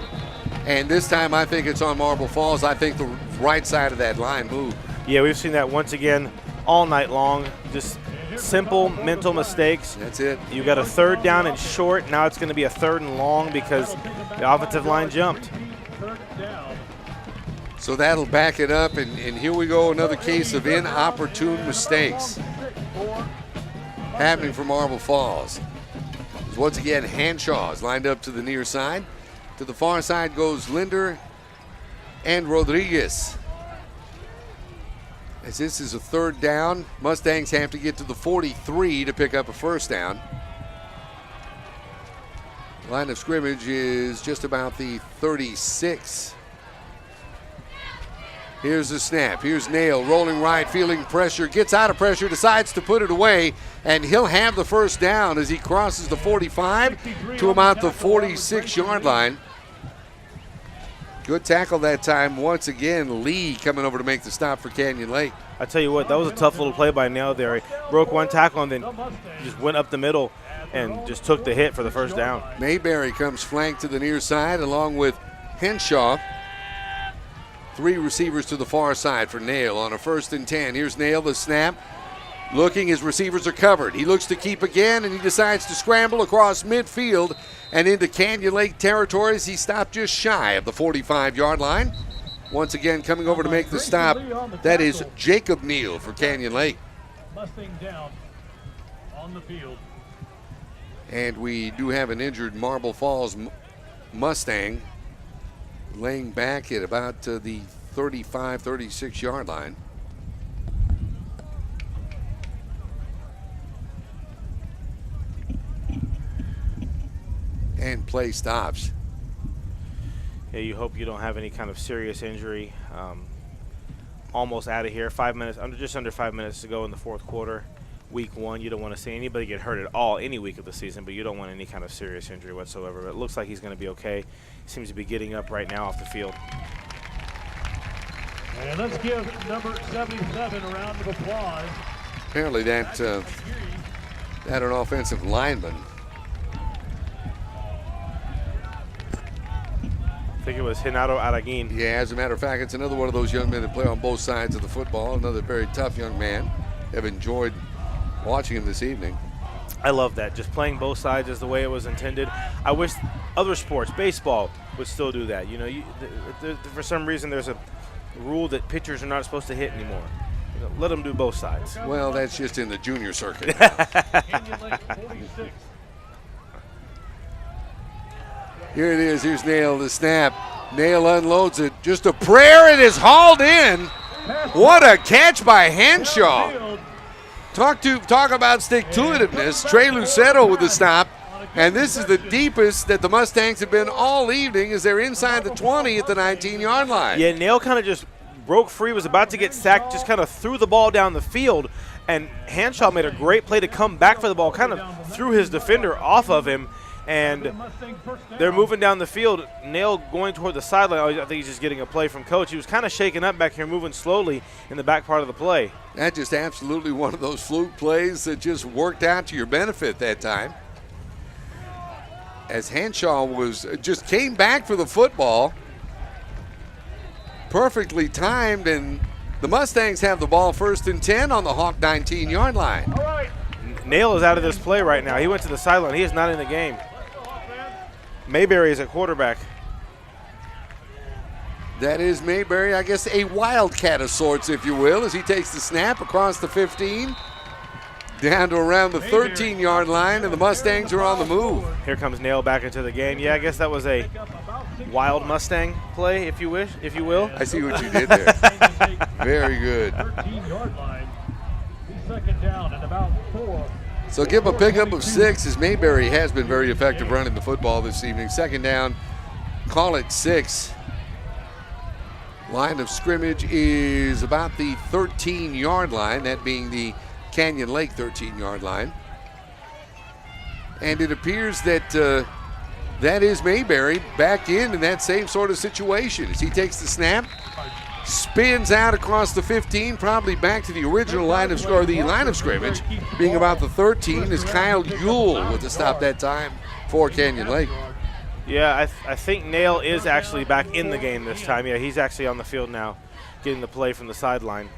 And this time I think it's on Marble Falls. I think the right side of that line moved. Yeah, we've seen that once again all night long. Just simple mental mistakes. That's it. You got a 3rd down and short. Now it's going to be a 3rd and long because the offensive line jumped. So that'll back it up, and here we go, another case of inopportune mistakes happening for Marble Falls. Once again, Hanshaw is lined up to the near side. To the far side goes Linder and Rodriguez. As this is a 3rd down, Mustangs have to get to the 43 to pick up a 1st down. Line of scrimmage is just about the 36. Here's the snap. Here's Nail rolling right, feeling pressure, gets out of pressure, decides to put it away, and he'll have the 1st down as he crosses the 45 to about the 46-yard line. Good tackle that time. Once again, Lee coming over to make the stop for Canyon Lake. I tell you what, that was a tough little play by Nail there. He broke one tackle and then just went up the middle and just took the hit for the 1st down. Mayberry comes flanked to the near side along with Henshaw. 3 receivers to the far side for Nail on a 1st and 10. Here's Nail, the snap. Looking, his receivers are covered. He looks to keep again, and he decides to scramble across midfield and into Canyon Lake territories. He stopped just shy of the 45-yard line. Once again, coming over to make the stop, that is Jacob Neal for Canyon Lake. Mustang down on the field. And we do have an injured Marble Falls Mustang laying back at about the 35, 36-yard line. And play stops. Yeah, you hope you don't have any kind of serious injury. Almost out of here. 5 minutes, just under 5 minutes to go in the 4th quarter. Week 1, you don't want to see anybody get hurt at all any week of the season, but you don't want any kind of serious injury whatsoever. But it looks like he's going to be okay. Seems to be getting up right now off the field. And let's give number 77 a round of applause. Apparently that an offensive lineman. I think it was Renato Araguin. Yeah, as a matter of fact, it's another one of those young men that play on both sides of the football. Another very tough young man. Have enjoyed watching him this evening. I love that. Just playing both sides is the way it was intended. I wish other sports, baseball, would still do that. You know, for some reason there's a rule that pitchers are not supposed to hit anymore. You know, let them do both sides. Well, that's just in the junior circuit. Here it is. Here's Nail, the snap. Nail unloads it. Just a prayer. It is hauled in What a catch by Henshaw. Talk about stick-to-itiveness. Trey Lucero with the stop. And this is the deepest that the Mustangs have been all evening as they're inside the 20 at the 19-yard line. Yeah, Nail kind of just broke free, was about to get sacked, just kind of threw the ball down the field. And Henshaw made a great play to come back for the ball, kind of threw his defender off of him. And they're moving down the field. Nail going toward the sideline. I think he's just getting a play from coach. He was kind of shaken up back here, moving slowly in the back part of the play. That just absolutely one of those fluke plays that just worked out to your benefit that time. As Henshaw just came back for the football, perfectly timed, and the Mustangs have the ball 1st and 10 on the Hawk 19-yard line. Nail is out of this play right now. He went to the sideline. He is not in the game. Mayberry is at quarterback. That is Mayberry, I guess a wildcat of sorts, if you will, as he takes the snap across the 15, down to around the 13-yard line, and the Mustangs are on the move. Here comes Nail back into the game. Yeah, I guess that was a wild Mustang play, if you will. I see what you did there. Very good. 13-yard line. 2nd down and about 4. So give a pickup of 6 as Mayberry has been very effective running the football this evening. 2nd down, call it 6. Line of scrimmage is about the 13-yard line, that being the Canyon Lake 13-yard line. And it appears that that is Mayberry back in that same sort of situation as he takes the snap, spins out across the 15, probably back to the original line of scrimmage, being about the 13, is Kyle Yule with the stop that time for Canyon Lake. Yeah, I think Nail is actually back in the game this time. Yeah, he's actually on the field now, getting the play from the sideline.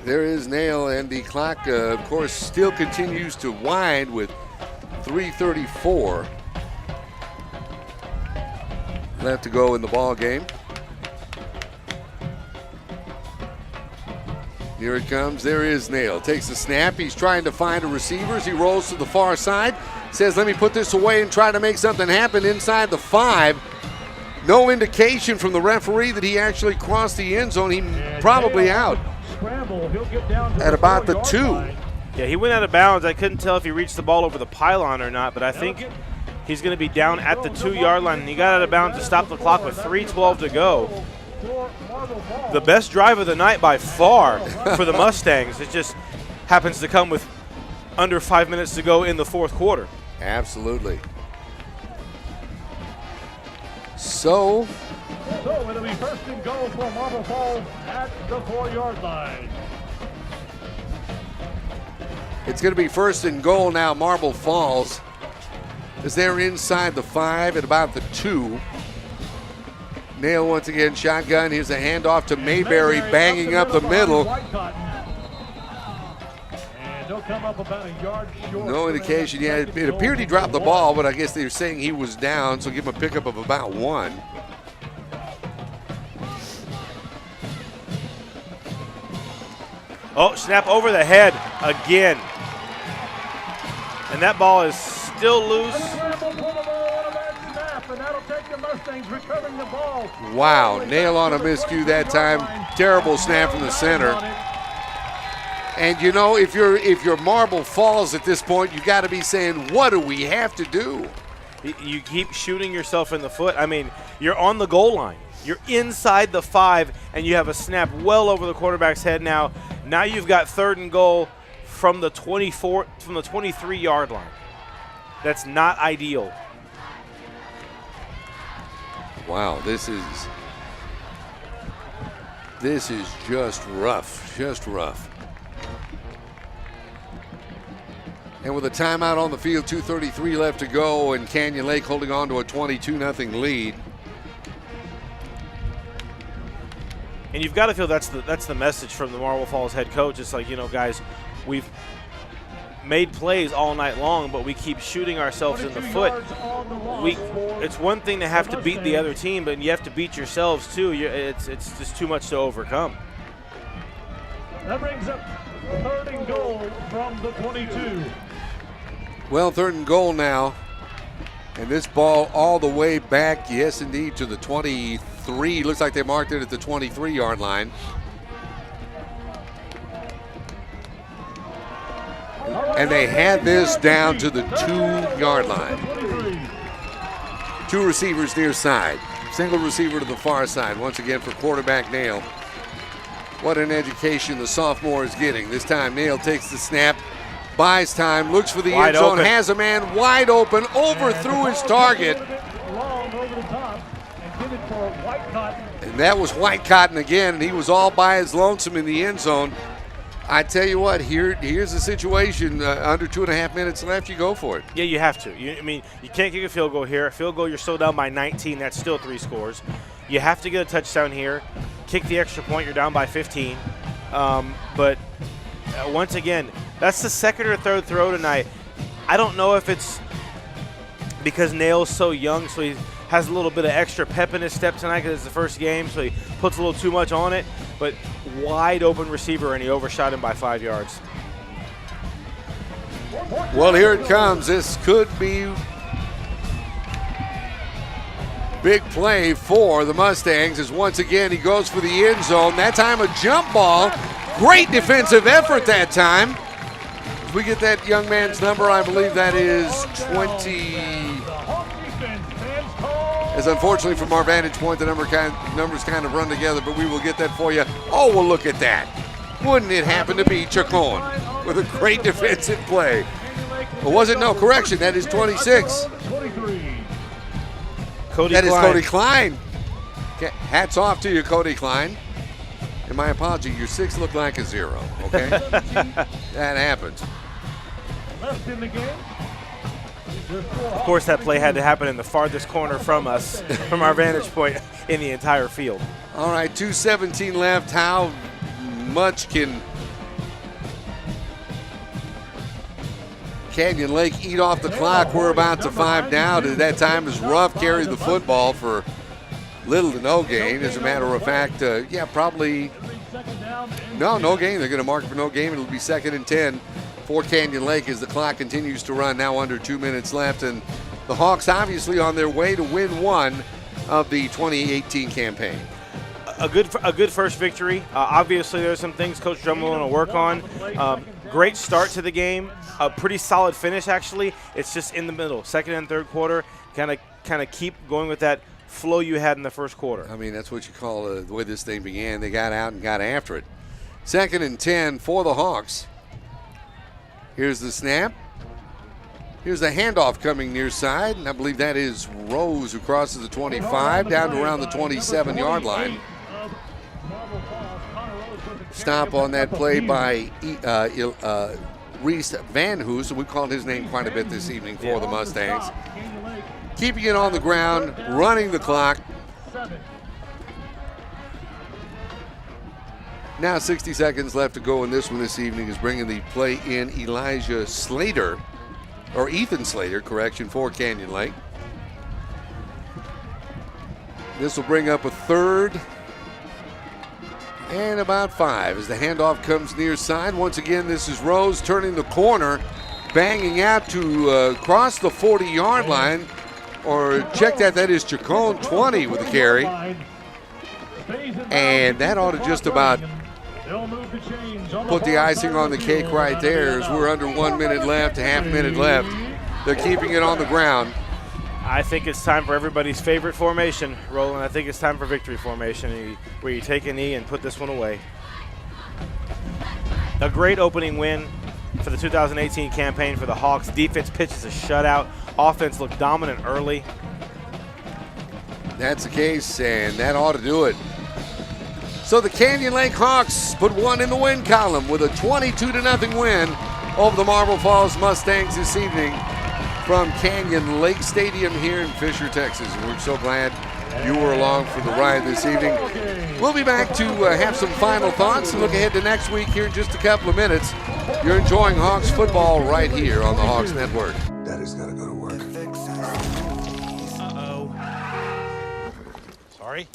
There is Nail, and the clock, of course, still continues to wind with 3:34 left to go in the ball game. Here it comes. There is Nail. Takes the snap. He's trying to find a receiver as he rolls to the far side. Says, let me put this away and try to make something happen inside the 5. No indication from the referee that he actually crossed the end zone. He probably out at about the 2. Yeah, he went out of bounds. I couldn't tell if he reached the ball over the pylon or not, but I think he's going to be down at the 2-yard line, and he got out of bounds to stop the clock with 3:12 to go. The best drive of the night by far for the Mustangs. It just happens to come with under 5 minutes to go in the 4th quarter. Absolutely. So it'll be 1st and goal for Marble Falls at the 4-yard line. It's going to be 1st and goal now, Marble Falls, as they're inside the 5 at about the 2. Nail once again, shotgun. Here's a handoff to Mayberry, banging up the middle. No indication yet. It appeared he dropped the ball, but I guess they were saying he was down, so give him a pickup of about 1. Oh, snap over the head again. And that ball is still loose. Wow, Nail on a miscue that time. Terrible snap from the center. And you know, if you're Marble Falls at this point, you got to be saying, what do we have to do? You keep shooting yourself in the foot. I mean, you're on the goal line. You're inside the 5, and you have a snap well over the quarterback's head now. Now you've got 3rd and goal from the 23-yard line. That's not ideal. Wow, this is just rough. And with a timeout on the field, 2:33 left to go, and Canyon Lake holding on to a 22-0 lead. And you've got to feel that's the message from the Marble Falls head coach. It's like, you know, guys, we've made plays all night long, but we keep shooting ourselves in the foot. It's one thing to have to beat the other team, but you have to beat yourselves too. It's just too much to overcome. That brings up 3rd and goal from the 22. Well, 3rd and goal now And this ball all the way back, yes, indeed, to the 23. Looks like they marked it at the 23-yard line. And they had this down to the 2-yard line. 2 receivers near side. Single receiver to the far side. Once again for quarterback Nail. What an education the sophomore is getting. This time Nail takes the snap. Buys time, looks for the end zone, has a man wide open, overthrew his target. And that was White Cotton again, and he was all by his lonesome in the end zone. I tell you what, here's the situation. Under 2.5 minutes left, you go for it. Yeah, you have to. You can't kick a field goal here. A field goal, you're still down by 19. That's still 3 scores. You have to get a touchdown here. Kick the extra point, you're down by 15. But once again, that's the second or third throw tonight. I don't know if it's because Nail's so young, so he has a little bit of extra pep in his step tonight because it's the first game, so he puts a little too much on it. But wide open receiver, and he overshot him by 5 yards. Well, here it comes. This could be big play for the Mustangs as once again he goes for the end zone. That time a jump ball. Great defensive effort that time. As we get that young man's number, I believe that is 20. As unfortunately from our vantage point, the numbers kind of run together, but we will get that for you. Oh, well, look at that. Wouldn't it happen to be Chacon with a great defensive play? Or was it? No, correction. That is 26. That is Cody Klein. Hats off to you, Cody Klein. And my apology, your 6 looked like a 0, okay? That happens. Of course, that play had to happen in the farthest corner from us, from our vantage point in the entire field. All right, 2:17 left. How much can Canyon Lake eat off the clock? We're about to 5 down. At that time, as Ruff carried the football for little to no gain. As a matter of fact, probably no gain. They're going to mark it for no gain. It'll be 2nd and 10 for Canyon Lake as the clock continues to run. Now under 2 minutes left, and the Hawks obviously on their way to win one of the 2018 campaign. A good first victory. Obviously, there's some things Coach Drummond will work on. Great start to the game. A pretty solid finish, actually. It's just in the middle, second and third quarter. Kind of keep going with that flow you had in the first quarter. I mean, that's what you call the way this thing began. They got out and got after it. 2nd and 10 for the Hawks. Here's the snap. Here's the handoff coming near side, and I believe that is Rose who crosses the 25 down to around the 27-yard line. Stop on that play by Reese Van Hoos, and we called his name quite a bit this evening for the Mustangs. Keeping it on the ground, running the clock. Now 60 seconds left to go in this one this evening is bringing the play in Ethan Slater, for Canyon Lake. This will bring up a 3rd and about 5 as the handoff comes near side. Once again, this is Rose turning the corner, banging out to cross the 40-yard line. Or check that is Chacon 20 with the carry. And that ought to just about put the icing on the cake right there as we're under 1 minute left, a half minute left. They're keeping it on the ground. I think it's time for everybody's favorite formation, Roland. I think it's time for victory formation, where you take a knee and put this one away. A great opening win for the 2018 campaign for the Hawks. Defense pitches a shutout. Offense looked dominant early. That's the case, and that ought to do it. So the Canyon Lake Hawks put one in the win column with a 22-0 win over the Marble Falls Mustangs this evening from Canyon Lake Stadium here in Fisher, Texas. And we're so glad you were along for the ride this evening. We'll be back to have some final thoughts and look ahead to next week here in just a couple of minutes. You're enjoying Hawks football right here on the Hawks Network. Daddy's got to go to work. Uh-oh. Sorry?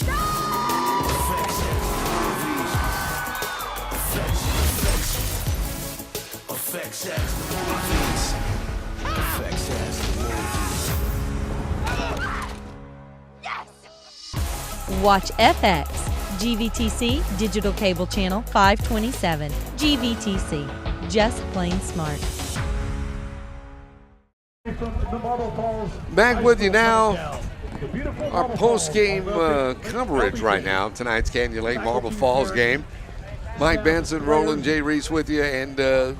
Watch FX, GVTC Digital Cable Channel 527. GVTC, just plain smart. Back with you now. Our post-game coverage right now, tonight's Canyon Lake Marble Falls game. Mike Benson, Roland J. Reese with you, and a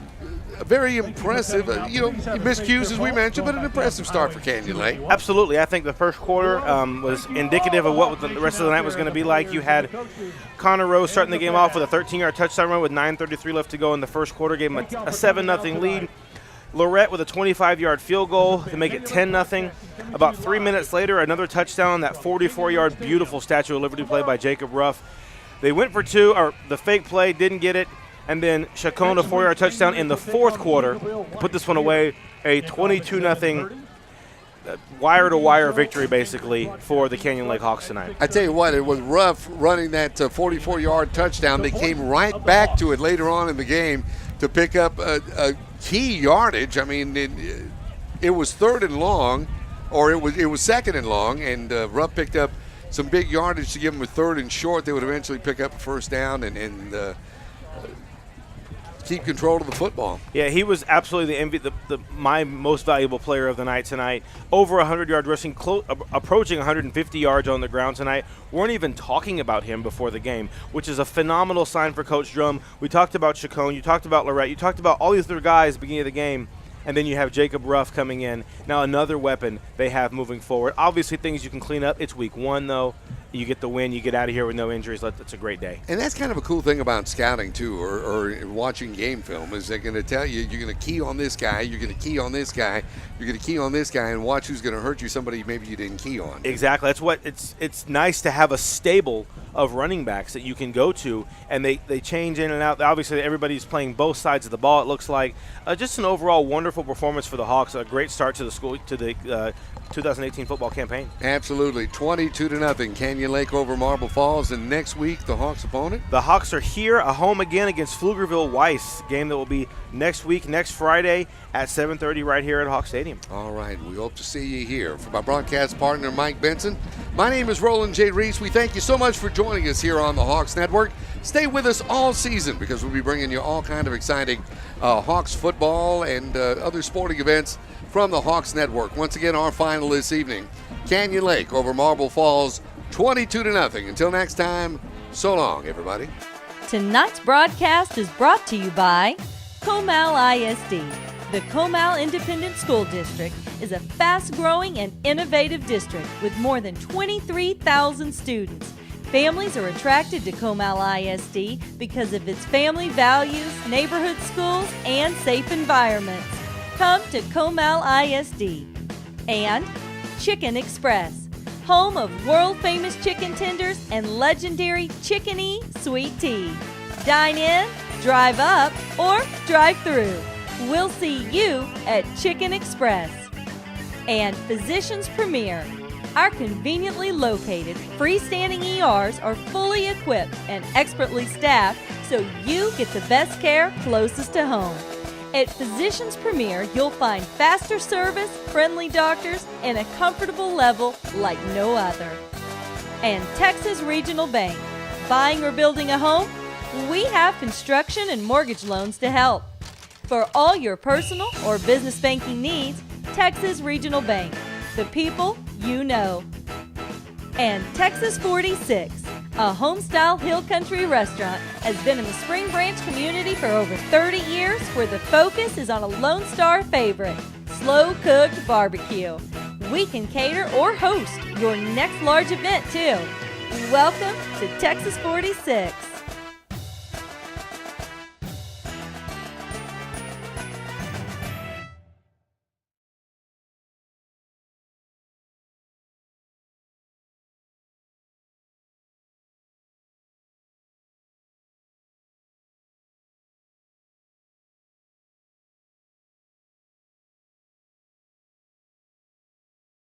very impressive, miscues as we mentioned, but an impressive start for Canyon Lake. Absolutely. I think the first quarter was indicative of what the rest of the night was going to be like. You had Connor Rose starting the game off with a 13-yard touchdown run with 9:33 left to go in the first quarter, gave him a 7-0 lead. Lorette with a 25-yard field goal to make it 10-0. About 3 minutes later, another touchdown, that 44-yard beautiful Statue of Liberty play by Jacob Ruff. They went for two, or the fake play, didn't get it, and then Chacon, a 4-yard touchdown in the fourth quarter, put this one away, a 22-0 wire-to-wire victory, basically, for the Canyon Lake Hawks tonight. I tell you what, it was Ruff running that 44-yard touchdown. They came right back to it later on in the game to pick up a key yardage. I mean, it was third and long, or it was second and long, and Ruff picked up some big yardage to give them a third and short. They would eventually pick up a first down and keep control of the football. Yeah, he was absolutely my most valuable player of the night tonight. Over 100-yard rushing, approaching 150 yards on the ground tonight. Weren't even talking about him before the game, which is a phenomenal sign for Coach Drum. We talked about Chacon, you talked about Lorette, you talked about all these other guys at the beginning of the game, and then you have Jacob Ruff coming in. Now another weapon they have moving forward. Obviously things you can clean up. It's week one, though. You get the win. You get out of here with no injuries. It's a great day. And that's kind of a cool thing about scouting, too, or watching game film, is they're going to tell you, you're going to key on this guy, you're going to key on this guy, you're going to key on this guy, and watch who's going to hurt you, somebody maybe you didn't key on. Exactly. That's what it's nice to have a stable of running backs that you can go to, and they change in and out. Obviously, everybody's playing both sides of the ball, it looks like. Just an overall wonderful performance for the Hawks. A great start to the 2018 football campaign. Absolutely. 22-0. Canyon Lake over Marble Falls. And next week, the Hawks' opponent? The Hawks are here, a home again against Pflugerville-Weiss. Game that will be next week, next Friday at 7:30 right here at Hawk Stadium. All right. We hope to see you here. For my broadcast partner, Mike Benson, my name is Roland J. Reese. We thank you so much for joining us here on the Hawks Network. Stay with us all season because we'll be bringing you all kind of exciting Hawks football and other sporting events from the Hawks Network. Once again, our final this evening, Canyon Lake over Marble Falls, 22-0. Until next time, so long, everybody. Tonight's broadcast is brought to you by Comal ISD. The Comal Independent School District is a fast-growing and innovative district with more than 23,000 students. Families are attracted to Comal ISD because of its family values, neighborhood schools, and safe environments. Come to Comal ISD. And Chicken Express, home of world-famous chicken tenders and legendary Chicken-y sweet tea. Dine in, drive up, or drive through. We'll see you at Chicken Express. And Physicians Premier. Our conveniently located freestanding ERs are fully equipped and expertly staffed so you get the best care closest to home. At Physicians Premier, you'll find faster service, friendly doctors, and a comfortable level like no other. And Texas Regional Bank. Buying or building a home? We have construction and mortgage loans to help. For all your personal or business banking needs, Texas Regional Bank. The people you know. And Texas 46. A home-style hill country restaurant has been in the Spring Branch community for over 30 years where the focus is on a Lone Star favorite, slow-cooked barbecue. We can cater or host your next large event, too. Welcome to Texas 46.